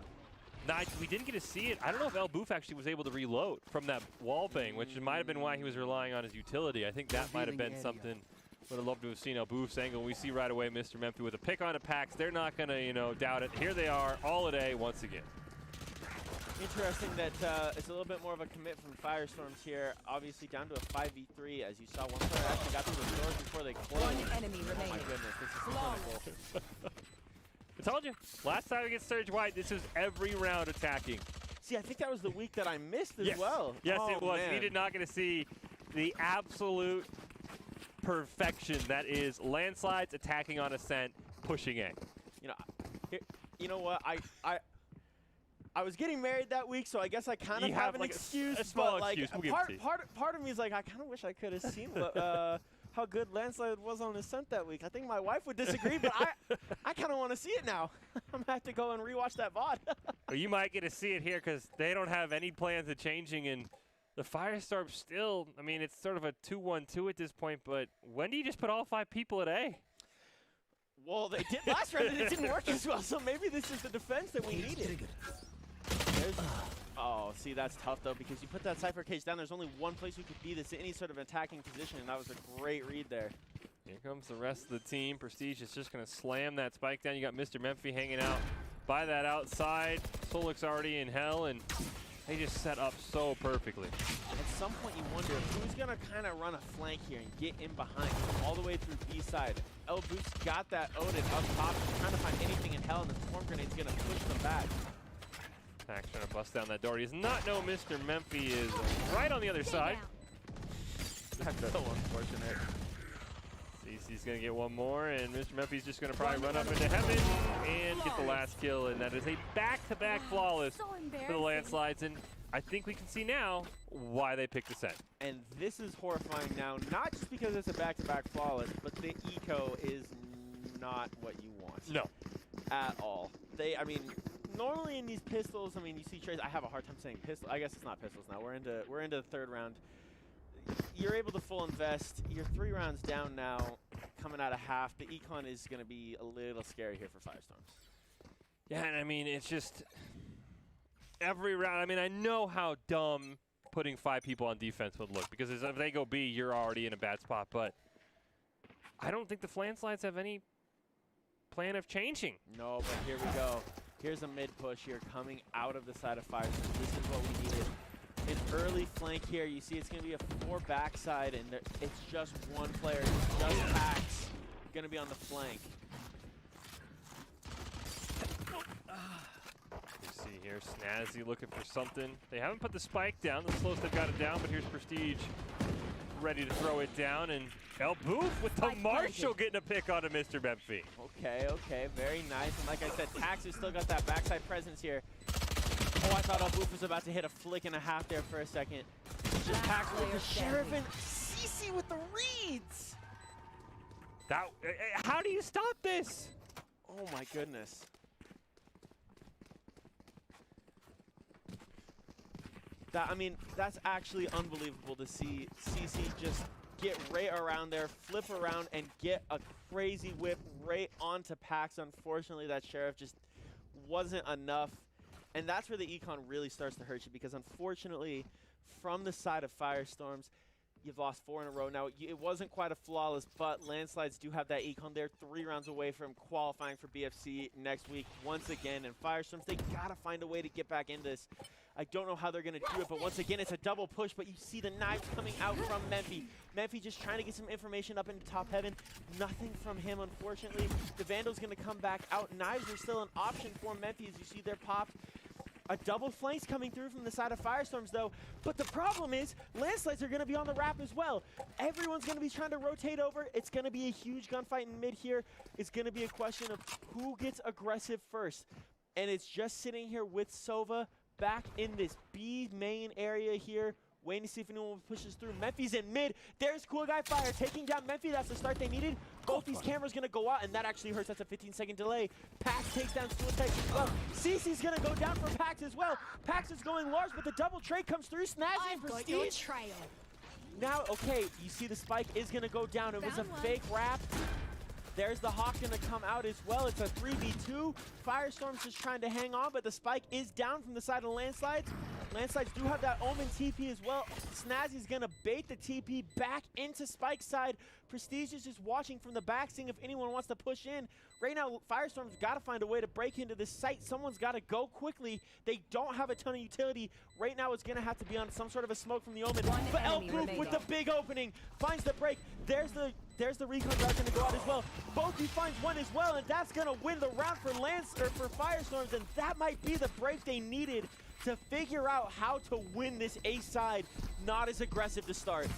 We didn't get to see it. I don't know if El Boof actually was able to reload from that wall bang, which might have been why he was relying on his utility. I think that might have been something. Would have loved to have seen El Boof's angle. We see right away Mr. Memphi with a pick on a Pax. They're not going to, you know, doubt it. Here they are, all a day once again. Interesting that it's a little bit more of a commit from Firestorms here. Obviously down to a 5v3, as you saw one player actually got through the doors before they closed. One enemy Oh remaining. my goodness, this is clinical. I told you, last time against Surge White, this was every round attacking. See, I think that was the week that I missed as well. Yes, oh, it was. Man. We did not get to see the absolute perfection that is landslides, attacking on ascent, pushing A. You know what? I was getting married that week, so I guess I kind of have an like excuse. a small but excuse. Like, We'll give it to you. part of me is like, I kind of wish I could have seen how good Landslide was on Ascent that week. I think my wife would disagree, but I kind of want to see it now. I'm going to have to go and rewatch that VOD. Well, you might get to see it here because they don't have any plans of changing, and the Firestorm still, I mean, it's sort of a 2-1-2 at this point, but when do you just put all 5 people at A? Well, they did last round, and it didn't work as well, so maybe this is the defense that we needed. Oh, see, that's tough, though, because you put that Cypher cage down, there's only one place you could be that's in any sort of attacking position, and that was a great read there. Here comes the rest of the team. Prestige is just going to slam that spike down. You got Mr. Memphi hanging out by that outside. Solik's already in hell, and they just set up so perfectly. At some point, you wonder who's going to kind of run a flank here and get in behind all the way through B side. El Boof's got that Odin up top, trying to find anything in hell, and the Storm Grenade's going to push them back. Pax trying to bust down that door. He does not know Mr. Memphi is right on the other side. That's so unfortunate. CC's going to get one more, and Mr. Memphi's just going to probably run up into heaven and get the last kill, and that is a back-to-back flawless for the landslides, and I think we can see now why they picked the set. And this is horrifying now, not just because it's a back-to-back flawless, but the eco is not what you want. No. At all. I mean, normally in these pistols, I mean, you see trades. I have a hard time saying pistol. I guess it's not pistols now. We're into the third round. You're able to full invest. You're 3 rounds down now, coming out of half. The econ is going to be a little scary here for Firestorms. Yeah, and I mean, it's just every round. I mean, I know how dumb putting 5 people on defense would look, because if they go B, you're already in a bad spot. But I don't think the Flanslides have any plan of changing. No, but here we go. Here's a mid push here coming out of the side of Firestorms. This is what we needed. An early flank here. You see it's going to be a 4 backside, and it's just one player. It's just Pax going to be on the flank. You see here, Snazzy looking for something. They haven't put the spike down. The slowest they've got it down, but here's Prestige ready to throw it down, and El Boof with the Marshall getting a pick on Mr. Memphi. Okay, very nice. And like I said, Pax has still got that backside presence here. Oh, I thought El Boof was about to hit a flick and a half there for a second. Just Pax with the Sheriff and CC with the reads. How do you stop this? Oh my goodness. I mean, that's actually unbelievable to see CC just get right around there, flip around, and get a crazy whip right onto Pax. Unfortunately, that Sheriff just wasn't enough. And that's where the econ really starts to hurt you, because unfortunately, from the side of Firestorms, you've lost 4 in a row. Now, it wasn't quite a flawless, but Landslides do have that econ. They're 3 rounds away from qualifying for BFC next week once again. And Firestorms, they got to find a way to get back in this. I don't know how they're going to do it, but once again, it's a double push, but you see the knives coming out from Memphi. Memphi just trying to get some information up into top heaven. Nothing from him, unfortunately. The Vandal's going to come back out. Knives are still an option for Memphi, as you see there popped. A double flanks coming through from the side of Firestorms, though. But the problem is, Landslides are going to be on the wrap as well. Everyone's going to be trying to rotate over. It's going to be a huge gunfight in mid here. It's going to be a question of who gets aggressive first. And it's just sitting here with Sova back in this B main area here, waiting to see if anyone pushes through. Memphi's in mid. There's Cool Guy Fire taking down Memphi. That's the start they needed. Both these cameras going to go out, and that actually hurts. That's a 15-second delay. Pax takes down Suicide as well. CC's going to go down for Pax as well. Pax is going large, but the double trade comes through. Snazzy and Prestige. Now, okay, you see the spike is going to go down. It was a fake wrap. There's the Hawk going to come out as well. It's a 3v2. Firestorm's just trying to hang on, but the spike is down from the side of Landslides. Landslides do have that Omen TP as well. Snazzy's going to bait the TP back into Spike's side. Prestige is just watching from the back, seeing if anyone wants to push in. Right now, Firestorm's got to find a way to break into this site. Someone's got to go quickly. They don't have a ton of utility. Right now, it's going to have to be on some sort of a smoke from the Omen. But Elboof with the big opening finds the break. There's the recon guard going to go out as well. Both finds one as well, and that's going to win the round for Firestorms, and that might be the break they needed to figure out how to win this A side. Not as aggressive to start.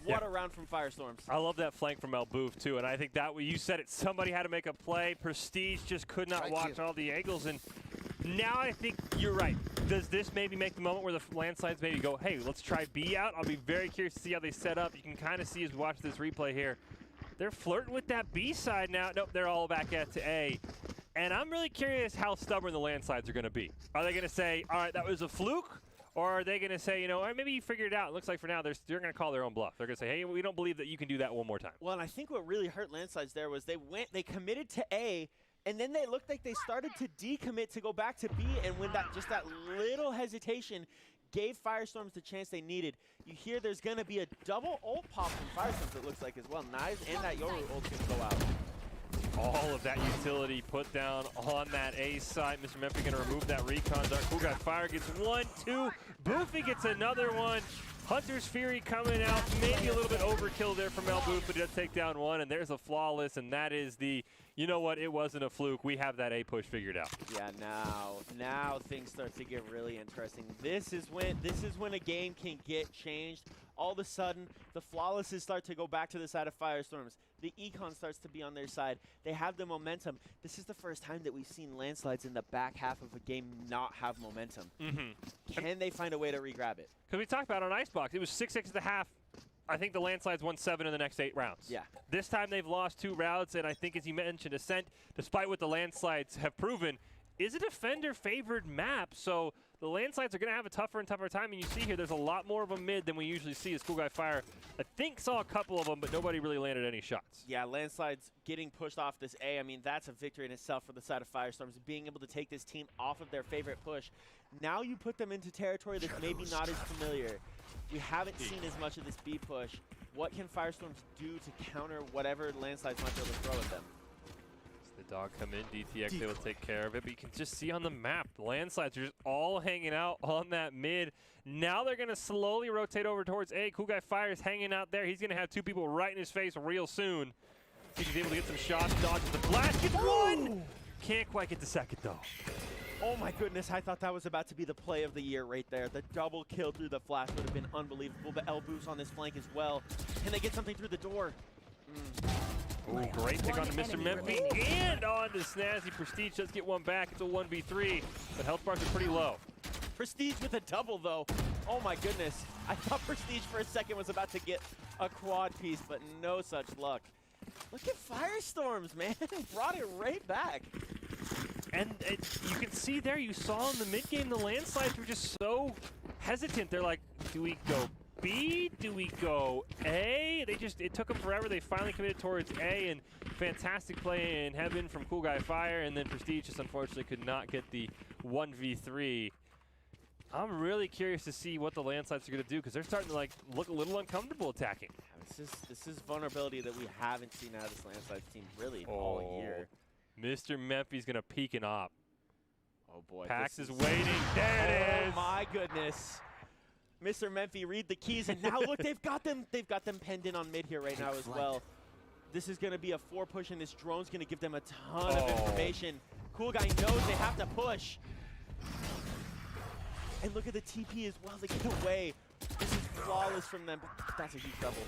What a round from Firestorms. I love that flank from Elboof, too, and I think that, you said it, somebody had to make a play. Prestige just could not watch all the angles, and now I think you're right. Does this maybe make the moment where the Landslides maybe go, hey, let's try B out? I'll be very curious to see how they set up. You can kind of see as we watch this replay here. They're flirting with that B side now. Nope, they're all back at to A. And I'm really curious how stubborn the Landslides are going to be. Are they going to say, all right, that was a fluke? Or are they going to say, you know, maybe you figured it out. It looks like for now they're going to call their own bluff. They're going to say, hey, we don't believe that you can do that one more time. Well, and I think what really hurt Landslides there was they committed to A, and then they looked like they started to decommit to go back to B, and when that little hesitation gave Firestorms the chance they needed. You hear there's going to be a double ult pop from Firestorms, it looks like, as well. Knives and that Yoru ult's going to go out. All of that utility put down on that A side. Mr. Memphi going to remove that recon. Dark Cool Guy Fire gets 1, 2. Boofy gets another one. Hunter's Fury coming out. Maybe a little bit overkill there from Elboof, but he does take down one. And there's a flawless, and that is the, you know what, it wasn't a fluke. We have that A push figured out. Yeah, now things start to get really interesting. This is when a game can get changed. All of a sudden, the flawlesses start to go back to the side of Firestorms. The econ starts to be on their side. They have the momentum. This is the first time that we've seen Landslides in the back half of a game not have momentum. Can they find a way to re-grab it? Because we talked about on Icebox, it was 6-6 at the half. I think the Landslides won 7 in the next 8 rounds. Yeah. This time they've lost 2 rounds, and I think, as you mentioned, Ascent, despite what the Landslides have proven, is a defender-favored map. So the Landslides are going to have a tougher and tougher time, and you see here there's a lot more of a mid than we usually see. As Cool Guy Fire, I think, saw a couple of them, but nobody really landed any shots. Yeah, Landslides getting pushed off this A, I mean, that's a victory in itself for the side of Firestorms, being able to take this team off of their favorite push. Now you put them into territory that's maybe not as familiar. We haven't seen as much of this B push. What can Firestorms do to counter whatever Landslides might be able to throw at them? The dog come in, DTX, they will take care of it, but you can just see on the map, the Landslides are just all hanging out on that mid. Now they're going to slowly rotate over towards A. Cool Guy Fire is hanging out there. He's going to have 2 people right in his face real soon. See if he's able to get some shots, dodges the flash, gets 1! Can't quite get the second, though. Oh my goodness, I thought that was about to be the play of the year right there. The double kill through the flash would have been unbelievable, but Elboo's on this flank as well. Can they get something through the door? Ooh, great pick on Mr. Memphi and on to Snazzy. Prestige does get one back. It's a 1v3, but health bars are pretty low. Prestige with a double, though. Oh, my goodness. I thought Prestige for a second was about to get a quad piece, but no such luck. Look at Firestorms, man. Brought it right back. And you can see there, you saw in the mid game, the landslides were just so hesitant. They're like, do we go B? Do we go A? It took them forever. They finally committed towards A, and fantastic play in heaven from Cool Guy Fire, and then Prestige just unfortunately could not get the 1v3. I'm really curious to see what the landslides are going to do, because they're starting to like look a little uncomfortable attacking. This is vulnerability that we haven't seen out of this landslides team really all year. Mr. Memphi's going to peek and op. Oh boy. Pax is waiting. There it is. Oh my goodness. Mr. Memphi, read the keys, and now look, they've got them penned in on mid here right now as well. This is going to be a 4 push, and this drone's going to give them a ton of information. Cool Guy knows they have to push. And look at the TP as well. They get away. This is flawless from them, but that's a huge double.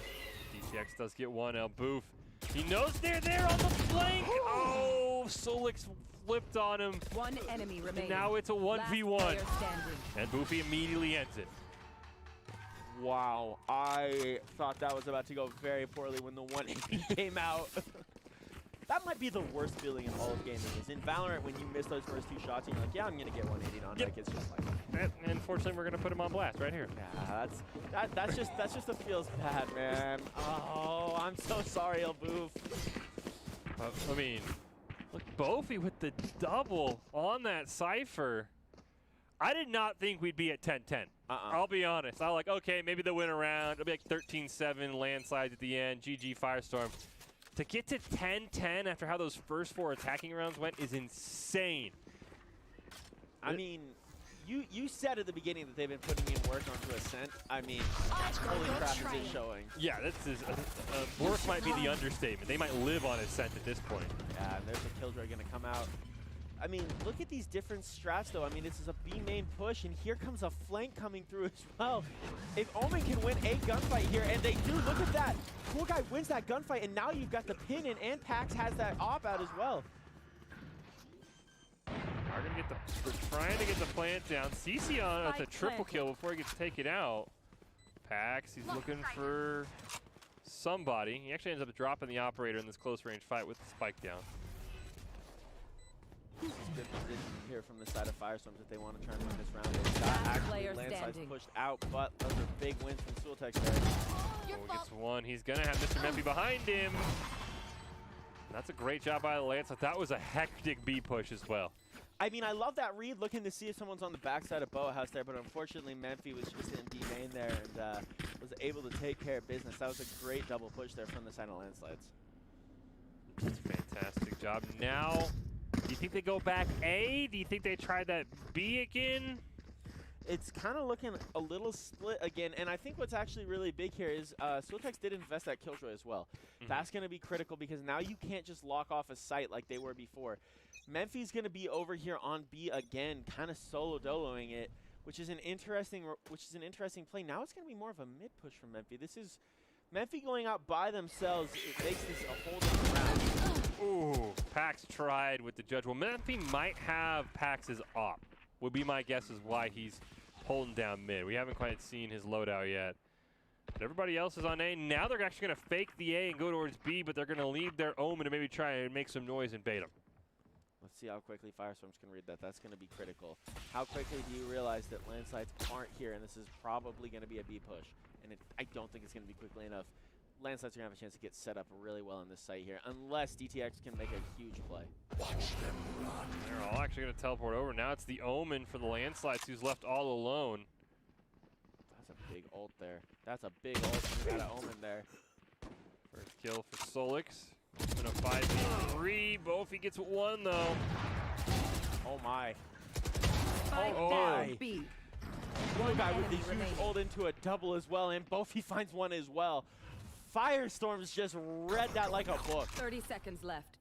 DTX does get one. El Boof. He knows they're there on the flank. Oh, Solix flipped on him. One enemy remaining. And now it's a 1v1. And Boofy immediately ends it. Wow, I thought that was about to go very poorly when the 180 came out. That might be the worst feeling in all of gaming, is in Valorant when you miss those first 2 shots and you're like, yeah, I'm gonna get 180 on. Like, it's just like. And unfortunately, we're gonna put him on blast right here. Yeah, that's just what feels bad, man. Oh, I'm so sorry, El Boof. I mean, look, Bofi with the double on that Cypher. I did not think we'd be at 10-10. I'll be honest. I was like, okay, maybe they'll win a round. It'll be like 13-7 landslides at the end. GG Firestorm. To get to 10-10 after how those first 4 attacking rounds went is insane. I mean, you said at the beginning that they've been putting in work onto Ascent. I mean, holy crap, is it showing. Yeah, this is work might be the understatement. They might live on Ascent at this point. Yeah, and there's a Killjoy going to come out. I mean, look at these different strats, though. I mean, this is a B main push, and here comes a flank coming through as well. If Omen can win a gunfight here, and they do, look at that. Cool Guy wins that gunfight, and now you've got the pin in, and Pax has that op out as well. We're trying to get the plant down. CC on with a triple kill before he gets taken out. Pax, he's looking for somebody. He actually ends up dropping the operator in this close range fight with the spike down. This is good position here from the side of Firestorms if they want to try and win this round. Actually, landslides pushed out, but those are big wins from Sultex there. Oh, gets one. He's going to have Mr. Memphi behind him. That's a great job by the Lancelot. That was a hectic B push as well. I mean, I love that read, looking to see if someone's on the backside of Boa House there, but unfortunately, Memphi was just in B main there and was able to take care of business. That was a great double push there from the side of landslides. That's a fantastic job. Now, do you think they go back A? Do you think they try that B again? It's kind of looking a little split again, and I think what's actually really big here is Sultex did invest that Killjoy as well. That's going to be critical because now you can't just lock off a site like they were before. Memphi's going to be over here on B again, kind of solo doloing it, which is an interesting play. Now it's going to be more of a mid push from Memphi. This is Memphi going out by themselves. It makes this a whole different round. Ooh, Pax tried with the judge. Well, Memphi might have Pax's op, would be my guess is why he's holding down mid. We haven't quite seen his loadout yet. But everybody else is on A. Now they're actually going to fake the A and go towards B, but they're going to leave their Omen to maybe try and make some noise and bait him. Let's see how quickly Firestorms can read that. That's going to be critical. How quickly do you realize that landslides aren't here, and this is probably going to be a B push? And I don't think it's going to be quickly enough. Landslides are going to have a chance to get set up really well on this site here, unless DTX can make a huge play. Watch them run. They're all actually going to teleport over. Now it's the Omen for the landslides who's left all alone. That's a big ult there. That's a big ult from that Omen there. First kill for Solix. It's been a 5v3. Bofi gets one, though. Oh, my. Oh, my. One guy with the huge ult into a double as well, and Bofi finds one as well. Firestorms just read that like a book. 30 seconds left.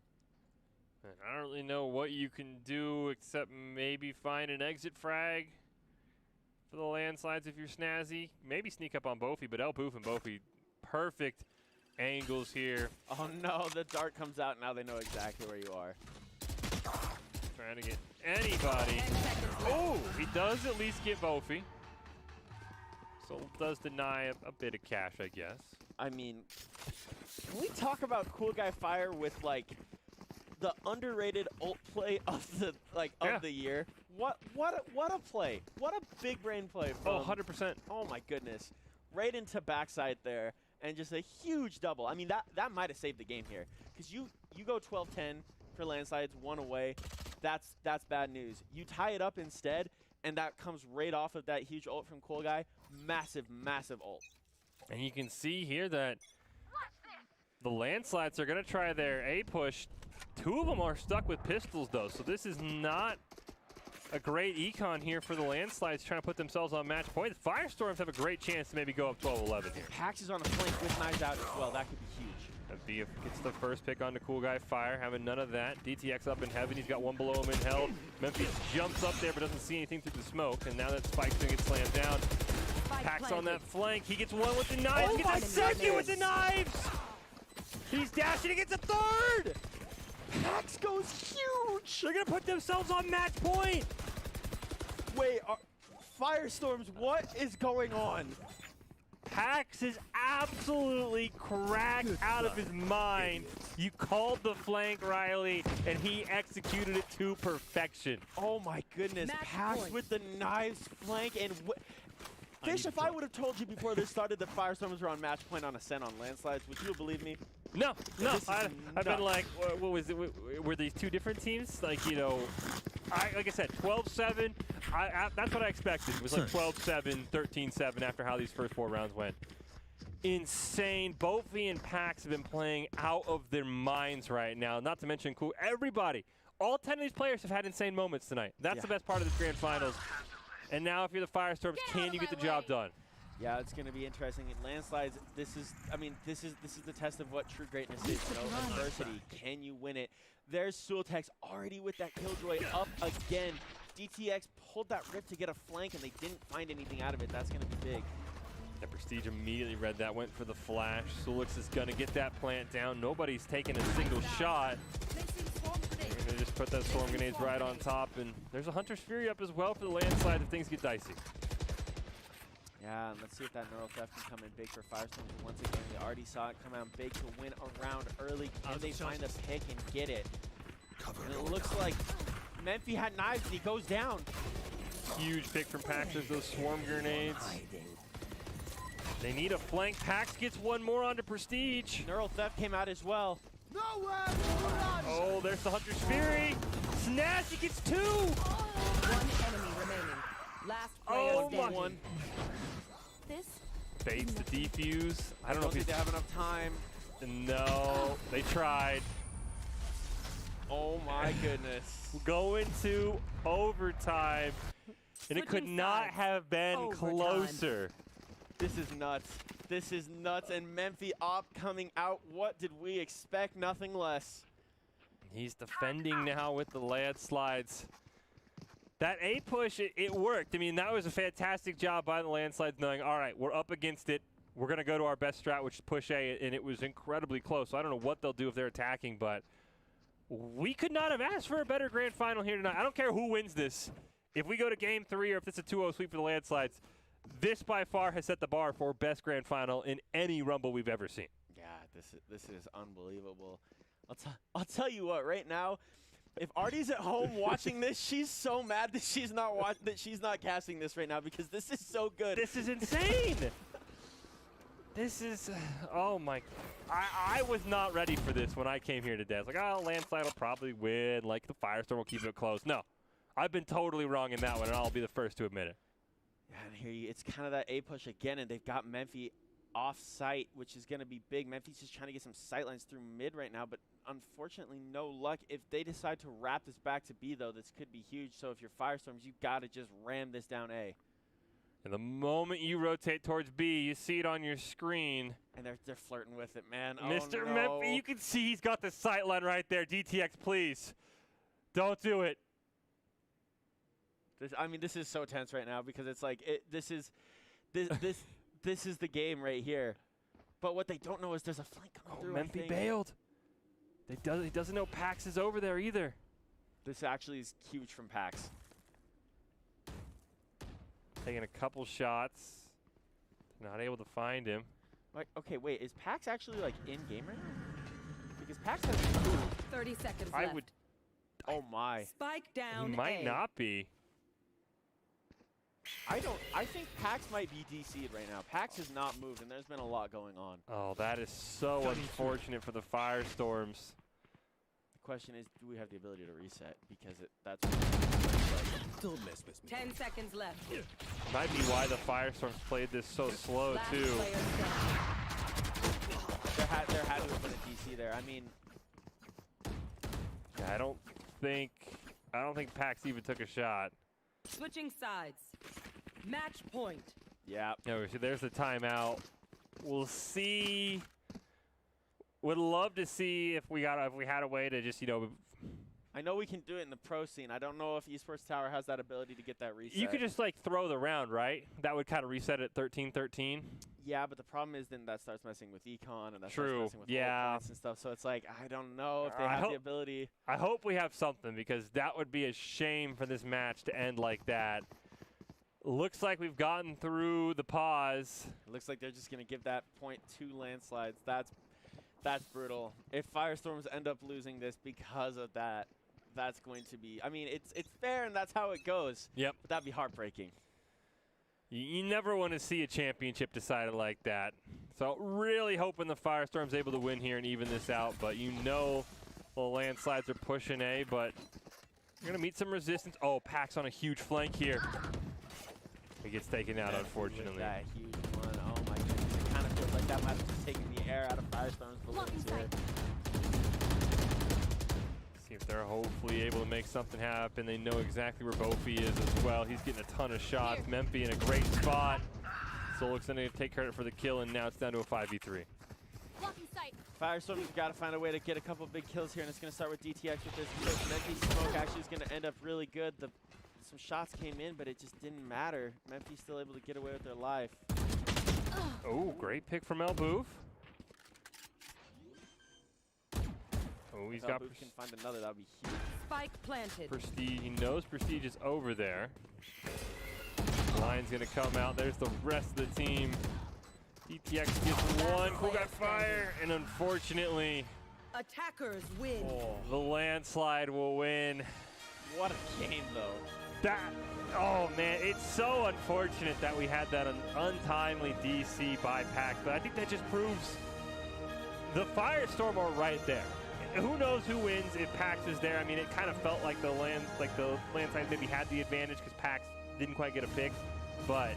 I don't really know what you can do except maybe find an exit frag for the landslides if you're snazzy. Maybe sneak up on Bofi, but El Poof and Bofi, perfect angles here. Oh no, the dart comes out. Now they know exactly where you are. Trying to get anybody. Oh, he does at least get Bofi. So does deny a bit of cash, I guess. I mean, can we talk about Cool Guy Fire with like the underrated ult play of the of the year. What a play! What a big brain play! From, 100%. Oh my goodness! Right into backside there, and just a huge double. I mean that might have saved the game here, because you go 12-10 for landslides, 1 away. That's bad news. You tie it up instead, and that comes right off of that huge ult from Cool Guy. Massive ult. And you can see here that the landslides are going to try their A push. 2 of them are stuck with pistols, though, so this is not a great econ here for the landslides trying to put themselves on match point. The Firestorms have a great chance to maybe go up 12-11 here. Pax is on a flank with knives out as well. That could be huge. VF gets the first pick on the Cool Guy Fire, having none of that. DTX up in heaven. He's got 1 below him in hell. Memphis jumps up there but doesn't see anything through the smoke, and now that Spike's going to get slammed down. Pax on that flank. He gets 1 with the knives. He gets a second with the knives. He's dashing. He gets a 3rd. Pax goes huge. They're going to put themselves on match point. Wait, Firestorms, what is going on? Pax is absolutely cracked out of his mind. You called the flank, Riley, and he executed it to perfection. Oh my goodness, Pax with the knives flank, and Fish, if I would have told you before this started that Firestorms were on match point on Ascent on landslides, would you have believed me? No. I've been like, what was it? Were these 2 different teams? Like, you know, like I said, 12-7. That's what I expected. It was like 12-7, 13-7 after how these first 4 rounds went. Insane. Both V and Pax have been playing out of their minds right now. Not to mention, cool. Everybody, all 10 of these players have had insane moments tonight. That's the best part of this grand finals. And now, if you're the Firestorms, can you get the job done? Yeah, it's going to be interesting. In landslides, this is the test of what true greatness is. You know, adversity. Can you win it? There's Sultex already with that Killjoy up again. DTX pulled that rip to get a flank, and they didn't find anything out of it. That's going to be big. That Prestige immediately read that, went for the flash. Sulix is going to get that plant down. Nobody's taking a single shot. They're going to just put that swarm grenades right on top, and there's a Hunter's Fury up as well for the landslide if things get dicey. Yeah, and let's see if that Neural Theft can come in big for Firestorms. Once again, we already saw it come out big to win a round early. Can they find a pick and get it? And it looks like Memphi had knives and he goes down. Huge pick from Pax. There's those swarm grenades. They need a flank. Pax gets 1 more onto Prestige. Neural Theft came out as well. Oh, there's the Hunter's Fury. Snatch, he gets 2. 1 enemy remaining. Last player standing. This Baits the defuse. I don't know if they have enough time. No, they tried. Oh my goodness. Going to overtime, and it could not have been closer. This is nuts. This is nuts, and Memphi Op coming out. What did we expect? Nothing less. He's defending now with the landslides. That A push, it worked. I mean, that was a fantastic job by the landslides knowing, all right, we're up against it. We're going to go to our best strat, which is push A, and it was incredibly close. So I don't know what they'll do if they're attacking, but we could not have asked for a better grand final here tonight. I don't care who wins this. If we go to game 3 or if it's a 2-0 sweep for the landslides, this by far has set the bar for best grand final in any Rumble we've ever seen. Yeah, this is unbelievable. I'll tell you what, right now, if Artie's at home watching this, she's so mad that she's not casting this right now because this is so good. This is insane. This is, oh my, I was not ready for this when I came here today. I was like, oh, landslide will probably win, like the Firestorm will keep it close. No, I've been totally wrong in that one, and I'll be the first to admit it. Yeah, and here it's kind of that A push again, and they've got Memphi off site, which is going to be big. Memphi's just trying to get some sight lines through mid right now, but unfortunately no luck. If they decide to wrap this back to B, though, this could be huge. So if you're Firestorms, you've got to just ram this down A. And the moment you rotate towards B, you see it on your screen. And they're flirting with it, man. Mr. Oh, no. Memphi, you can see he's got the sight line right there. DTX, please. Don't do it. This is so tense right now because it's like this is the game right here. But what they don't know is there's a flank coming through. Memphi bailed. He doesn't know Pax is over there either. This actually is huge from Pax. Taking a couple shots. Not able to find him. Like, okay, wait, is Pax actually like in game right now? because PAX has moved. 30 seconds I left. would. Oh my. Spike down. He might not be. I think PAX might be DC'd right now. PAX has not moved, and there's been a lot going on. Oh, that is so unfortunate for the Firestorms. The question is, do we have the ability to reset? Because that's. Don't mess with me. 10 seconds left. Might be why the Firestorms played this so slow Last too. player standing. There had to have been a DC there. I mean, Yeah, I don't think PAX even took a shot. Switching sides. Match point. yeah. No, so there's the timeout. We'll see. Would love to see if we had a way to just, I know we can do it in the pro scene. I don't know if Esports Tower has that ability to get that reset. you could just like throw the round, right? That would kind of reset at 13-13. Yeah, but the problem is then that starts messing with econ and that True. starts messing with Yeah. points and stuff. So it's like, I don't know if they I have hope- the ability. I hope we have something because that would be a shame for this match to end like that. Looks like we've gotten through the pause. It looks like they're just going to give that point to landslides. That's brutal. If Firestorms end up losing this because of that, that's going to be, I mean, it's fair and that's how it goes. Yep. But that'd be heartbreaking. You never want to see a championship decided like that. So really hoping the Firestorm's able to win here and even this out. But the landslides are pushing A, but you're going to meet some resistance. Oh, PAX on a huge flank here. He gets taken out, unfortunately. That huge one. Oh my goodness. It kind of feels like that might have just taken the air out of Firestorm's balloons here. See if they're hopefully able to make something happen. They know exactly where Bofi is as well. He's getting a ton of shots. Memphis in a great spot. Solix going to take credit for the kill, and now it's down to a 5v3. Firestorm's got to find a way to get a couple big kills here, and it's going to start with DTX with this. So Memphis smoke actually is going to end up really good. Some shots came in, but it just didn't matter. Memphis still able to get away with their life. Oh, great pick from Elboof. Oh, he's got can find another. That would be huge. Spike planted. Prestige. He knows Prestige is over there. Line's going to come out. There's the rest of the team. DTX gets one. Cool Guy Fire. And unfortunately, Attackers win. the landslide will win. What a game, though. Oh man, it's so unfortunate that we had that untimely DC by PAX, but I think that just proves the Firestorm are right there. Who knows who wins if PAX is there? I mean, it kind of felt like the landslide maybe had the advantage because PAX didn't quite get a pick, but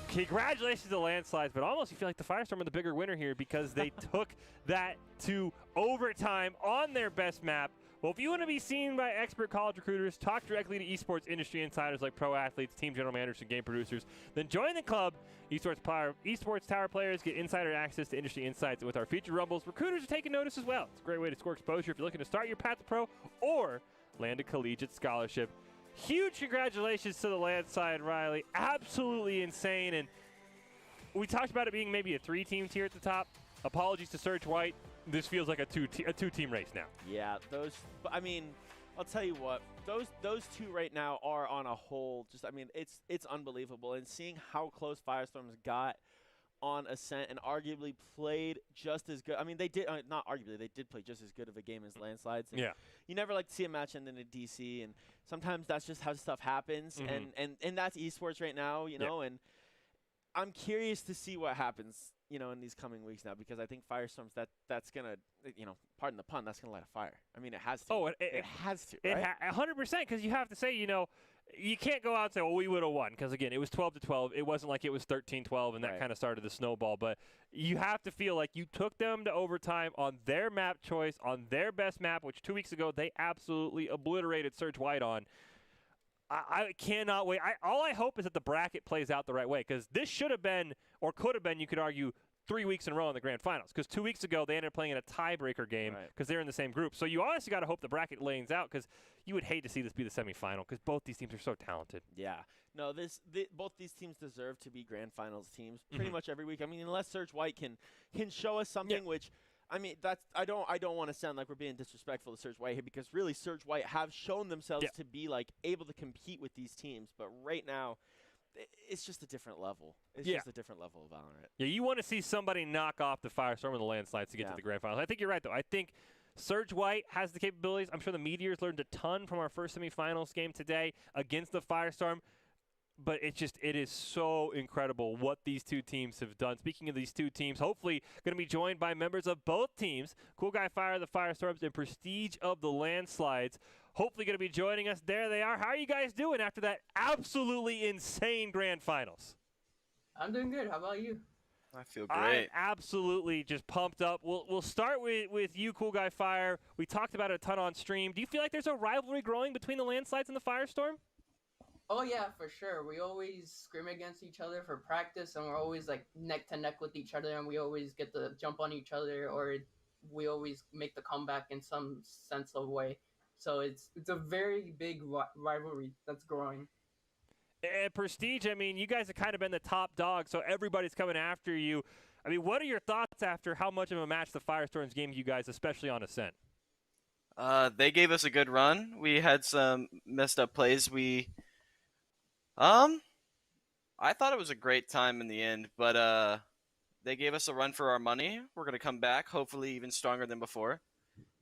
congratulations to the landslides, but almost you feel like the Firestorm are the bigger winner here because they took that to overtime on their best map. Well, if you want to be seen by expert college recruiters, talk directly to esports industry insiders like pro athletes, team general managers, and game producers, then join the club. Esports Tower players get insider access to industry insights. And with our featured rumbles, recruiters are taking notice as well. It's a great way to score exposure if you're looking to start your path to pro or land a collegiate scholarship. Huge congratulations to the landslide, Riley. Absolutely insane. And we talked about it being maybe a 3-team tier at the top. Apologies to Surge White. This feels like a two-team race now. Yeah, I mean, I'll tell you what, those two right now are on a whole. It's unbelievable. And seeing how close Firestorms got on Ascent and arguably played just as good. I mean, they did not arguably, they did play just as good of a game as Landslides. And yeah. You never like to see a match end in a DC, and sometimes that's just how stuff happens. Mm-hmm. And that's esports right now, you know. And I'm curious to see what happens, in these coming weeks now, because I think Firestorms that's gonna, pardon the pun, that's gonna light a fire. I mean, it has to. Oh, it has to. Right? 100%, because you have to say, you can't go out and say, well, we would have won, because again, it was 12-12. It wasn't like it was 13-12, and that kind of started the snowball. But you have to feel like you took them to overtime on their map choice, on their best map, which 2 weeks ago they absolutely obliterated Surge White on. I cannot wait. All I hope is that the bracket plays out the right way, because this should have been, or could have been, you could argue, 3 weeks in a row in the grand finals, because 2 weeks ago they ended up playing in a tiebreaker game because they're in the same group. So you honestly got to hope the bracket lanes out, because you would hate to see this be the semifinal, because both these teams are so talented. Yeah. No, both these teams deserve to be grand finals teams pretty much every week. I mean, unless Surge White can show us something, which, I mean, I don't want to sound like we're being disrespectful to Surge White here, because really Surge White have shown themselves to be able to compete with these teams. But right now, it's just a different level. It's Yeah. just a different level of Valorant. Yeah, you want to see somebody knock off the Firestorm and the Landslides to get to the grand finals. I think you're right, though. I think Surge White has the capabilities. I'm sure the Meteors learned a ton from our first semifinals game today against the Firestorm. But it is so incredible what these two teams have done. Speaking of these two teams, hopefully going to be joined by members of both teams, Cool Guy Fire, the Firestorms, and Prestige of the Landslides. Hopefully going to be joining us. There they are. How are you guys doing after that absolutely insane grand finals? I'm doing good. How about you? I feel great. I'm absolutely just pumped up. We'll start with you, Cool Guy Fire. We talked about it a ton on stream. Do you feel like there's a rivalry growing between the Landslides and the Firestorm? Oh yeah, for sure. We always scrim against each other for practice, and we're always like neck to neck with each other, and we always get to jump on each other, or we always make the comeback in some sense of way. So it's a very big rivalry that's growing. And Prestige, I mean, you guys have kind of been the top dog, so everybody's coming after you. I mean, what are your thoughts after how much of a match the Firestorms gave you guys, especially on Ascent? They gave us a good run. We had some messed up plays. I thought it was a great time in the end, but they gave us a run for our money. We're going to come back, hopefully even stronger than before.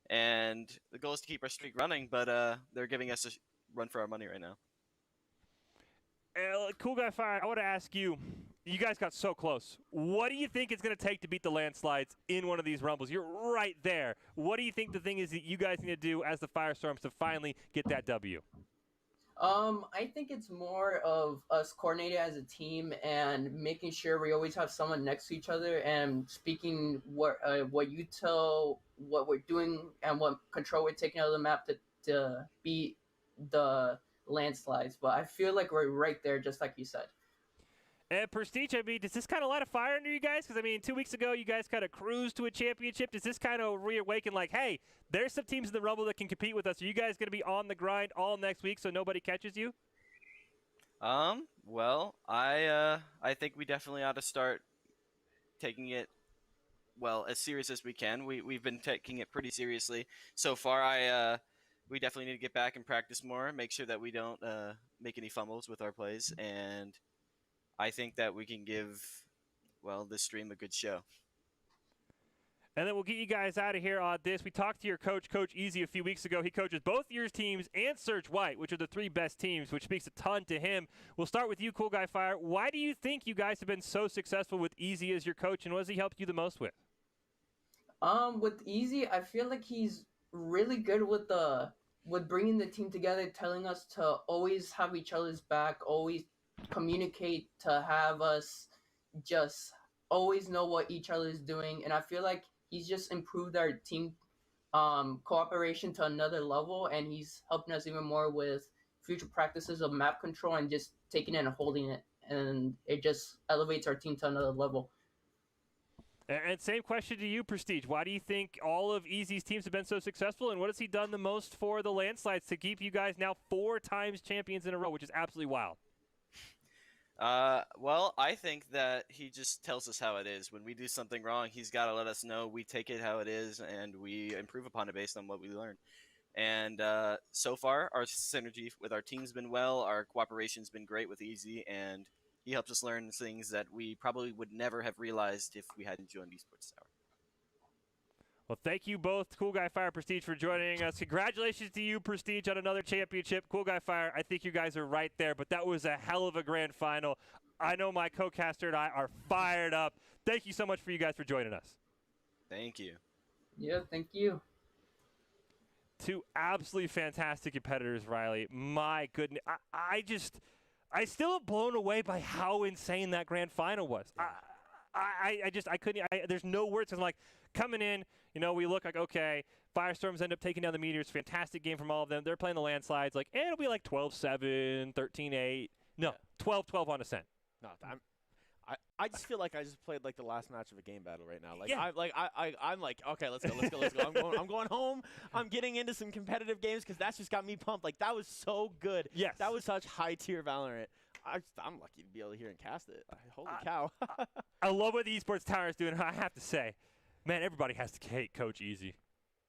And the goal is to keep our streak running, but they're giving us a run for our money right now. Cool Guy Fire, I want to ask you, you guys got so close. What do you think it's going to take to beat the Landslides in one of these Rumbles? You're right there. What do you think the thing is that you guys need to do as the Firestorms to finally get that W? I think it's more of us coordinating as a team and making sure we always have someone next to each other and speaking what you tell, what we're doing, and what control we're taking out of the map to beat the Landslides. But I feel like we're right there, just like you said. And Prestige, I mean, does this kind of light a fire under you guys? Because, I mean, 2 weeks ago, you guys kind of cruised to a championship. Does this kind of reawaken, like, hey, there's some teams in the Rumble that can compete with us. Are you guys going to be on the grind all next week so nobody catches you? Well, I think we definitely ought to start taking it, well, as serious as we can. We've been taking it pretty seriously so far. We definitely need to get back and practice more, make sure that we don't make any fumbles with our plays, and I think that we can give, well, this stream a good show. And then we'll get you guys out of here on this. We talked to your coach, Coach Easy, a few weeks ago. He coaches both your teams and Surge White, which are the 3 best teams, which speaks a ton to him. We'll start with you, Cool Guy Fire. Why do you think you guys have been so successful with Easy as your coach, and what has he helped you the most with? With Easy, I feel like he's really good with bringing the team together, telling us to always have each other's back, always communicate, to have us just always know what each other is doing. And I feel like he's just improved our team cooperation to another level, and he's helping us even more with future practices of map control and just taking it and holding it, and it just elevates our team to another level. And same question to you, Prestige. Why do you think all of Easy's teams have been so successful, and what has he done the most for the Landslides to keep you guys now 4 times champions in a row, which is absolutely wild? Well, I think that he just tells us how it is. When we do something wrong, he's got to let us know. We take it how it is, and we improve upon it based on what we learn. And so far, our synergy with our team's been well. Our cooperation's been great with Easy, and he helps us learn things that we probably would never have realized if we hadn't joined Esports Tower. Well, thank you both, Cool Guy Fire, Prestige, for joining us. Congratulations to you, Prestige, on another championship. Cool Guy Fire, I think you guys are right there, but that was a hell of a grand final. I know my co-caster and I are fired up. Thank you so much for you guys for joining us. Thank you. Yeah, thank you. 2 absolutely fantastic competitors, Riley. My goodness. I still am blown away by how insane that grand final was. I couldn't. There's no words. I'm like, coming in, we look like, okay, Firestorms end up taking down the Meteors. Fantastic game from all of them. They're playing the Landslides. Like, it'll be like 12-7, 13-8. No, 12-12 on Ascent. No, I just feel like I just played like the last match of a game battle right now. Like Yeah. I'm like, okay, let's go. I'm going home. I'm getting into some competitive games because that's just got me pumped. Like, that was so good. Yes. That was such high tier Valorant. I'm lucky to be able to hear and cast it. Holy cow. I love what the Esports Tower is doing. I have to say, man, everybody has to hate Coach Easy.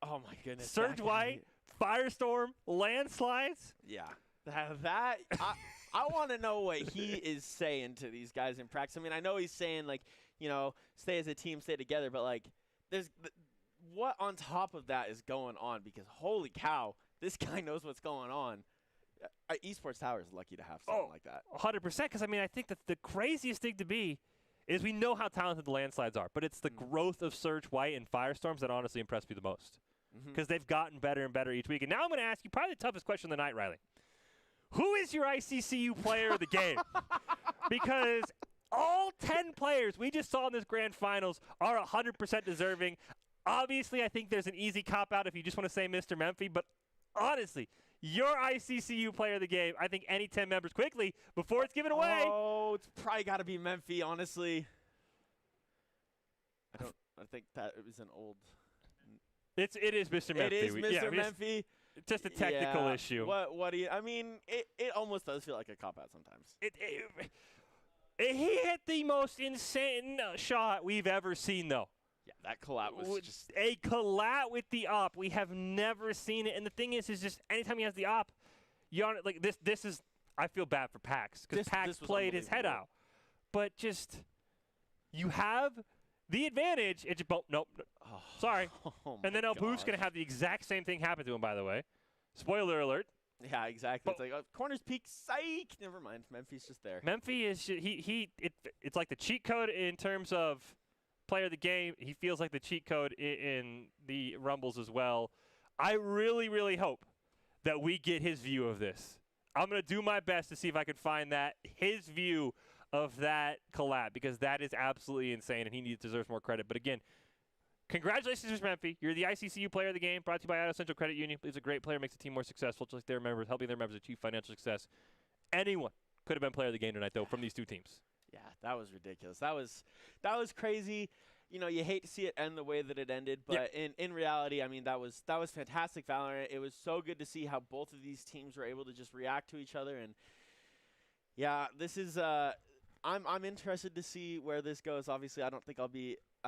Oh my goodness. Surge White, Firestorm, Landslides. Yeah. I want to know what he is saying to these guys in practice. I mean, I know he's saying, like, you know, stay as a team, stay together, but, like, what on top of that is going on? Because holy cow, this guy knows what's going on. Esports Tower is lucky to have something like that. 100%, because, I mean, I think that the craziest thing to be is we know how talented the landslides are, but it's the growth of Surge White and Firestorms that honestly impressed me the most. Because they've gotten better and better each week. And now I'm going to ask you probably the toughest question of the night, Riley. Who is your ICCU player of the game? Because all 10 players we just saw in this grand finals are 100% deserving. Obviously, I think there's an easy cop-out if you just want to say Mr. Memphi. But honestly, your ICCU player of the game, I think any 10 members quickly before it's given away. Oh, it's probably got to be Memphi, honestly. I think that it was an old... It is Mr. Memphi. It is Mr. Memphi. Just a technical issue. What do you? I mean, it almost does feel like a cop out sometimes. He hit the most insane shot we've ever seen, though. Yeah, that collab was just a collab with the op. We have never seen it, and the thing is just anytime he has the op, like this is. I feel bad for Pax because Pax played his head out, but just you have the advantage. It's just nope. Oh, sorry. Oh and then El Boof's going to have the exact same thing happen to him, by the way. Spoiler alert. Yeah, exactly. It's like corner's peak, psych. Never mind. Memphi's just there. Memphi is it's like the cheat code in terms of player of the game. He feels like the cheat code in the Rumbles as well. I really, really hope that we get his view of this. I'm going to do my best to see if I can find his view of that collab, because that is absolutely insane, and he deserves more credit. But again, congratulations, Mr. Memphi. You're the ICCU player of the game, brought to you by Idaho Central Credit Union. He's a great player, makes the team more successful, just like their members, helping their members achieve financial success. Anyone could have been player of the game tonight, though, from these two teams. Yeah, that was ridiculous. That was crazy. You know, you hate to see it end the way that it ended, but in reality, I mean, that was fantastic Valorant. It was so good to see how both of these teams were able to just react to each other, and yeah, this is I'm interested to see where this goes. Obviously, I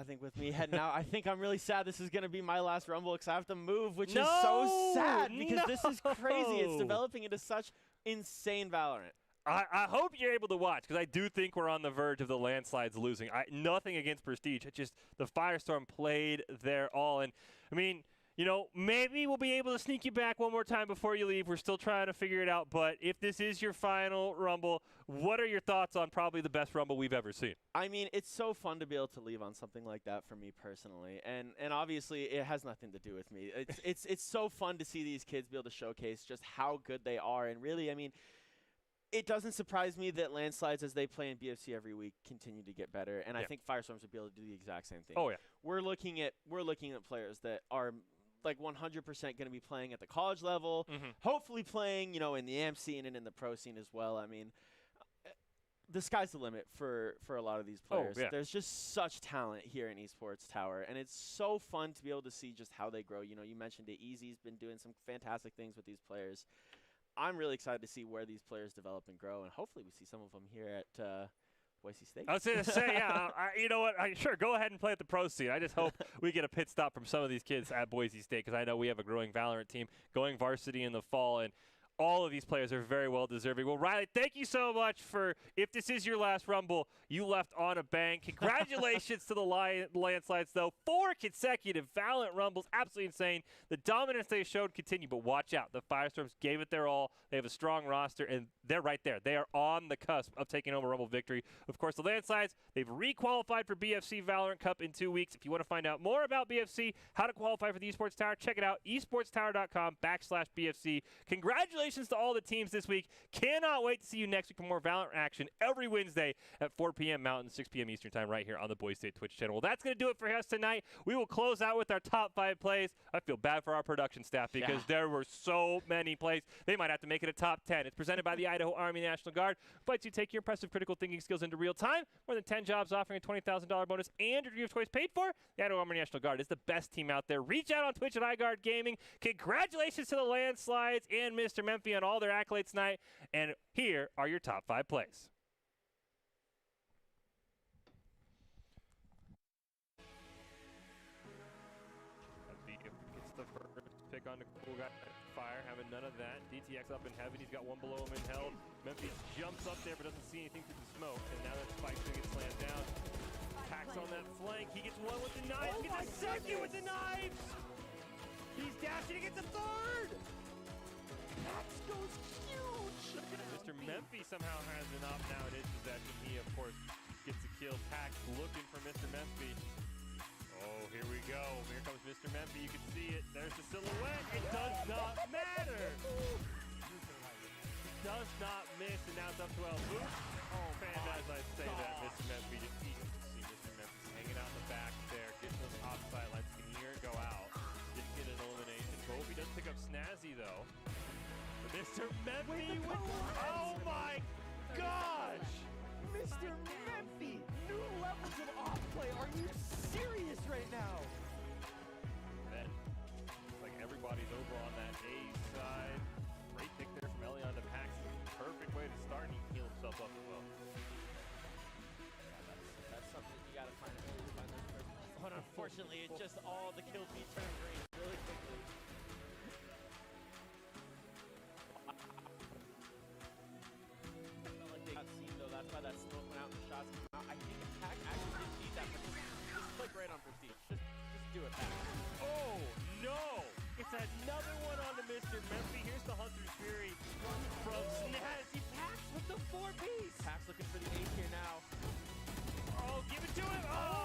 think with me heading out, I think I'm really sad this is going to be my last Rumble because I have to move, which is so sad because this is crazy. It's developing into such insane Valorant. I hope you're able to watch, because I do think we're on the verge of the landslides losing. Nothing against Prestige. It's just the Firestorm played their all. And, I mean, you know, maybe we'll be able to sneak you back one more time before you leave. We're still trying to figure it out. But if this is your final Rumble, what are your thoughts on probably the best Rumble we've ever seen? I mean, it's so fun to be able to leave on something like that for me personally. And obviously, it has nothing to do with me. It's so fun to see these kids be able to showcase just how good they are. And really, I mean, it doesn't surprise me that landslides, as they play in BFC every week, continue to get better. And I think Firestorms would be able to do the exact same thing. Oh, yeah. We're looking at players that are like 100% going to be playing at the college level, hopefully playing, you know, in the AMP scene and in the pro scene as well. I mean, the sky's the limit for a lot of these players. Oh, yeah. There's just such talent here in Esports Tower, and it's so fun to be able to see just how they grow. You know, you mentioned it. Easy's been doing some fantastic things with these players. I'm really excited to see where these players develop and grow, and hopefully we see some of them here at Boise State. I was going to say, yeah, you know what? Sure, go ahead and play at the pro scene. I just hope we get a pit stop from some of these kids at Boise State, because I know we have a growing Valorant team going varsity in the fall, and all of these players are very well deserving. Well, Riley, thank you so much for, if this is your last Rumble, you left on a bang. Congratulations to the landslides, though. 4 consecutive Valorant Rumbles. Absolutely insane. The dominance they showed continued, but watch out. The Firestorms gave it their all. They have a strong roster, and they're right there. They are on the cusp of taking home a Rumble victory. Of course, the landslides, they've re-qualified for BFC Valorant Cup in 2 weeks. If you want to find out more about BFC, how to qualify for the Esports Tower, check it out, esportstower.com/BFC. Congratulations to all the teams this week. Cannot wait to see you next week for more Valorant action every Wednesday at 4 p.m. Mountain, 6 p.m. Eastern Time right here on the Boise State Twitch channel. Well, that's going to do it for us tonight. We will close out with our top 5 plays. I feel bad for our production staff because there were so many plays. They might have to make it a top 10. It's presented by the Idaho Army National Guard. But you take your impressive critical thinking skills into real time. More than 10 jobs offering a $20,000 bonus and your dream of choice paid for. The Idaho Army National Guard is the best team out there. Reach out on Twitch at iGuard Gaming. Congratulations to the landslides and Mr. Memphi on all their accolades tonight. And here are your top 5 plays. It's the first pick on the cool guy Fire, having none of that. DTX up in heaven, he's got one below him in held. Memphis jumps up there but doesn't see anything through the smoke, and now that Spike's gonna get slammed down. Pax on that flank, he gets one with the knife, gets a second with the knives! He's dashing, he gets a third! Pax goes huge! Mr. Memphis somehow has an op now in his possession. He, of course, gets a kill. Pax looking for Mr. Memphis. Oh, here we go. Here comes Mr. Memphis. You can see it. There's the silhouette. It does not matter. Does not miss, and now it's up to El Boot. Oh, man, as I say that, Mr. Memphis, just easy to see Mr. Memphis hanging out in the back there, getting those offside lines. Can hear it go out. Didn't get an elimination. Kofi does pick up Snazzy, though. But Mr. Memphis oh my gosh! Mr. Memphis! New levels of off play. Are you serious right now? Then, looks like everybody's over on that A side. Great pick there from Elion to Pax. Perfect way to start, and he can heal himself up as well. Yeah, that's something you gotta find a way to find those first. But unfortunately, it's just all the kill feed turn green really quickly. Felt like they got seen though. That's why that smoke went out and the shots came out. I think Pack actually didn't need that. Just click right on Prestige. Just do it, Pack. Oh no! It's another one on to Mr. Memphis. Here's the Hunter's Fury from Snazzy. Pax with the 4-piece. Pax looking for the ace here now. Oh, give it to him! Oh!